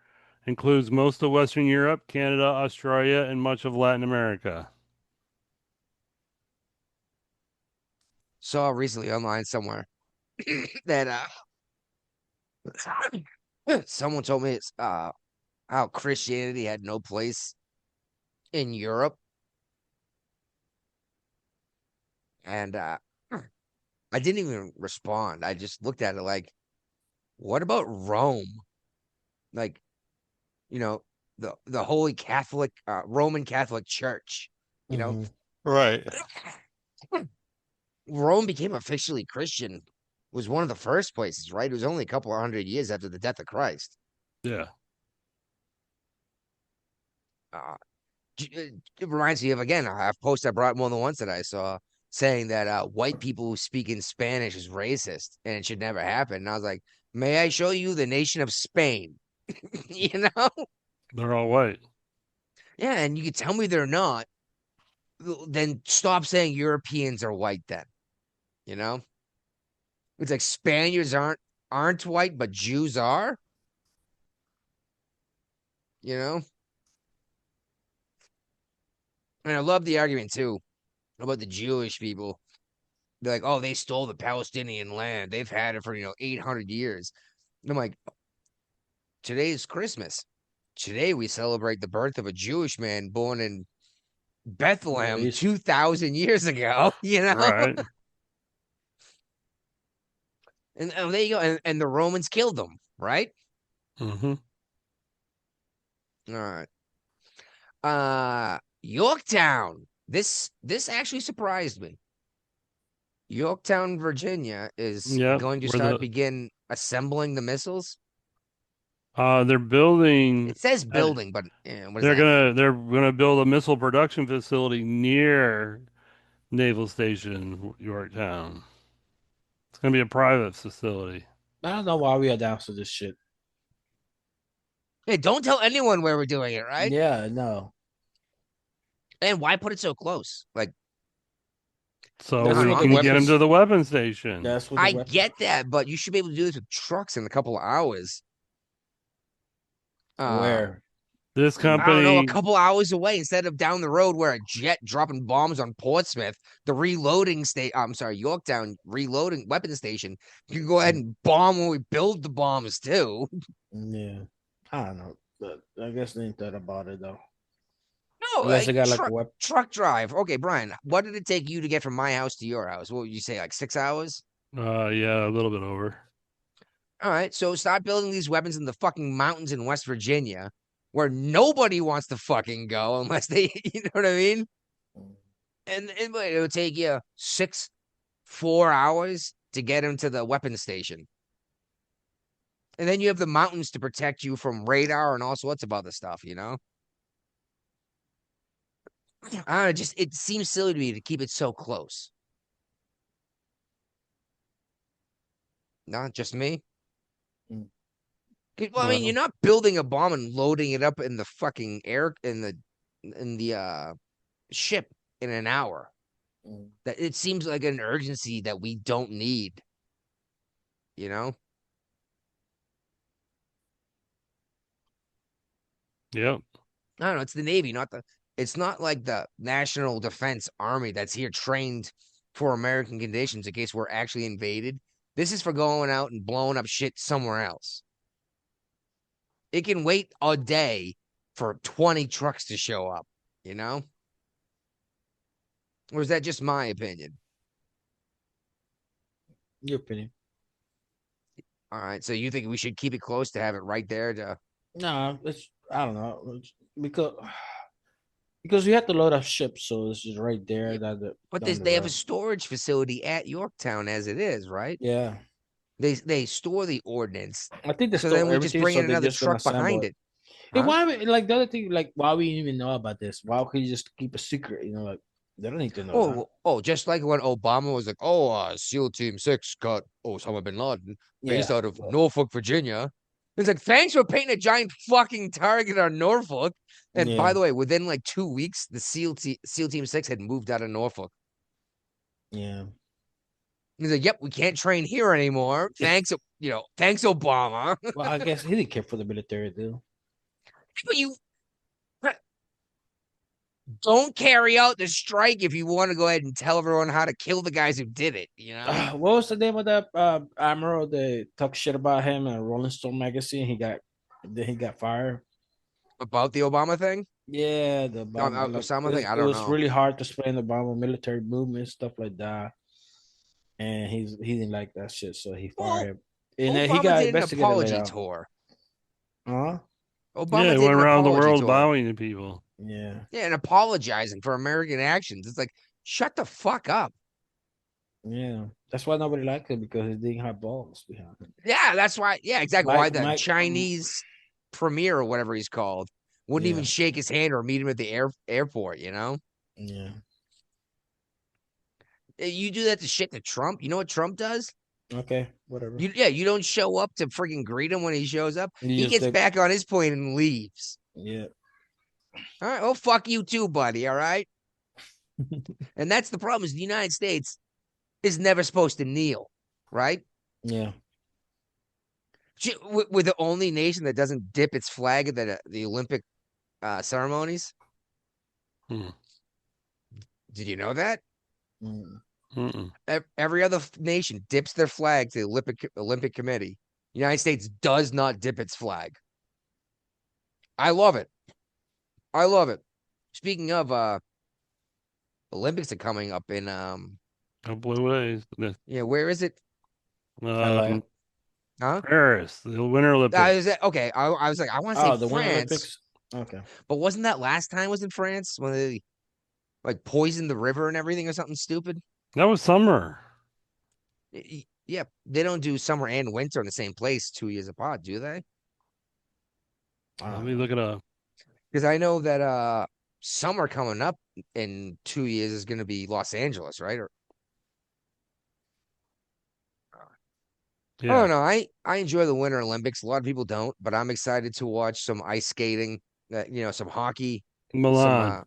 Speaker 7: includes most of Western Europe, Canada, Australia, and much of Latin America.
Speaker 6: Saw recently online somewhere that someone told me it's how Christianity had no place in Europe. And I didn't even respond. I just looked at it like, what about Rome? Like, the Holy Catholic Roman Catholic Church, you know?
Speaker 7: Right.
Speaker 6: Rome became officially Christian, was one of the first places, right? It was only a couple of 100 years after the death of Christ.
Speaker 7: Yeah.
Speaker 6: It reminds me of, again, a post I brought more than once that I saw saying that white people who speak in Spanish is racist and it should never happen. And I was like, may I show you the nation of Spain? You know?
Speaker 7: They're all white.
Speaker 6: Yeah, and you can tell me they're not. Then stop saying Europeans are white then. You know? It's like Spaniards aren't white, but Jews are. You know? And I love the argument too about the Jewish people. They're like, oh, they stole the Palestinian land. They've had it for 800 years. And I'm like, today's Christmas. Today we celebrate the birth of a Jewish man born in Bethlehem 2,000 years ago.
Speaker 7: Right.
Speaker 6: And there you go. And the Romans killed them, right?
Speaker 7: Mm-hmm.
Speaker 6: All right. Yorktown. This actually surprised me. Yorktown, Virginia is
Speaker 7: Yep.
Speaker 6: going to
Speaker 7: Where
Speaker 6: begin assembling the missiles.
Speaker 7: they're building.
Speaker 6: It says building, but what does
Speaker 7: They're
Speaker 6: that mean?
Speaker 7: gonna build a missile production facility near Naval Station Yorktown. It's gonna be a private facility.
Speaker 9: I don't know why we announced this shit.
Speaker 6: Hey, don't tell anyone where we're doing it, right?
Speaker 9: Yeah, no.
Speaker 6: And why put it so close? Like,
Speaker 7: So
Speaker 9: That's
Speaker 7: we
Speaker 9: what
Speaker 7: can
Speaker 9: the
Speaker 7: get them
Speaker 9: weapons-
Speaker 7: to the weapon station.
Speaker 9: That's what
Speaker 6: I get that, but you should be able to do this with trucks in a couple of hours.
Speaker 9: Where?
Speaker 7: This
Speaker 6: I don't know,
Speaker 7: company,
Speaker 6: a couple hours away instead of down the road where a jet dropping bombs on Portsmouth, the reloading state. I'm sorry, Yorktown reloading weapon station. You can go ahead and bomb when we build the bombs too.
Speaker 9: Yeah. I don't know. But I guess they ain't thought about it though.
Speaker 6: No,
Speaker 9: Unless they got like a weapon.
Speaker 6: truck drive. Okay, Brian, what did it take you to get from my house to your house? What would you say, like 6 hours?
Speaker 7: yeah, a little bit over.
Speaker 6: All right, so start building these weapons in the fucking mountains in West Virginia, where nobody wants to fucking go unless they, you know what I mean? And it'll take you 4 hours to get into the weapon station. And then you have the mountains to protect you from radar and all sorts of other stuff, I don't know, it seems silly to me to keep it so close. Not just me.
Speaker 9: Mm.
Speaker 6: Well, I mean, you're not building a bomb and loading it up in the fucking air in the ship in an hour. That it seems like an urgency that we don't need. You know?
Speaker 7: Yep.
Speaker 6: I don't know. It's the Navy, it's not like the National Defense Army that's here trained for American conditions in case we're actually invaded. This is for going out and blowing up shit somewhere else. It can wait a day for 20 trucks to show up, you know? Or is that just my opinion?
Speaker 9: Your opinion.
Speaker 6: All right. So you think we should keep it close to have it right there to
Speaker 9: No, I don't know. Because we have to load up ships, so it's just right there.
Speaker 6: Yeah.
Speaker 9: That
Speaker 6: But they have a storage facility at Yorktown as it is, right?
Speaker 9: Yeah.
Speaker 6: They store the ordnance.
Speaker 9: I think they
Speaker 6: So
Speaker 9: store
Speaker 6: then we just
Speaker 9: everything,
Speaker 6: bring
Speaker 9: so
Speaker 6: in
Speaker 9: they
Speaker 6: another
Speaker 9: just gonna
Speaker 6: truck behind
Speaker 9: assemble
Speaker 6: it.
Speaker 9: Hey,
Speaker 6: Huh?
Speaker 9: why like the other thing, like why we didn't even know about this? Why could you just keep a secret? Like they don't need to know.
Speaker 6: Just like when Obama was like, SEAL Team 6 got Osama bin Laden based out of Norfolk, Virginia. It's like, thanks for painting a giant fucking target on Norfolk. And by the way, within like 2 weeks, the SEAL Team 6 had moved out of Norfolk.
Speaker 9: Yeah.
Speaker 6: He's like, yep, we can't train here anymore. Thanks, thanks, Obama.
Speaker 9: Well, I guess he didn't care for the military, though.
Speaker 6: But you don't carry out the strike if you want to go ahead and tell everyone how to kill the guys who did it,
Speaker 9: What was the name of that admiral that talked shit about him in Rolling Stone magazine? He got fired.
Speaker 6: About the Obama thing?
Speaker 9: Yeah, the Obama,
Speaker 6: Osama thing. I don't know.
Speaker 9: It was really hard to explain the Obama military movement, stuff like that. And he didn't like that shit, so he fired him. And then he got
Speaker 6: did an apology
Speaker 9: later.
Speaker 6: tour.
Speaker 9: Huh?
Speaker 6: Obama
Speaker 7: he
Speaker 6: did
Speaker 7: went
Speaker 6: an
Speaker 7: around the
Speaker 6: apology
Speaker 7: world
Speaker 6: tour.
Speaker 7: bowing to people.
Speaker 9: Yeah.
Speaker 6: Yeah, and apologizing for American actions. It's like, shut the fuck up.
Speaker 9: Yeah. That's why nobody liked him, because he didn't have balls behind him.
Speaker 6: Yeah, that's why. Yeah, exactly. Why the
Speaker 9: Mike-
Speaker 6: Chinese premier or whatever he's called wouldn't even shake his hand or meet him at the airport,
Speaker 9: Yeah.
Speaker 6: You do that to shit to Trump. You know what Trump does?
Speaker 9: Okay, whatever.
Speaker 6: You don't show up to freaking greet him when he shows up.
Speaker 9: You
Speaker 6: He
Speaker 9: just
Speaker 6: gets
Speaker 9: take-
Speaker 6: back on his plane and leaves.
Speaker 9: Yeah.
Speaker 6: All right. Well, fuck you too, buddy. All right. And that's the problem is the United States is never supposed to kneel. right?
Speaker 9: Yeah.
Speaker 6: We're the only nation that doesn't dip its flag at the Olympic ceremonies.
Speaker 7: Hmm.
Speaker 6: Did you know that?
Speaker 9: Mm.
Speaker 7: Mm-mm.
Speaker 6: Every other nation dips their flag to the Olympic Committee. The United States does not dip its flag. I love it. I love it. Speaking of Olympics are coming up in
Speaker 7: A blue ways.
Speaker 6: yeah, where is it?
Speaker 9: LA.
Speaker 7: Um,
Speaker 6: Huh?
Speaker 7: Paris, the Winter Olympics.
Speaker 6: Okay. I was like, I want to say
Speaker 9: Oh, the Winter
Speaker 6: France,
Speaker 9: Olympics. Okay.
Speaker 6: but wasn't that last time was in France when they like poisoned the river and everything or something stupid?
Speaker 7: That was summer.
Speaker 6: Yeah, they don't do summer and winter in the same place 2 years apart, do they?
Speaker 7: Let me look it up.
Speaker 6: Because I know that summer coming up in 2 years is going to be Los Angeles, right? Or I
Speaker 7: Yeah,
Speaker 6: don't know. I enjoy the Winter Olympics. A lot of people don't, but I'm excited to watch some ice skating, some hockey, some
Speaker 7: Milan.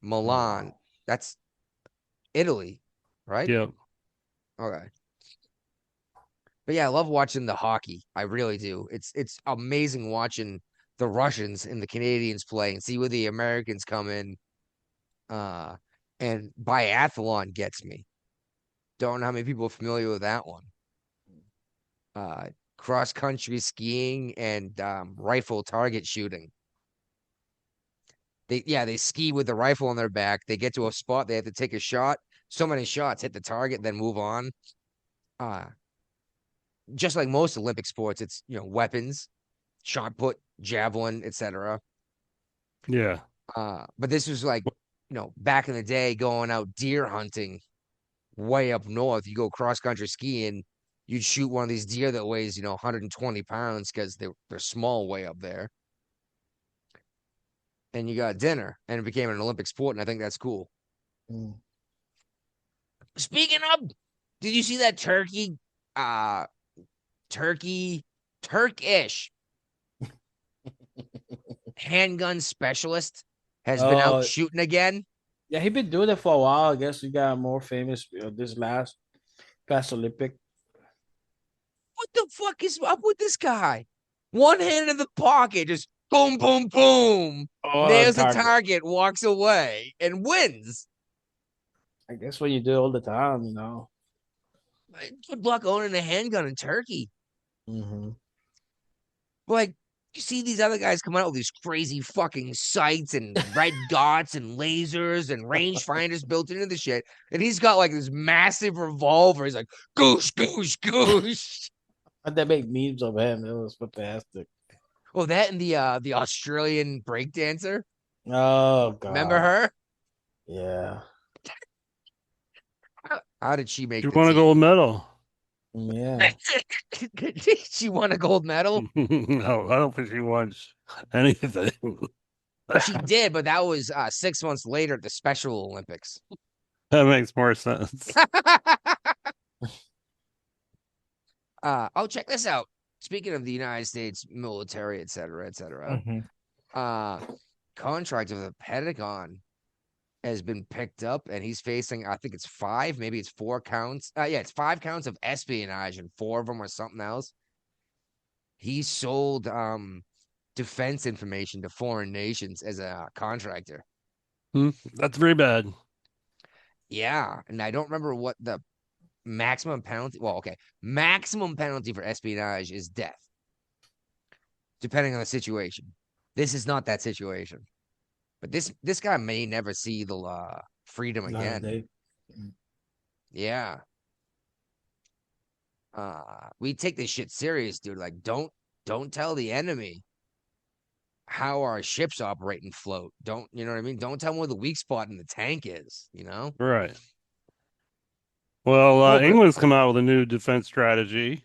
Speaker 6: Milan. That's Italy, right?
Speaker 7: Yep.
Speaker 6: Okay. But yeah, I love watching the hockey. I really do. It's amazing watching the Russians and the Canadians play and see where the Americans come in. Uh, and biathlon gets me. Don't know how many people are familiar with that one. Uh, Cross country skiing and rifle target shooting. They ski with the rifle on their back. They get to a spot, they have to take a shot. So many shots, hit the target, then move on. Uh, just like most Olympic sports, it's weapons, shot put, javelin, etc.
Speaker 7: Yeah.
Speaker 6: But this was like, back in the day, going out deer hunting way up north. You go cross country skiing, you'd shoot one of these deer that weighs 120 pounds because they're small way up there, and you got dinner, and it became an Olympic sport, and I think that's cool.
Speaker 9: Mm.
Speaker 6: Speaking of, did you see that uh, Turkish handgun specialist has been out
Speaker 9: Oh,
Speaker 6: shooting again?
Speaker 9: yeah, he been doing it for a while. I guess he got more famous this last past Olympic.
Speaker 6: What the fuck is up with this guy? One hand in the pocket, just boom, boom, boom,
Speaker 9: Oh,
Speaker 6: nails the
Speaker 9: target.
Speaker 6: target, walks away, and wins.
Speaker 9: I guess what you do all the time.
Speaker 6: Good luck owning a handgun in Turkey.
Speaker 9: Mm-hmm.
Speaker 6: Like, you see these other guys coming out with these crazy fucking sights and red dots and lasers and rangefinders built into the shit. And he's got like this massive revolver. He's like, goosh, goosh, goosh.
Speaker 9: And they make memes of him. It was fantastic.
Speaker 6: Oh, that and the Australian breakdancer.
Speaker 9: Oh
Speaker 6: Remember
Speaker 9: God.
Speaker 6: her?
Speaker 9: Yeah.
Speaker 6: How did she make
Speaker 7: She
Speaker 6: the
Speaker 7: won a gold
Speaker 6: team?
Speaker 7: medal.
Speaker 9: Yeah.
Speaker 6: She won a gold medal.
Speaker 7: No, I don't think she won anything.
Speaker 6: She did, but that was 6 months later at the Special Olympics.
Speaker 7: That makes more sense.
Speaker 6: Oh, check this out. Speaking of the United States military, et cetera, et cetera,
Speaker 9: Mhm.
Speaker 6: contract of the Pentagon has been picked up, and he's facing, I think it's 5, maybe it's 4 counts. Yeah, it's 5 counts of espionage, and 4 of them are something else. He sold defense information to foreign nations as a contractor.
Speaker 7: That's very bad.
Speaker 6: Yeah, and I don't remember what the maximum penalty. Well, okay, maximum penalty for espionage is death, depending on the situation. This is not that situation, but this guy may never see the freedom
Speaker 9: Lion
Speaker 6: again.
Speaker 9: Day.
Speaker 6: Yeah. We take this shit serious, dude. Like, don't tell the enemy how our ships operate and float. Don't, you know what I mean? Don't tell them where the weak spot in the tank is, you know?
Speaker 7: Right. Well,
Speaker 6: Oh, but
Speaker 7: England's come out with a new defense strategy.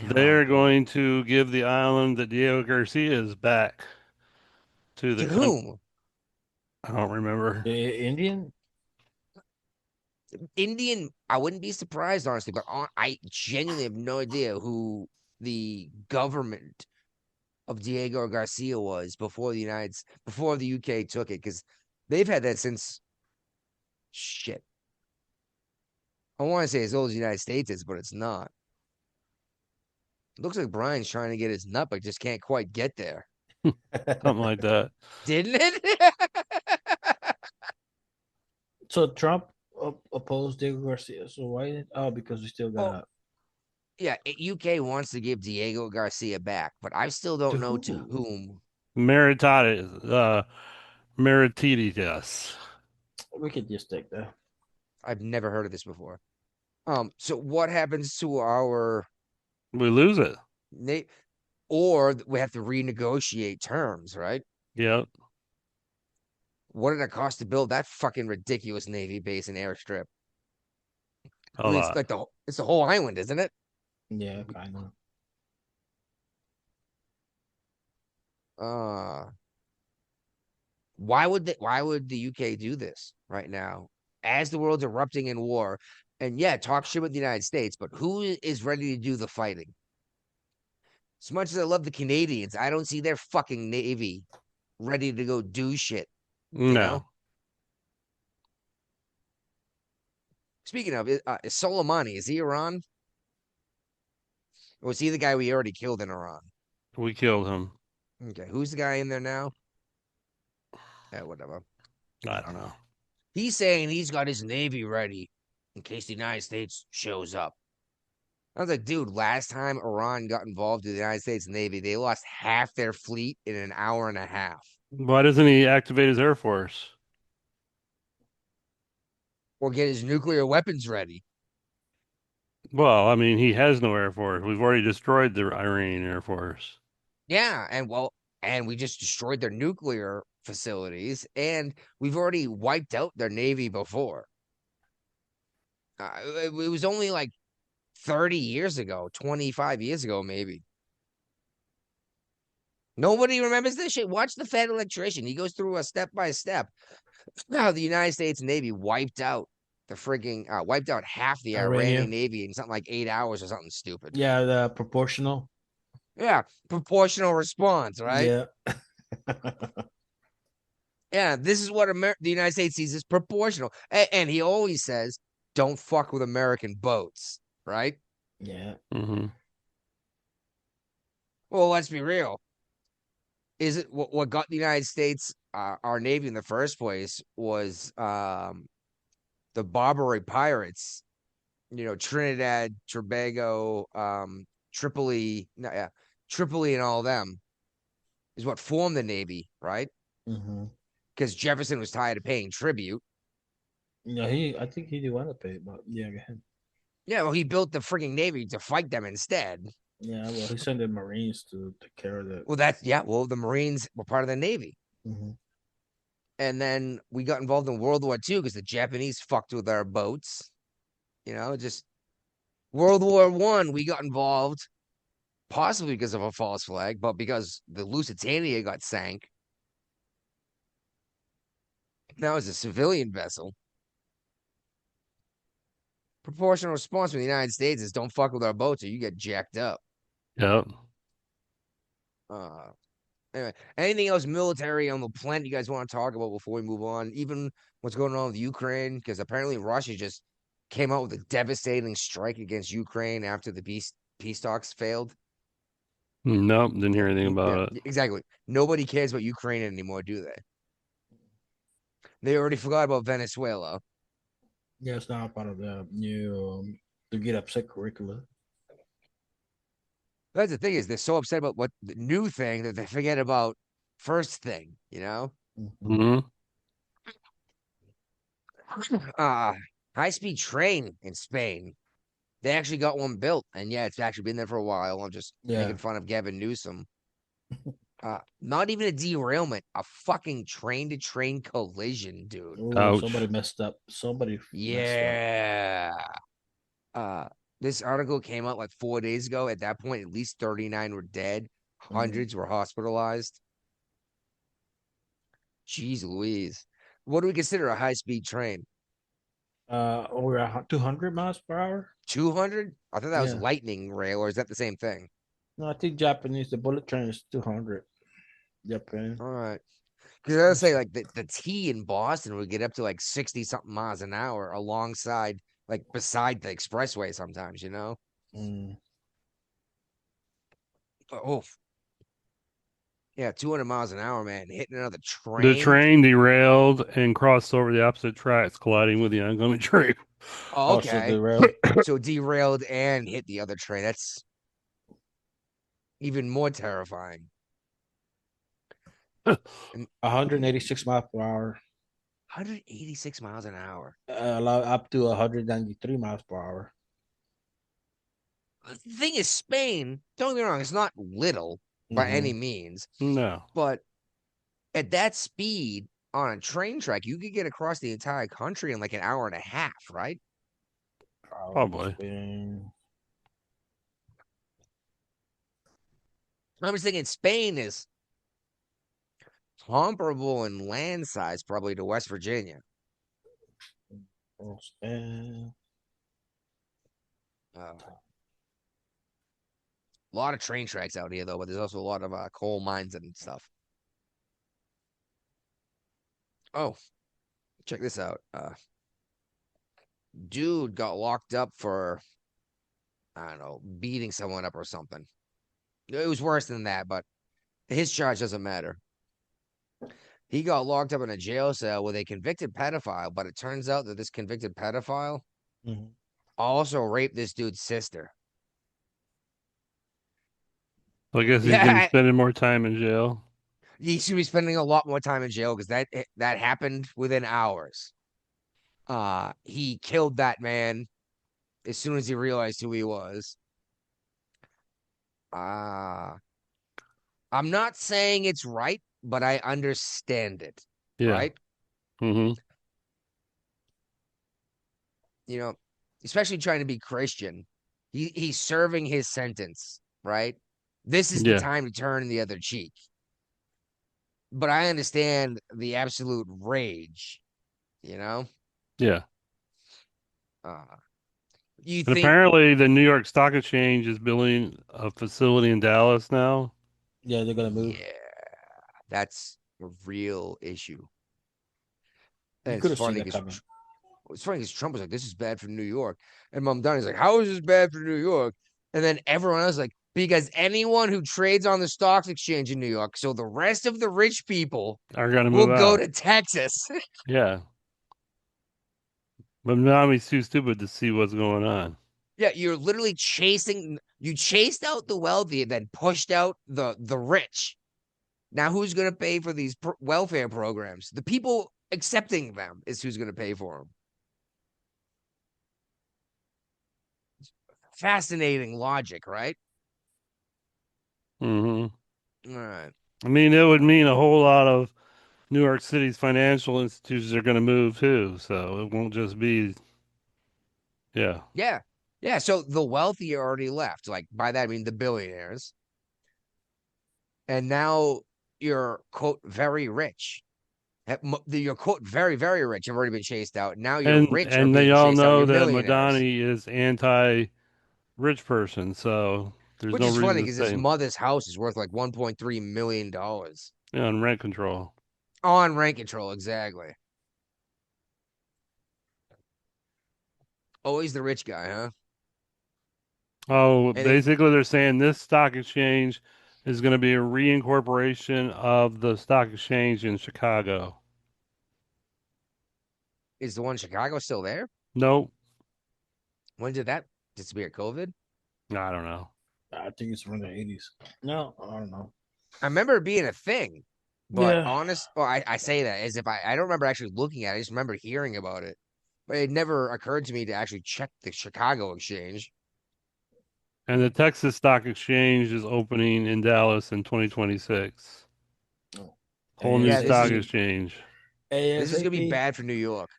Speaker 6: oh
Speaker 7: They're
Speaker 6: boy.
Speaker 7: going to give the island that Diego Garcia is back to the
Speaker 6: To
Speaker 7: country.
Speaker 6: whom?
Speaker 7: I don't remember.
Speaker 9: The Indian.
Speaker 6: Indian, I wouldn't be surprised, honestly, but I genuinely have no idea who the government of Diego Garcia was before the UK took it, because they've had that since shit. I want to say as old as the United States is, but it's not. It looks like Brian's trying to get his nut, but just can't quite get there.
Speaker 7: Something like that.
Speaker 6: Didn't it?
Speaker 9: So Trump opposed Diego Garcia. So why? Oh, because we still
Speaker 6: Well,
Speaker 9: got
Speaker 6: yeah, UK wants to give Diego Garcia back, but I still don't know to
Speaker 9: who?
Speaker 6: whom.
Speaker 7: Meritiditas.
Speaker 9: We could just take that.
Speaker 6: I've never heard of this before. So what happens to our
Speaker 7: We lose it.
Speaker 6: or we have to renegotiate terms, right?
Speaker 7: Yep.
Speaker 6: What did it cost to build that fucking ridiculous Navy base and airstrip?
Speaker 7: A
Speaker 6: It's
Speaker 7: lot.
Speaker 6: like it's the whole island, isn't it?
Speaker 9: Yeah, kind of.
Speaker 6: Why would the UK do this right now as the world's erupting in war? And yeah, talk shit with the United States, but who is ready to do the fighting? As much as I love the Canadians, I don't see their fucking navy ready to go do shit. You
Speaker 7: No.
Speaker 6: know? Speaking of, is Soleimani, is he Iran? Or is he the guy we already killed in Iran?
Speaker 7: We killed him.
Speaker 6: Okay, who's the guy in there now? Yeah, whatever.
Speaker 7: I don't know.
Speaker 6: He's saying he's got his navy ready in case the United States shows up. I was like, dude, last time Iran got involved with the United States Navy, they lost half their fleet in an hour and a half.
Speaker 7: Why doesn't he activate his Air Force?
Speaker 6: Or get his nuclear weapons ready.
Speaker 7: Well, I mean, he has no Air Force. We've already destroyed the Iranian Air Force.
Speaker 6: Yeah, and we just destroyed their nuclear facilities, and we've already wiped out their navy before. It was only like 30 years ago, 25 years ago, maybe. Nobody remembers this shit. Watch the Fed electrician. He goes through a step by step how the United States Navy wiped out wiped out half the Iranian
Speaker 9: Iranian.
Speaker 6: Navy in something like 8 hours or something stupid.
Speaker 9: Yeah, the proportional.
Speaker 6: Yeah, proportional response, right?
Speaker 9: Yeah.
Speaker 6: Yeah, this is what the United States sees as proportional. And he always says, don't fuck with American boats, right?
Speaker 9: Yeah.
Speaker 7: Mm-hmm.
Speaker 6: Well, let's be real. Is it what got the United States, our Navy in the first place was the Barbary pirates, Trinidad, Tobago, Tripoli, no, yeah, Tripoli and all them is what formed the Navy, right?
Speaker 9: Mm-hmm.
Speaker 6: Because Jefferson was tired of paying tribute.
Speaker 9: Yeah, I think he did want to pay, but yeah, go ahead.
Speaker 6: Yeah, well, he built the freaking Navy to fight them instead.
Speaker 9: Yeah, well, he sent the Marines to take care of that.
Speaker 6: Well, the Marines were part of the Navy.
Speaker 9: Mm-hmm.
Speaker 6: And then we got involved in World War II because the Japanese fucked with our boats. Just World War I, we got involved possibly because of a false flag, but because the Lusitania got sank. Now it's a civilian vessel. Proportional response from the United States is don't fuck with our boats or you get jacked up.
Speaker 7: Yep.
Speaker 6: Anyway, anything else military on the planet you guys want to talk about before we move on? Even what's going on with Ukraine? Because apparently Russia just came out with a devastating strike against Ukraine after the peace talks failed.
Speaker 7: Nope, didn't hear anything about it.
Speaker 6: Exactly. Nobody cares about Ukraine anymore, do they? They already forgot about Venezuela.
Speaker 9: Yeah, it's not part of the new to get upset curricula.
Speaker 6: That's the thing is they're so upset about what the new thing that they forget about first thing,
Speaker 7: Mm-hmm.
Speaker 6: High-speed train in Spain. They actually got one built, and yeah, it's actually been there for a while. I'm just making fun of Gavin Newsom. Not even a derailment, a fucking train-to-train collision, dude.
Speaker 9: Ooh, somebody messed up. Somebody
Speaker 6: yeah. This article came out like 4 days ago. At that point, at least 39 were dead. Hundreds were hospitalized. Jeez Louise. What do we consider a high-speed train?
Speaker 9: Over 200 miles per hour.
Speaker 6: 200? I thought that was lightning rail, or is that the same thing?
Speaker 9: No, I think Japanese. The bullet train is 200. Japan.
Speaker 6: All right. Because I would say like the T in Boston would get up to like 60 something miles an hour alongside like beside the expressway sometimes, you know?
Speaker 9: Mm.
Speaker 6: Oh, yeah, 200 miles an hour, man. Hitting another
Speaker 7: The
Speaker 6: train.
Speaker 7: train derailed and crossed over the opposite tracks, colliding with the oncoming train.
Speaker 6: Oh,
Speaker 9: Oh, so
Speaker 6: okay.
Speaker 9: derailed.
Speaker 6: So derailed and hit the other train. That's even more terrifying. And
Speaker 9: 186 miles per hour.
Speaker 6: 186 miles an hour.
Speaker 9: Up to 193 miles per hour.
Speaker 6: The thing is, Spain, don't get me wrong, it's not little by any means,
Speaker 7: No.
Speaker 6: but at that speed on a train track, you could get across the entire country in like an hour and a half, right?
Speaker 7: Probably.
Speaker 6: I was thinking Spain is comparable in land size, probably to West Virginia. A lot of train tracks out here, though, but there's also a lot of coal mines and stuff. Oh, check this out. Dude got locked up for, I don't know, beating someone up or something. It was worse than that, but his charge doesn't matter. He got locked up in a jail cell with a convicted pedophile, but it turns out that this convicted pedophile also raped this dude's sister.
Speaker 7: I guess he's gonna be spending more time in jail.
Speaker 6: He should be spending a lot more time in jail because that happened within hours. He killed that man as soon as he realized who he was. I'm not saying it's right, but I understand it.
Speaker 7: Yeah.
Speaker 6: Right?
Speaker 7: Mm-hmm.
Speaker 6: You know, especially trying to be Christian. He's serving his sentence, right? This is the time to turn the other cheek. But I understand the absolute rage, you know?
Speaker 7: Yeah.
Speaker 6: You
Speaker 7: And
Speaker 6: think
Speaker 7: apparently the New York Stock Exchange is building a facility in Dallas now.
Speaker 9: Yeah, they're gonna move.
Speaker 6: Yeah, that's a real issue.
Speaker 9: You
Speaker 6: And
Speaker 9: could have seen that coming.
Speaker 6: it's funny because Trump was like, "This is bad for New York," and Mom Donnie's like, "How is this bad for New York?" And then everyone else is like, "Because anyone who trades on the stock exchange in New York, so the rest of the rich people
Speaker 7: are gonna
Speaker 6: will
Speaker 7: move
Speaker 6: go
Speaker 7: out
Speaker 6: to Texas."
Speaker 7: Yeah. But now he's too stupid to see what's going on.
Speaker 6: Yeah, you're literally you chased out the wealthy and then pushed out the rich. Now who's going to pay for these welfare programs? The people accepting them is who's going to pay for them. Fascinating logic, right?
Speaker 7: Mm-hmm.
Speaker 6: All right.
Speaker 7: I mean, it would mean a whole lot of New York City's financial institutions are going to move too, so it won't just be, yeah.
Speaker 6: Yeah. Yeah. So the wealthy already left. Like by that, I mean the billionaires. And now you're, quote, very rich. You're, quote, very, very rich. You've already been chased out. Now you're rich are
Speaker 7: And they
Speaker 6: being
Speaker 7: all
Speaker 6: chased out.
Speaker 7: know
Speaker 6: You're
Speaker 7: that
Speaker 6: millionaires.
Speaker 7: Madani is anti-rich person, so there's
Speaker 6: Which
Speaker 7: no
Speaker 6: is funny
Speaker 7: reason to
Speaker 6: because his
Speaker 7: stay
Speaker 6: mother's house is worth like $1.3 million
Speaker 7: on rent control.
Speaker 6: on rent control. Exactly. Always the rich guy, huh?
Speaker 7: Oh,
Speaker 6: And
Speaker 7: basically they're saying this stock exchange is going to be a reincorporation of the stock exchange in Chicago.
Speaker 6: is the one in Chicago still there?
Speaker 7: Nope.
Speaker 6: When did that disappear? COVID?
Speaker 7: I don't know.
Speaker 9: I think it's from the 80s. No, I don't know.
Speaker 6: I remember it being a thing, but
Speaker 9: Yeah.
Speaker 6: I say that as if I don't remember actually looking at it. I just remember hearing about it, but it never occurred to me to actually check the Chicago exchange.
Speaker 7: And the Texas Stock Exchange is opening in Dallas in 2026. Whole new
Speaker 6: Yeah,
Speaker 7: stock exchange.
Speaker 6: this is gonna be
Speaker 9: ASAP.
Speaker 6: bad for New York.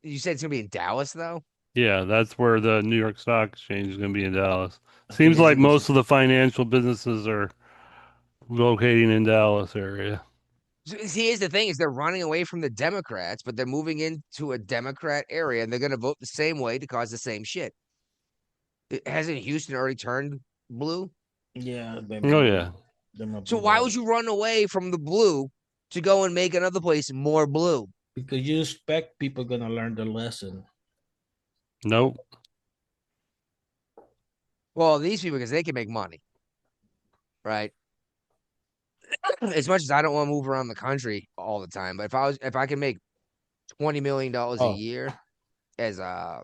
Speaker 6: You said it's gonna be in Dallas though?
Speaker 7: Yeah, that's where the New York Stock Exchange is going to be in Dallas.
Speaker 9: I think
Speaker 7: Seems
Speaker 9: it's
Speaker 7: like
Speaker 9: gonna
Speaker 7: most of the financial businesses are locating in Dallas area.
Speaker 6: So, see, here's the thing: is they're running away from the Democrats, but they're moving into a Democrat area, and they're gonna vote the same way to cause the same shit. Hasn't Houston already turned blue?
Speaker 9: Yeah.
Speaker 7: Oh yeah.
Speaker 6: So why would you run away from the blue to go and make another place more blue?
Speaker 9: Because you expect people gonna learn the lesson.
Speaker 7: Nope.
Speaker 6: Well, these people, because they can make money, right? As much as I don't want to move around the country all the time, but if I can make $20 million a
Speaker 9: Oh,
Speaker 6: year as a,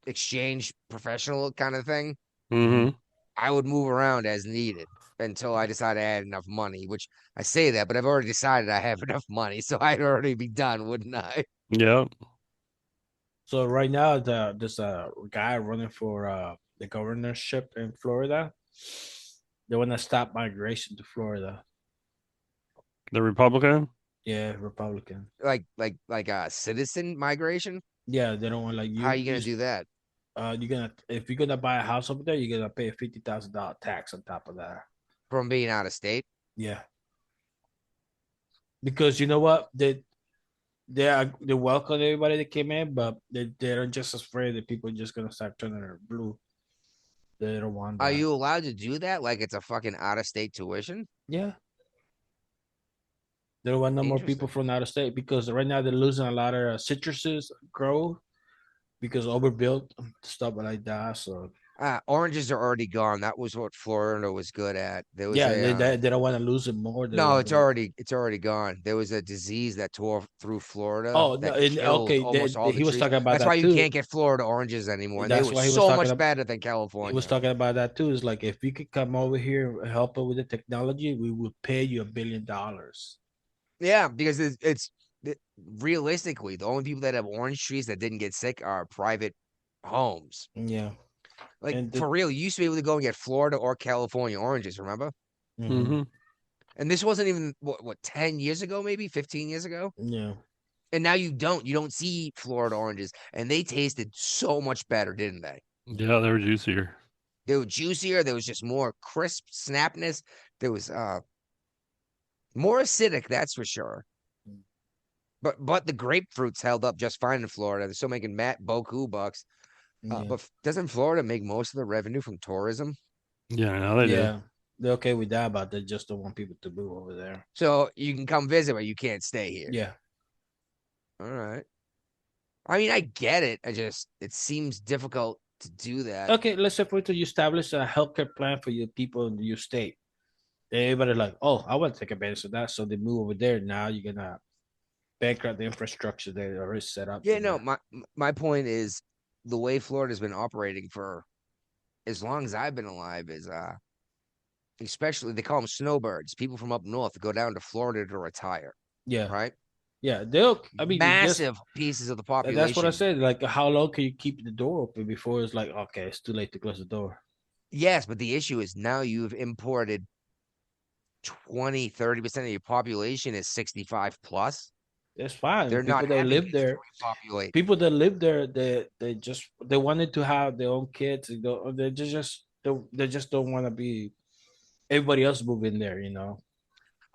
Speaker 6: exchange professional kind of thing,
Speaker 9: mhm.
Speaker 7: Mm-hmm.
Speaker 6: I would move around as needed until I decide I had enough money, which I say that, but I've already decided I have enough money, so I'd already be done, wouldn't I?
Speaker 7: Yep.
Speaker 9: So right now, there's a guy running for the governorship in Florida. They want to stop migration to Florida.
Speaker 7: The Republican.
Speaker 9: Yeah, Republican.
Speaker 6: Like citizen migration.
Speaker 9: Yeah, they don't want like
Speaker 6: How are you gonna do that?
Speaker 9: you're gonna if you're gonna buy a house over there, you're gonna pay a $50,000 tax on top of that.
Speaker 6: From being out of state?
Speaker 9: Yeah, because you know what they welcome everybody that came in, but they're just afraid that people are just gonna start turning their blue. They don't want
Speaker 6: Are
Speaker 9: that.
Speaker 6: you allowed to do that? Like it's a fucking out of state tuition?
Speaker 9: Yeah, they don't want no more people
Speaker 6: Interesting.
Speaker 9: from out of state because right now they're losing a lot of citruses grow because overbuilt stuff like that. So
Speaker 6: Oranges are already gone. That was what Florida was good at. There was
Speaker 9: yeah,
Speaker 6: a
Speaker 9: they don't want to lose it more. They
Speaker 6: no,
Speaker 9: want to.
Speaker 6: it's already gone. There was a disease that tore through Florida
Speaker 9: Oh no!
Speaker 6: that killed
Speaker 9: Okay,
Speaker 6: almost all the
Speaker 9: he was
Speaker 6: trees.
Speaker 9: talking about
Speaker 6: That's why
Speaker 9: that
Speaker 6: you
Speaker 9: too.
Speaker 6: can't get Florida oranges anymore. And they
Speaker 9: That's
Speaker 6: were
Speaker 9: why he was
Speaker 6: so
Speaker 9: talking.
Speaker 6: much better than
Speaker 9: He was
Speaker 6: California.
Speaker 9: talking about that too. It's like if you could come over here and help us with the technology, we would pay you $1 billion.
Speaker 6: Yeah, because realistically, the only people that have orange trees that didn't get sick are private homes.
Speaker 9: Yeah,
Speaker 6: Like
Speaker 9: and
Speaker 6: for real, you used to be able to go and get Florida or California oranges, remember?
Speaker 9: mhm,
Speaker 7: Mm-hmm.
Speaker 6: And this wasn't even what 10 years ago, maybe 15 years ago.
Speaker 9: yeah,
Speaker 6: And now you don't see Florida oranges, and they tasted so much better, didn't they?
Speaker 7: Yeah, they were juicier.
Speaker 6: They were juicier. There was just more crisp snapness. There was more acidic, that's for sure. But the grapefruits held up just fine in Florida. They're still making Matt Boku bucks.
Speaker 9: yeah,
Speaker 6: But doesn't Florida make most of the revenue from tourism?
Speaker 7: Yeah, now they do.
Speaker 9: yeah. They're okay with that, but they just don't want people to move over there.
Speaker 6: So you can come visit, but you can't stay here.
Speaker 9: Yeah.
Speaker 6: All right. I mean, I get it. It seems difficult to do that.
Speaker 9: Okay, let's say for instance, you establish a healthcare plan for your people in your state. Everybody like, oh, I want to take advantage of that, so they move over there. Now you're gonna bankrupt the infrastructure they already set up.
Speaker 6: Yeah, no, my point is the way Florida's been operating for as long as I've been alive is especially they call them snowbirds. People from up north go down to Florida to retire,
Speaker 9: Yeah,
Speaker 6: right?
Speaker 9: yeah. They'll. I mean, just
Speaker 6: Massive pieces of the
Speaker 9: that's what I
Speaker 6: population.
Speaker 9: said. Like, how long can you keep the door open before it's like, okay, it's too late to close the door?
Speaker 6: Yes, but the issue is now you've imported 20-30% of your population is 65 plus.
Speaker 9: It's fine.
Speaker 6: They're not
Speaker 9: People that
Speaker 6: having
Speaker 9: live
Speaker 6: kids to
Speaker 9: there,
Speaker 6: repopulate.
Speaker 9: people that live there, they wanted to have their own kids. They just don't want to be everybody else moving there. You know.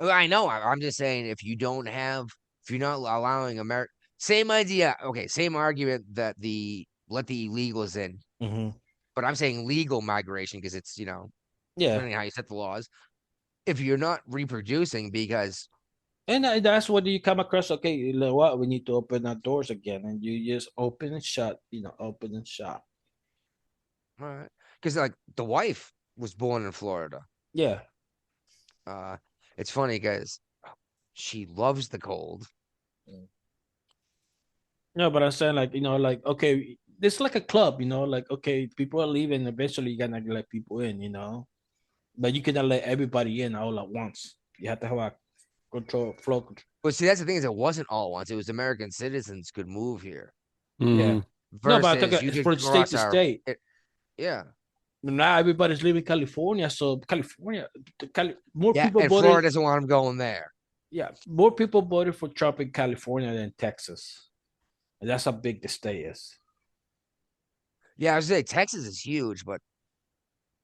Speaker 6: Well, I know. I'm just saying if you're not allowing America, same idea. Okay, same argument that let the illegals in,
Speaker 9: Mm-hmm.
Speaker 6: but I'm saying legal migration because it's,
Speaker 9: Yeah,
Speaker 6: depending on how you set the laws. If you're not reproducing because,
Speaker 9: and that's what you come across. Okay, you know what? We need to open our doors again, and you just open and shut. You know, open and shut.
Speaker 6: all right, because like the wife was born in Florida.
Speaker 9: Yeah.
Speaker 6: Uh, it's funny because she loves the cold.
Speaker 9: No, but I'm saying like like okay, it's like a club. Like okay, people are leaving. Eventually, you're gonna let people in. But you cannot let everybody in all at once. You have to have a flow control.
Speaker 6: But see, that's the thing is it wasn't all at once. It was American citizens could move here
Speaker 9: Yeah.
Speaker 7: Mm-hmm.
Speaker 9: No, but I'm
Speaker 6: versus
Speaker 9: talking
Speaker 6: you
Speaker 9: it's
Speaker 6: could
Speaker 9: from state
Speaker 6: cross
Speaker 9: to
Speaker 6: our.
Speaker 9: state.
Speaker 6: Yeah.
Speaker 9: Now everybody's leaving California, so California, more
Speaker 6: Yeah,
Speaker 9: people
Speaker 6: and
Speaker 9: voted.
Speaker 6: Florida doesn't want them going there.
Speaker 9: Yeah, more people voted for Trump in California than Texas, and that's how big the state is.
Speaker 6: Yeah, I was say Texas is huge, but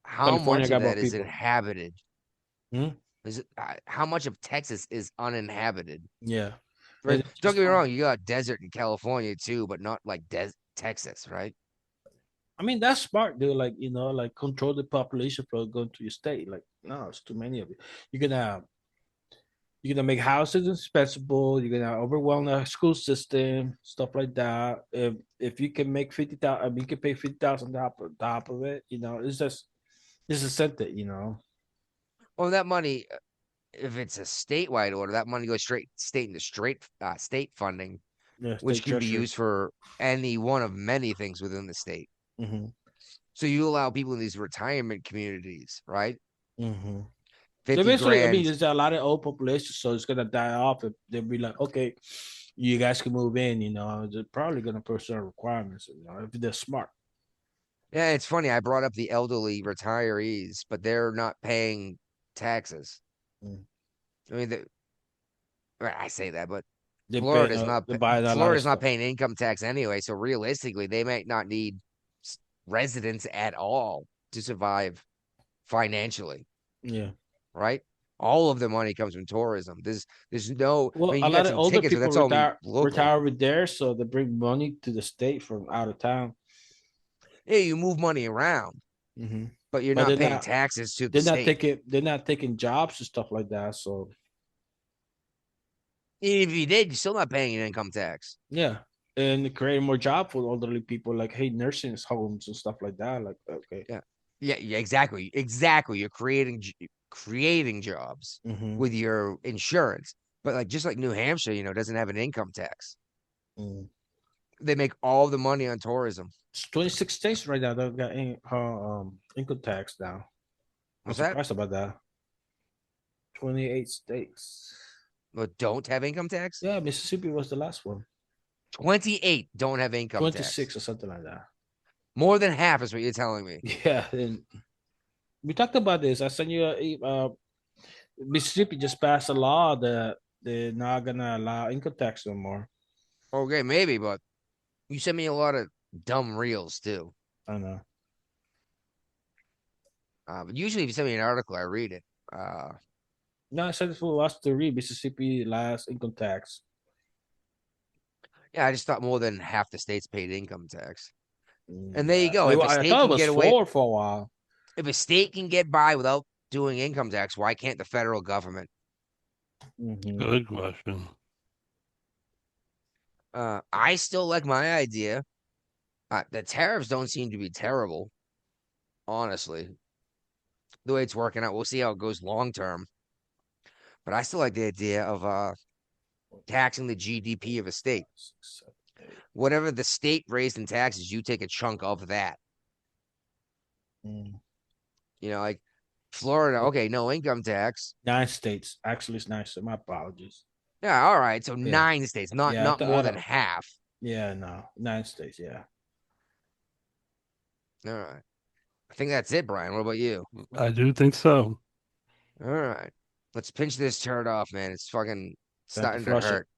Speaker 6: how
Speaker 9: California
Speaker 6: much of
Speaker 9: got more
Speaker 6: that is
Speaker 9: people.
Speaker 6: inhabited?
Speaker 9: Hmm?
Speaker 6: How much of Texas is uninhabited?
Speaker 9: Yeah,
Speaker 6: Right?
Speaker 9: and
Speaker 6: Don't get me wrong, you got desert in California too, but not like Texas, right?
Speaker 9: I mean that's smart, dude. Like like control the population flow going to your state. Like no, it's too many of you. You're gonna You're gonna make houses indispensable. You're gonna overwhelm the school system, stuff like that. If you can make 50,000, I mean, you can pay 50,000 top of it. It's just a sentence.
Speaker 6: Well, that money, if it's a statewide order, that money goes straight state into state funding,
Speaker 9: Yeah,
Speaker 6: which
Speaker 9: state
Speaker 6: can be
Speaker 9: treasury.
Speaker 6: used for any one of many things within the state.
Speaker 9: Mm-hmm.
Speaker 6: So you allow people in these retirement communities, right?
Speaker 9: Mm-hmm. So
Speaker 6: 50
Speaker 9: basically, I mean,
Speaker 6: grand.
Speaker 9: there's a lot of old population, so it's gonna die off. If they'll be like, okay, you guys can move in. They're probably gonna put certain requirements. If they're smart.
Speaker 6: Yeah, it's funny. I brought up the elderly retirees, but they're not paying taxes.
Speaker 9: Mm.
Speaker 6: I mean, I say that, but
Speaker 9: They pay.
Speaker 6: Florida's not
Speaker 9: They're buying a lot of
Speaker 6: Florida's not
Speaker 9: stuff.
Speaker 6: paying income tax anyway. So realistically, they might not need residents at all to survive financially,
Speaker 9: Yeah.
Speaker 6: right? All of the money comes from tourism. There's no. I
Speaker 9: Well,
Speaker 6: mean,
Speaker 9: a
Speaker 6: you got
Speaker 9: lot of
Speaker 6: some
Speaker 9: older
Speaker 6: tickets, but
Speaker 9: people
Speaker 6: that's all local.
Speaker 9: retire over there, so they bring money to the state from out of town.
Speaker 6: Yeah, you move money around,
Speaker 9: Mm-hmm.
Speaker 6: but you're
Speaker 9: But
Speaker 6: not paying taxes to the state.
Speaker 9: they're not taking jobs and stuff like that. So
Speaker 6: Even if you did, you're still not paying an income tax.
Speaker 9: yeah, and creating more job for elderly people, like hey, nursing homes and stuff like that. Like okay,
Speaker 6: Yeah, exactly, exactly. You're creating jobs
Speaker 9: mm-hmm.
Speaker 6: with your insurance, but just like New Hampshire, doesn't have an income tax.
Speaker 9: Mm.
Speaker 6: They make all the money on tourism.
Speaker 9: It's 26 states right now that got income tax now. I'm
Speaker 6: What's that?
Speaker 9: surprised about that. 28 states.
Speaker 6: But don't have income tax?
Speaker 9: Yeah, Mississippi was the last one.
Speaker 6: 28 don't have income
Speaker 9: 26
Speaker 6: tax.
Speaker 9: or something like that.
Speaker 6: More than half is what you're telling me.
Speaker 9: Yeah, and we talked about this. I sent you Mississippi just passed a law that they're not gonna allow income tax no more.
Speaker 6: Okay, maybe, but you sent me a lot of dumb reels too.
Speaker 9: I know.
Speaker 6: But usually if you send me an article, I read it.
Speaker 9: No, I said it for us to read Mississippi last income tax.
Speaker 6: Yeah, I just thought more than half the states paid income tax.
Speaker 9: Mm,
Speaker 6: And there you
Speaker 9: yeah.
Speaker 6: go. If a
Speaker 9: I
Speaker 6: state
Speaker 9: thought it
Speaker 6: can
Speaker 9: was
Speaker 6: get away,
Speaker 9: four for a while.
Speaker 6: if a state can get by without doing income tax, why can't the federal government?
Speaker 9: Mm-hmm.
Speaker 7: Good question.
Speaker 6: I still like my idea. The tariffs don't seem to be terrible, honestly. The way it's working out, we'll see how it goes long term. But I still like the idea of taxing the GDP of a state. Whatever the state raised in taxes, you take a chunk of that.
Speaker 9: Mm.
Speaker 6: Like Florida, okay, no income tax.
Speaker 9: 9 states. Actually, it's 9 states. My apologies.
Speaker 6: Yeah, all right. So
Speaker 9: Yeah.
Speaker 6: 9 states, not
Speaker 9: Yeah,
Speaker 6: more than half.
Speaker 9: Yeah, no. 9 states, yeah.
Speaker 6: All right. I think that's it, Brian. What about you?
Speaker 7: I do think so.
Speaker 6: All right. Let's pinch this turd off, man. It's fucking
Speaker 9: Time to
Speaker 6: starting to
Speaker 9: flush it.
Speaker 6: hurt.